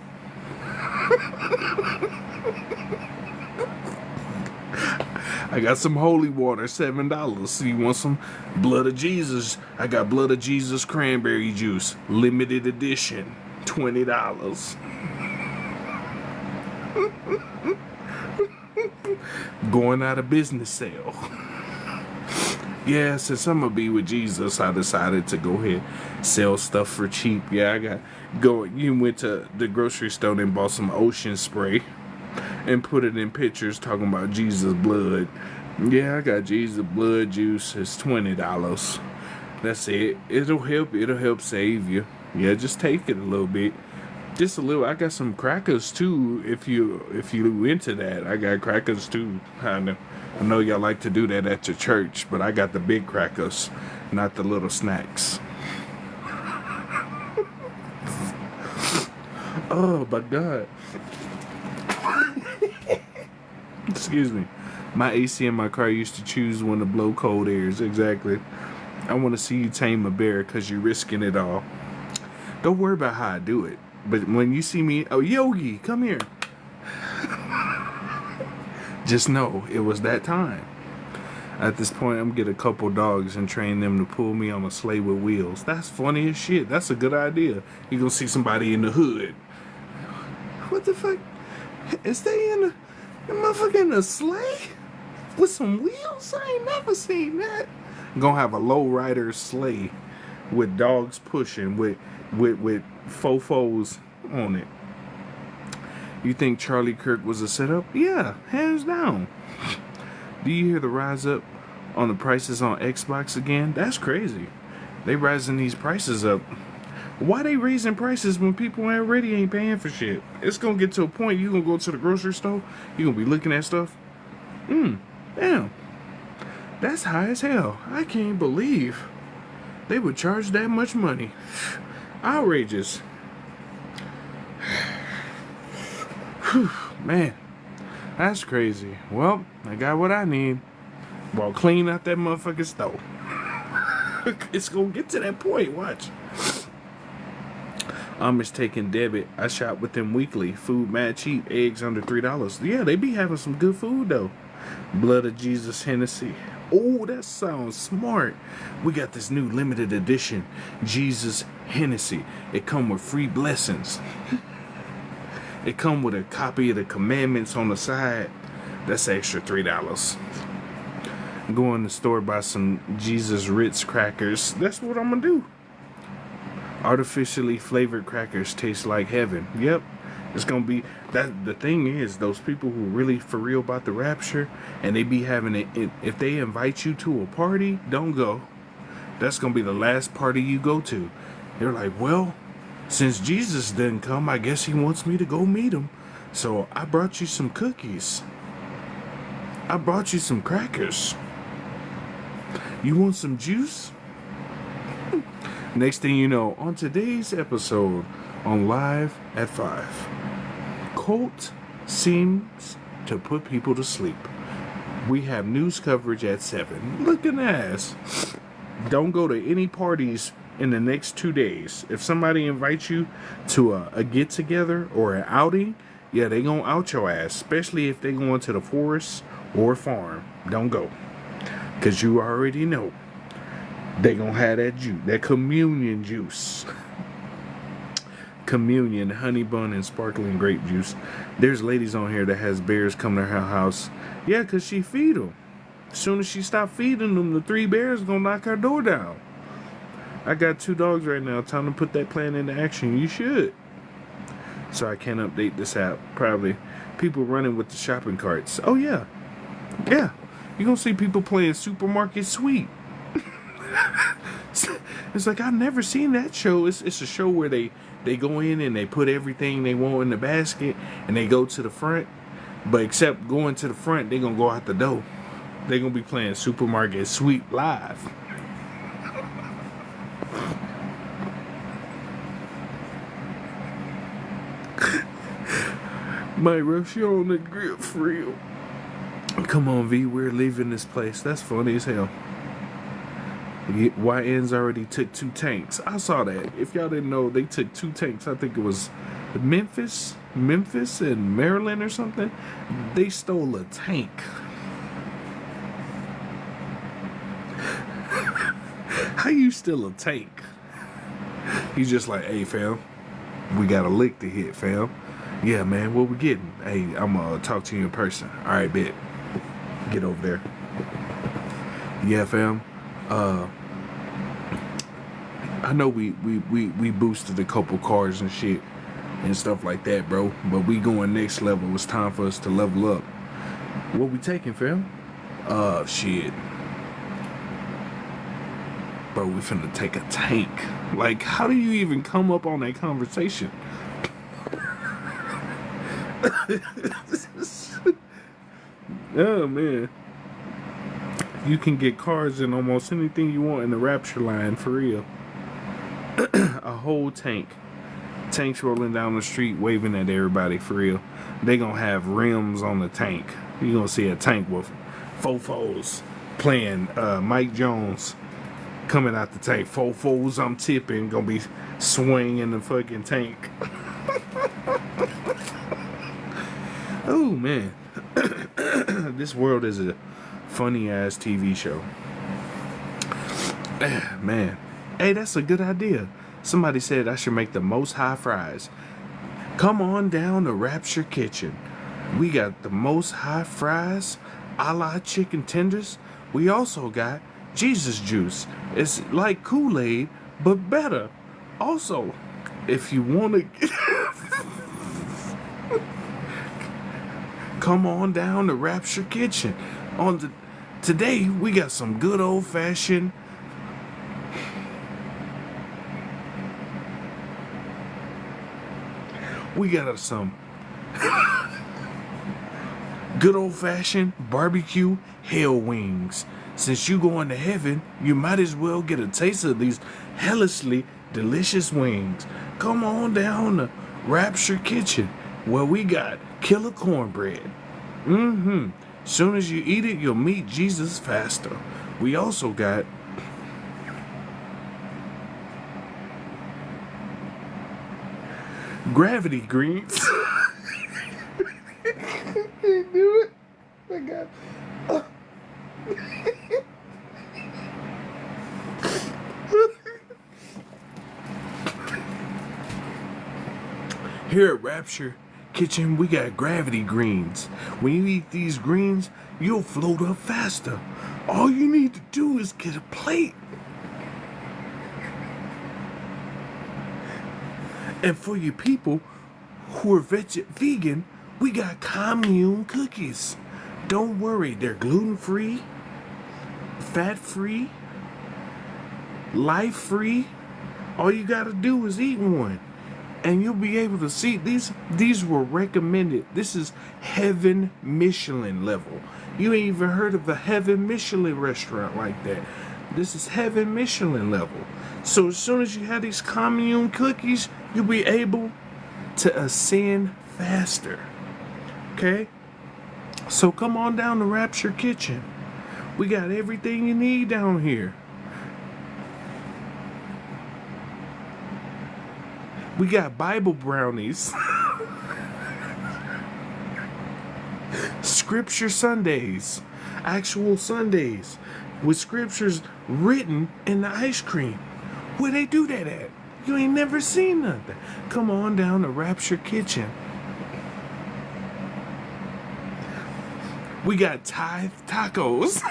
I got some holy water, $7. So you want some blood of Jesus? I got blood of Jesus cranberry juice, limited edition, $20. Going out of business sale. Yeah, since I'm gonna be with Jesus, I decided to go ahead sell stuff for cheap. Yeah, you went to the grocery store and bought some ocean spray and put it in pictures talking about Jesus blood. Yeah, I got Jesus blood juice. It's $20. That's it. It'll help save you. Yeah, just take it a little bit. Just a little. I got some crackers too. If you into that, I got crackers too. I know y'all like to do that at your church, but I got the big crackers, not the little snacks. Oh my God. Excuse me. My AC in my car used to choose when to blow cold airs. Exactly. I want to see you tame a bear because you're risking it all. Don't worry about how I do it. But when you see me, oh, Yogi, come here. Just know it was that time. At this point, I'm going to get a couple dogs and train them to pull me on a sleigh with wheels. That's funny as shit. That's a good idea. You're going to see somebody in the hood. What the fuck? Is they in the motherfucking sleigh? With some wheels? I ain't never seen that. I'm going to have a lowrider sleigh with dogs pushing with fofos on it. You think Charlie Kirk was a setup? Yeah, hands down. Do you hear the rise up on the prices on Xbox again? That's crazy. They rising these prices up. Why they raising prices when people already ain't paying for shit? It's gonna get to a point you gonna go to the grocery store, you gonna be looking at stuff. Damn. That's high as hell. I can't believe they would charge that much money. Outrageous. Whew, man, that's crazy. Well, I got what I need. Well, clean out that motherfucking stove. It's gonna get to that point. Watch. Amish taking debit. I shop with them weekly. Food mad cheap. Eggs under $3. Yeah, they be having some good food though. Blood of Jesus Hennessy. Oh, that sounds smart. We got this new limited edition Jesus Hennessy. It come with free blessings. It come with a copy of the commandments on the side. That's extra $3. Go in the store, buy some Jesus Ritz crackers. That's what I'm gonna do. Artificially flavored crackers taste like heaven. Yep. It's gonna be that. The thing is, those people who really for real about the rapture, and they be having it. If they invite you to a party, don't go. That's gonna be the last party you go to. They're like, well, since Jesus didn't come, I guess he wants me to go meet him. So I brought you some cookies. I brought you some crackers. You want some juice? Next thing you know, on today's episode on Live at 5, cult seems to put people to sleep. We have news coverage at 7. Look at that. Don't go to any parties in the next 2 days. If somebody invites you to a get-together or an outing, yeah, they gonna out your ass. Especially if they going to the forest or farm. Don't go. Because you already know they gonna have that juice, that communion juice. communion, honey bun, and sparkling grape juice. There's ladies on here that has bears come to her house. Yeah, because she feed them. As soon as she stop feeding them, the 3 bears gonna knock her door down. I got 2 dogs right now. Time to put that plan into action. You should. So I can't update this app. Probably people running with the shopping carts. Oh yeah. Yeah. You're gonna see people playing Supermarket Sweep. It's like, I've never seen that show. It's a show where they go in and they put everything they want in the basket and they go to the front. But except going to the front, they're gonna go out the door. They're gonna be playing Supermarket Sweep live. My rush you on the grip for real. Come on, V, we're leaving this place. That's funny as hell. YN's already took 2 tanks. I saw that. If y'all didn't know, they took 2 tanks. I think it was Memphis and Maryland or something. They stole a tank. How you steal a tank? He's just like, hey, fam, we got a lick to hit, fam. Yeah, man, what we getting? Hey, I'm gonna talk to you in person. All right, bet. Get over there. Yeah, fam. I know we boosted a couple cars and shit and stuff like that, bro. But we going next level. It's time for us to level up. What we taking, fam? Shit. Bro, we finna take a tank. Like, how do you even come up on that conversation? Oh, man. You can get cars in almost anything you want in the Rapture line, for real. A whole tank. Tanks rolling down the street waving at everybody, for real. They gonna have rims on the tank. You gonna see a tank with fofos playing Mike Jones coming out the tank. Fofos, I'm tipping. Gonna be swinging the fucking tank. Oh, man. This world is a funny ass TV show. Man. Hey, that's a good idea. Somebody said I should make the Most High fries. Come on down to Rapture Kitchen. We got the Most High fries, a la chicken tenders. We also got Jesus juice. It's like Kool-Aid, but better. Also, if you want to come on down to Rapture Kitchen. Today we got some good old-fashioned some good old-fashioned barbecue hell wings. Since you going to heaven, you might as well get a taste of these hellishly delicious wings. Come on down to Rapture Kitchen, where we got killer cornbread. Soon as you eat it, you'll meet Jesus faster. We also got gravity greens. Can't do it. I got. Here at Rapture Kitchen, we got gravity greens. When you eat these greens, you'll float up faster. All you need to do is get a plate. And for you people who are vegan, we got commune cookies. Don't worry, they're gluten-free, fat-free, life-free. All you gotta do is eat one. And you'll be able to see these were recommended. This is Heaven Michelin level. You ain't even heard of the Heaven Michelin restaurant like that. This is Heaven Michelin level. So as soon as you have these commune cookies, you'll be able to ascend faster. Okay? So come on down to Rapture Kitchen. We got everything you need down here. We got Bible brownies. Scripture Sundays. Actual Sundays. With scriptures written in the ice cream. Where they do that at? You ain't never seen nothing. Come on down to Rapture Kitchen. We got Thai tacos.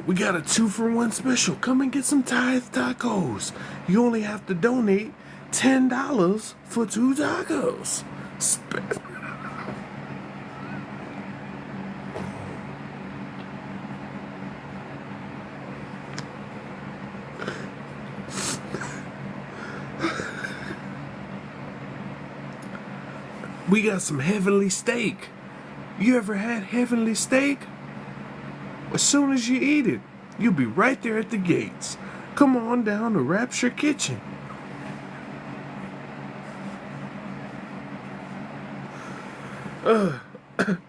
We got a 2-for-1 special. Come and get some Thai tacos. You only have to donate $10 for 2 tacos. We got some heavenly steak. You ever had heavenly steak? As soon as you eat it, you'll be right there at the gates. Come on down to Rapture Kitchen.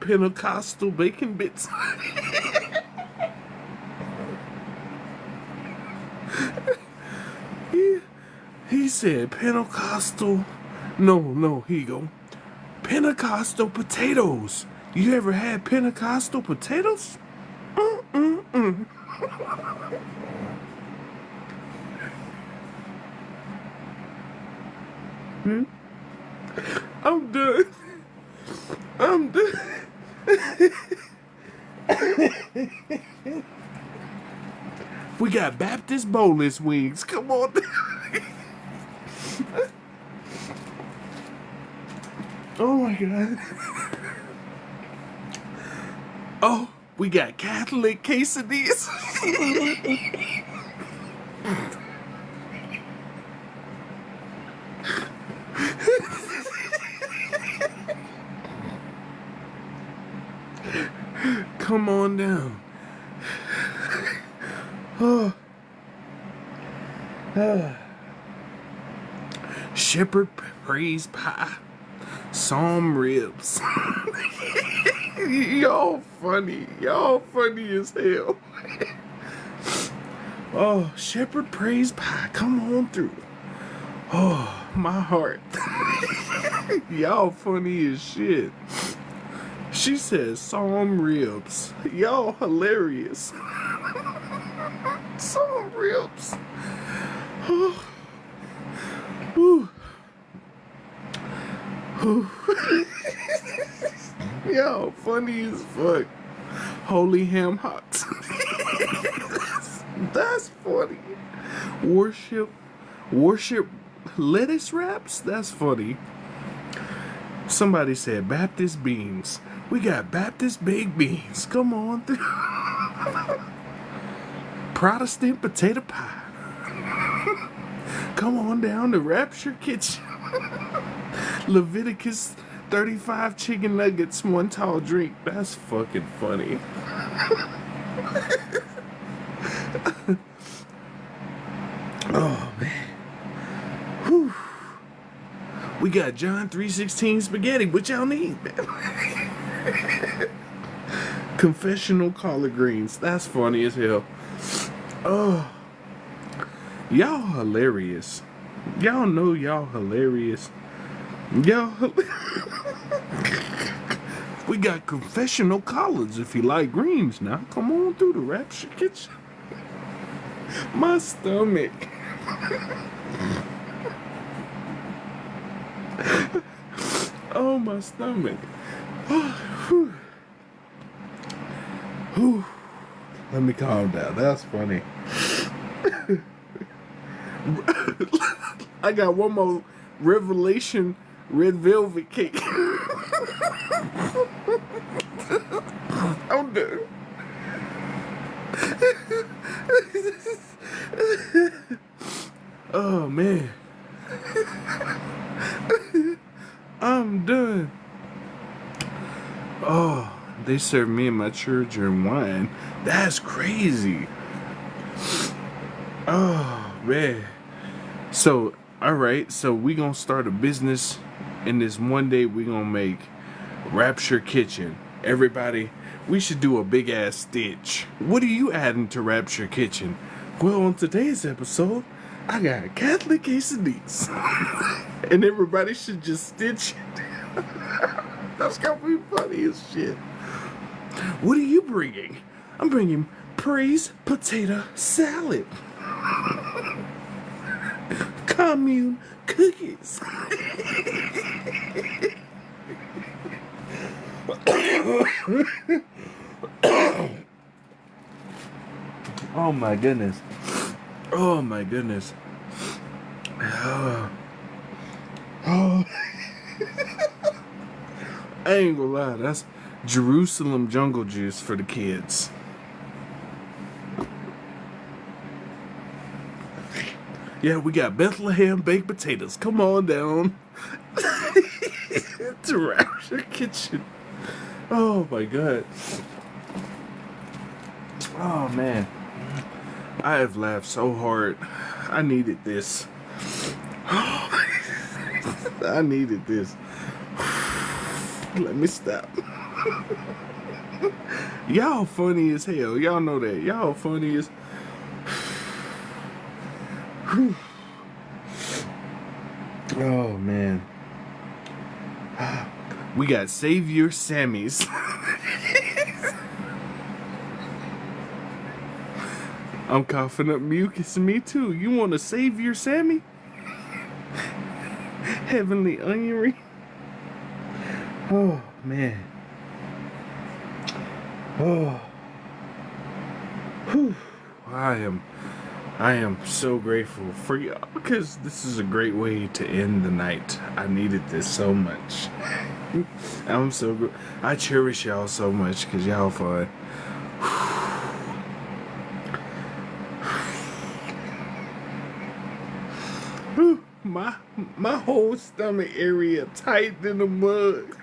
Pentecostal bacon bits. He said Pentecostal. No, here you go. Pentecostal potatoes. You ever had Pentecostal potatoes? I'm done. I'm done. We got Baptist boneless wings. Come on. Oh my God. Oh, we got Catholic quesadillas. Come on down. Shepherd praise pie. Psalm ribs. Y'all funny. Y'all funny as hell. Oh, shepherd praise pie. Come on through. Oh, my heart. Y'all funny as shit. She says psalm ribs. Y'all hilarious. Psalm ribs. Oh. Ooh. Ooh. Y'all funny as fuck. Holy ham hocks. That's funny. Worship lettuce wraps? That's funny. Somebody said Baptist beans. We got Baptist baked beans. Come on through. Protestant potato pie. Come on down to Rapture Kitchen. Leviticus 35 chicken nuggets, 1 tall drink. That's fucking funny. Oh man. Whew. We got John 3:16 spaghetti. What y'all need, man? Confessional collard greens. That's funny as hell. Oh. Y'all hilarious. Y'all know y'all hilarious. We got confessional collards if you like greens now. Come on through the Rapture Kitchen. My stomach. Oh, my stomach. Let me calm down. That's funny. I got one more Revelation red velvet cake. I'm done. Oh man. I'm done. Oh, they served me and my children wine. That's crazy. Oh man. So, alright, so we gonna start a business, and this one day we gonna make Rapture Kitchen. Everybody, we should do a big ass stitch. What are you adding to Rapture Kitchen? Well, on today's episode, I got a Catholic quesadillas. And everybody should just stitch it. That's gonna be funny as shit. What are you bringing? I'm bringing praise potato salad. Commune cookies. Oh my goodness. Oh my goodness. Oh. I ain't gonna lie, that's Jerusalem jungle juice for the kids. Yeah, we got Bethlehem baked potatoes. Come on down to Rapture Kitchen. Oh my god. Oh man. I have laughed so hard. I needed this. I needed this. Let me stop. Y'all funny as hell. Y'all know that. Y'all funny as... Oh man. We got Savior Sammy's. I'm coughing up mucus. Me too. You want a Savior Sammy? Heavenly onion ring. Oh man. Oh. Whew. I am so grateful for y'all because this is a great way to end the night. I needed this so much. I'm so good. I cherish y'all so much because y'all fun. My whole stomach area tight than a mug.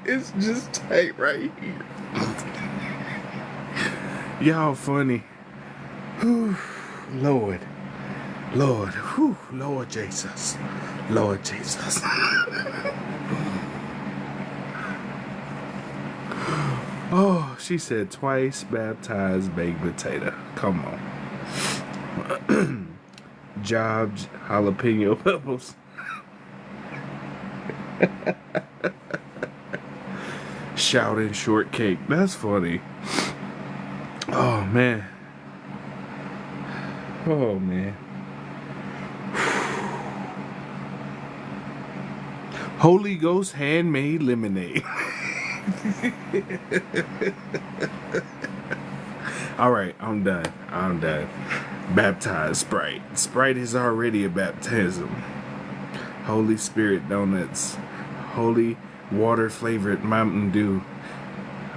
It's just tight right here. Y'all funny. Whew. Lord whew. Lord Jesus. Oh, she said twice baptized baked potato. Come on. Jobs, jalapeno peppers. Shouting shortcake. That's funny. Oh man. Oh man. Holy Ghost handmade lemonade. Alright, I'm done. Baptized Sprite. Sprite is already a baptism. Holy Spirit donuts. Holy water flavored Mountain Dew.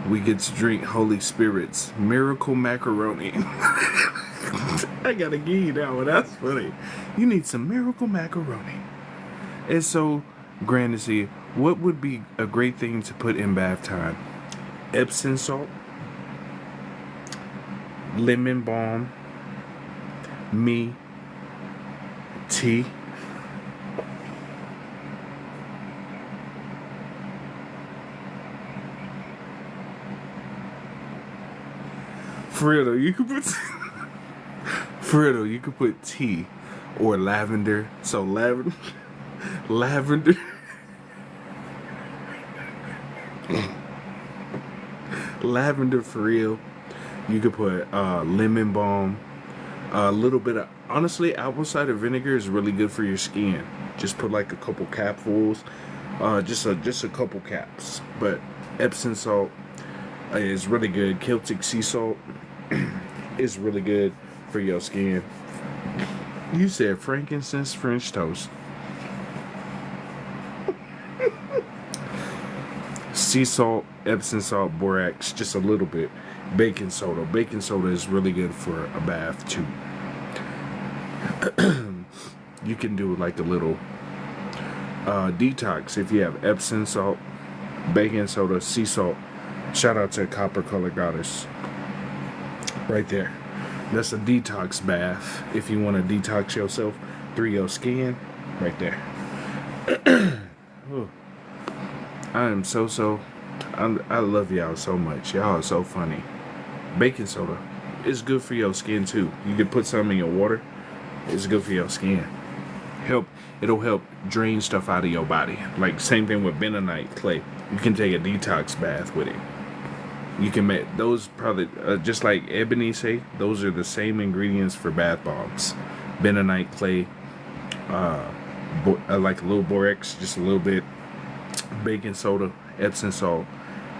We get to drink Holy Spirit's miracle macaroni. I gotta give you that one. That's funny. You need some miracle macaroni. And so, Grandissy, what would be a great thing to put in bath time? Epsom salt, lemon balm, me, tea. For real though, you could put tea or lavender. So lavender. Lavender for real. You could put lemon balm, a little bit of, honestly, apple cider vinegar is really good for your skin. Just put like a couple capfuls, just a couple caps. But Epsom salt is really good. Celtic sea salt is really good for your skin. You said frankincense French toast. Sea salt, Epsom salt, borax, just a little bit. Baking soda. Baking soda is really good for a bath too. You can do like a little detox if you have Epsom salt, baking soda, sea salt. Shout out to Copper Color Goddess. Right there. That's a detox bath if you want to detox yourself through your skin. Right there. I love y'all so much. Y'all are so funny. Baking soda is good for your skin too. You can put some in your water It's good for your skin. It'll help drain stuff out of your body. Like same thing with bentonite clay. You can take a detox bath with it. You can make those probably just like Ebony say. Those are the same ingredients for bath bombs. Bentonite clay, like a little borax, just a little bit, baking soda, Epsom salt,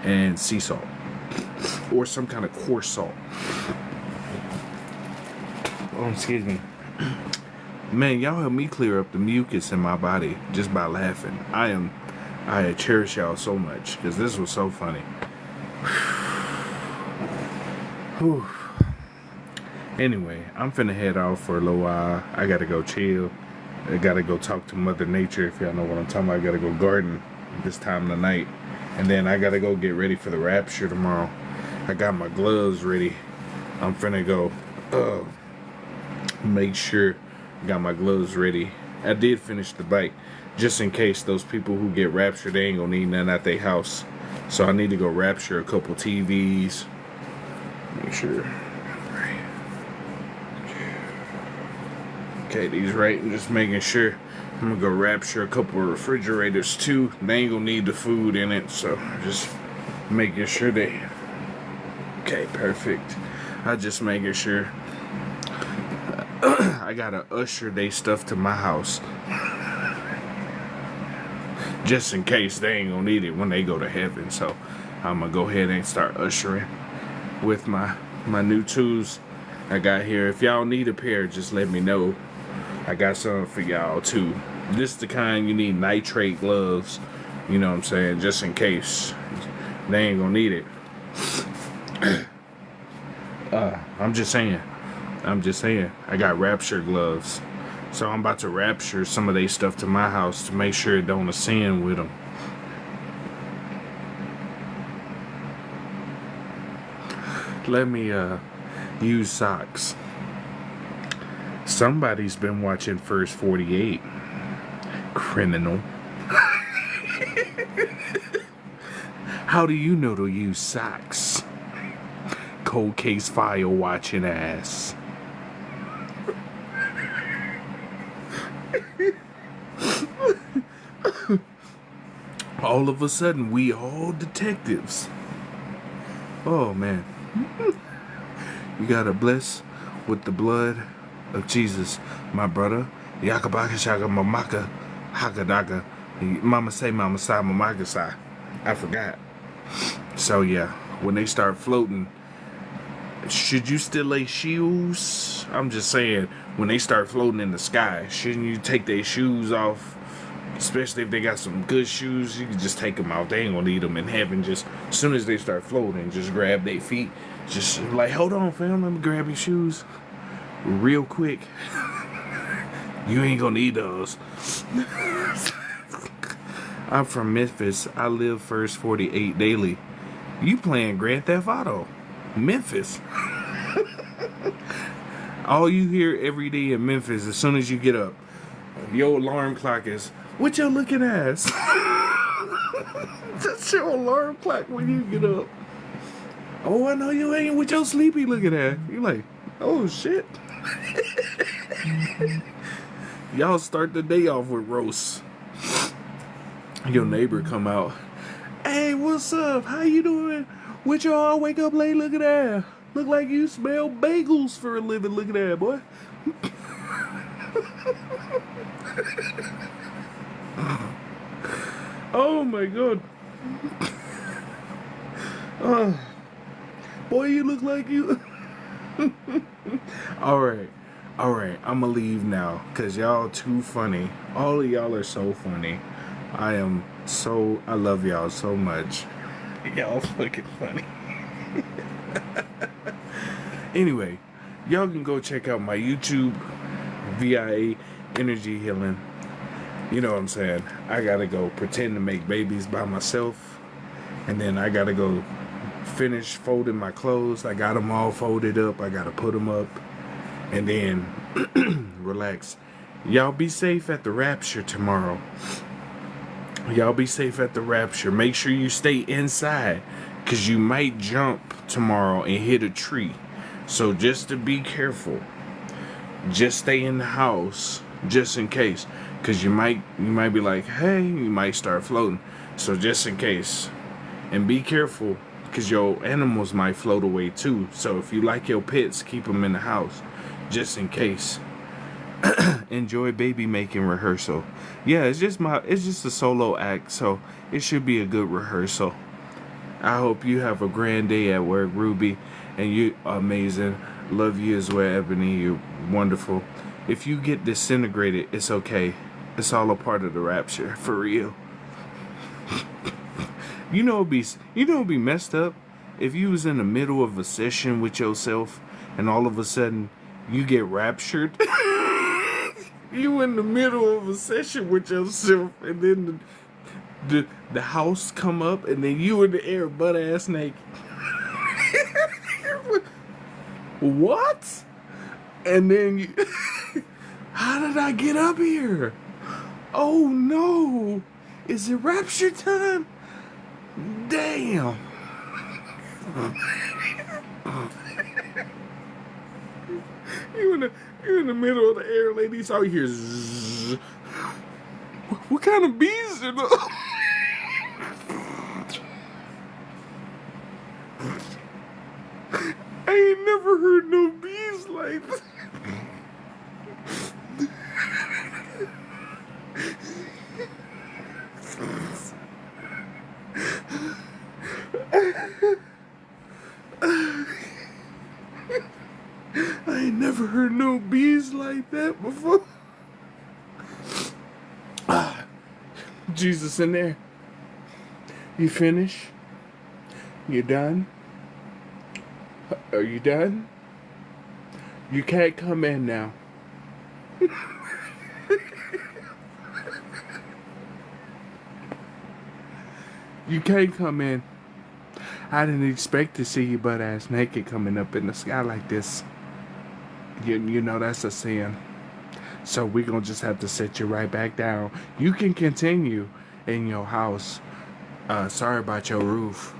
and sea salt, or some kind of coarse salt. Oh, excuse me. Man, y'all help me clear up the mucus in my body just by laughing. I cherish y'all so much because this was so funny. Whew. Anyway, I'm finna head out for a little while. I gotta go chill. I gotta go talk to Mother Nature, if y'all know what I'm talking about. I gotta go garden this time of the night. And then I gotta go get ready for the rapture tomorrow. I got my gloves ready. I'm finna go make sure I got my gloves ready. I did finish the bike, just in case those people who get raptured, they ain't gonna need nothing at their house. So I need to go rapture a couple TVs. Make sure. Okay, these right, and just making sure. I'm gonna go rapture a couple of refrigerators too. They ain't gonna need the food in it, so just making sure they. Okay, perfect. I just making sure. I gotta usher they stuff to my house, just in case they ain't gonna need it when they go to heaven. So I'm gonna go ahead and start ushering with my new tools I got here. If y'all need a pair, just let me know. I got some for y'all too. This the kind you need nitrate gloves. You know what I'm saying? Just in case they ain't gonna need it. I'm just saying. I got rapture gloves. So I'm about to rapture some of their stuff to my house to make sure it don't ascend with them. Let me use socks. Somebody's been watching First 48. Criminal. How do you know to use socks? Cold case file watching ass. All of a sudden, we all detectives. Oh man. You gotta bless with the blood of Jesus, my brother. Yakabaka shaka mamaka hakadaka. Mama say mama sai mamaka sai. I forgot. So yeah, when they start floating, should you still lay shoes? I'm just saying, when they start floating in the sky, shouldn't you take their shoes off? Especially if they got some good shoes, you can just take them out. They ain't gonna need them in heaven. Just as soon as they start floating, just grab their feet. Just like, hold on, fam, let me grab your shoes real quick. You ain't gonna need those. I'm from Memphis. I live First 48 daily. You playing Grand Theft Auto. Memphis. All you hear every day in Memphis, as soon as you get up, your alarm clock is, what you looking at? That's your alarm clock when you get up. Oh, I know you ain't with your sleepy looking at. You like, oh shit. Y'all start the day off with roast. Your neighbor come out. Hey, what's up? How you doing? What y'all wake up late? Look at that. Look like you smell bagels for a living. Look at that, boy. Oh my god. Boy, you look like you. Alright, I'ma leave now, cause y'all too funny. All of y'all are so funny. I love y'all so much. Y'all fucking funny. Anyway, y'all can go check out my YouTube, VIA Energy Healing. You know what I'm saying? I gotta go pretend to make babies by myself, and then I gotta go finish folding my clothes. I got them all folded up. I gotta put them up, and then relax. Y'all be safe at the rapture tomorrow. Y'all be safe at the rapture. Make sure you stay inside, cause you might jump tomorrow and hit a tree. So just to be careful. just stay in the house just in case, because you might be like, hey, you might start floating. So just in case, and be careful, because your animals might float away too. So if you like your pets, keep them in the house just in case. Enjoy baby making rehearsal. Yeah, it's just a solo act, so it should be a good rehearsal. I hope you have a grand day at work, Ruby, and you amazing. Love you as well, Ebony. You're wonderful. If you get disintegrated, it's okay. It's all a part of the rapture, for real. You know it'd be messed up if you was in the middle of a session with yourself and all of a sudden you get raptured. You in the middle of a session with yourself and then the house come up and then you in the air butt ass naked. What? And then you, how did I get up here? Oh no! Is it rapture time? Damn! You in the middle of the air, ladies. All you hear is what kind of bees are those? I ain't never heard no bees like that. I ain't never heard no bees like that before. Jesus in there. You finish? You done? Are you done? You can't come in now. You can't come in. I didn't expect to see you butt ass naked coming up in the sky like this. You know that's a sin. So we're gonna just have to set you right back down. You can continue in your house. Sorry about your roof.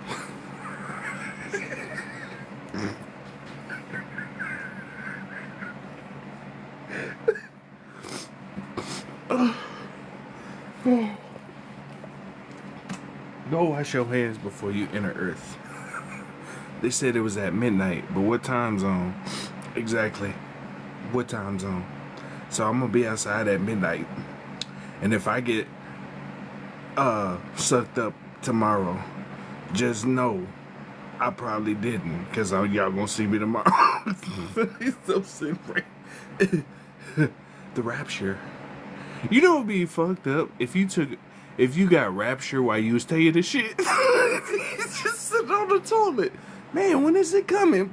Go wash your hands before you enter Earth. They said it was at midnight, but what time zone? Exactly. What time zone? So I'm gonna be outside at midnight. And if I get sucked up tomorrow, just know I probably didn't, because y'all gonna see me tomorrow. He's so simple. The rapture. You know what'd be fucked up if you got rapture while you was taking the shit. Just sitting on the toilet. Man, when is it coming?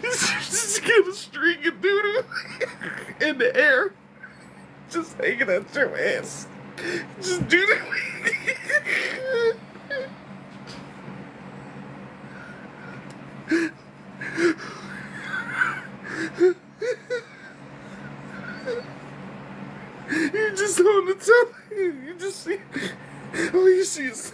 Just get a string of doo-doo in the air. Just hanging out your ass. Just doo-doo. You just on the top. You just see. All you see is.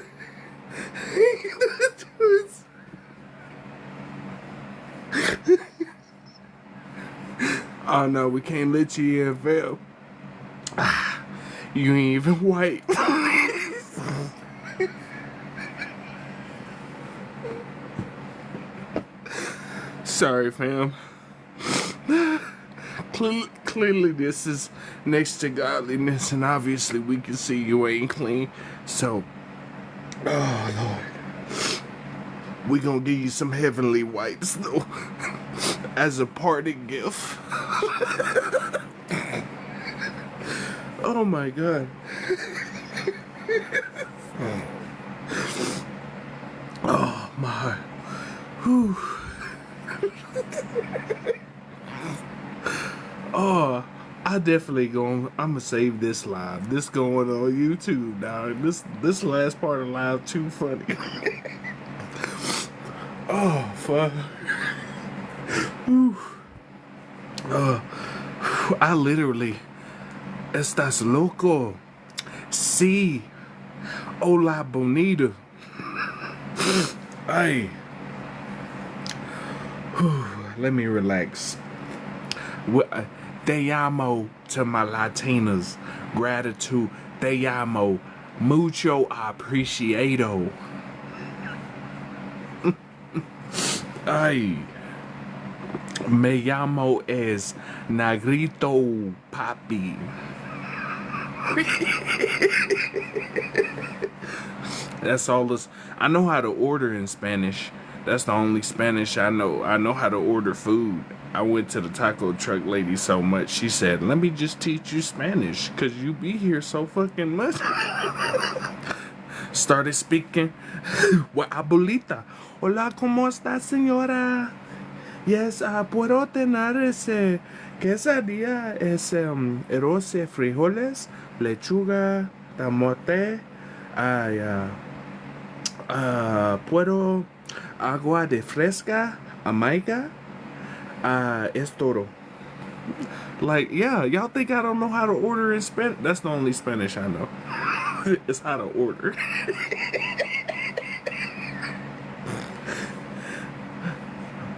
Oh no, we can't let you in, Phil. You ain't even white. Sorry, fam. Clearly this is next to godliness, and obviously we can see you ain't clean. So, oh Lord, we gonna give you some heavenly whites though, as a parting gift. Oh my God. Oh my. Whew. Oh, I'm gonna save this live. This going on YouTube now. This last part of live too funny. Oh fuck. I literally, estás loco. Sí. Hola bonita. Ay. Whew, let me relax. Te amo to my Latinas. Gratitude. Te amo. Mucho apreciado. Ay. Me llamo es Negrito Papi. That's all this. I know how to order in Spanish. That's the only Spanish I know. I know how to order food. I went to the taco truck lady so much. She said, let me just teach you Spanish because you be here so fucking much. Started speaking. Well, abuelita. Hola, ¿cómo está, señora? Yes, puedo tener ese quesadilla, arroz, frijoles, lechuga, tamote, puedo agua de fresca, amiga, es todo. Like, yeah, y'all think I don't know how to order in Spanish? That's the only Spanish I know. It's how to order.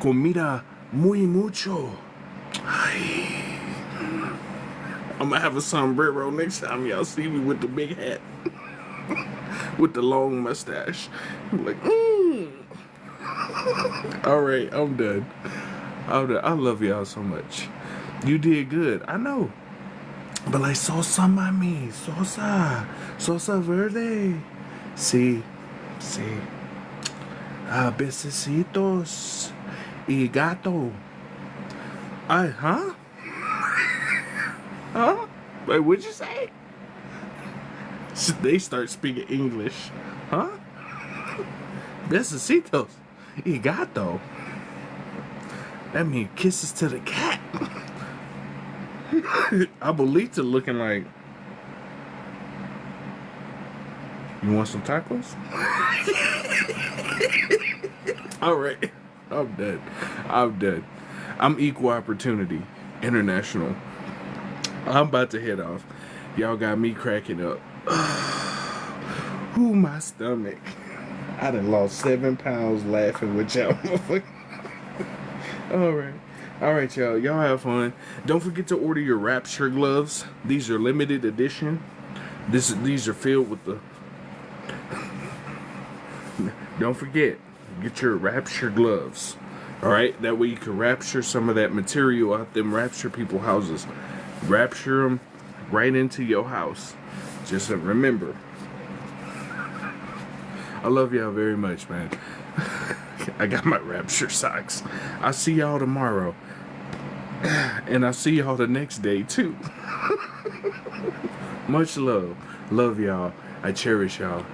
Comida muy mucho. Ay. I'm gonna have a sombrero next time y'all see me with the big hat. With the long mustache. I'm like, Alright, I'm done. I love y'all so much. You did good. I know. But like Sosa mami. Sosa verde. Sí. Besecitos. Y gato. Huh? Huh? Wait, what'd you say? They start speaking English. Huh? Besecitos. Y gato. That means kisses to the cat. Abuelita looking like, you want some tacos? Alright. I'm dead. I'm equal opportunity. International. I'm about to head off. Y'all got me cracking up. Ooh, my stomach. I done lost 7 pounds laughing with y'all. Alright, y'all. Y'all have fun. Don't forget to order your Rapture gloves. These are limited edition. These are filled with the... Don't forget. Get your Rapture gloves. Alright? That way you can rapture some of that material out them Rapture people houses. Rapture them right into your house. Just remember. I love y'all very much, man. I got my Rapture socks. I'll see y'all tomorrow. And I'll see y'all the next day, too. Much love. Love y'all. I cherish y'all.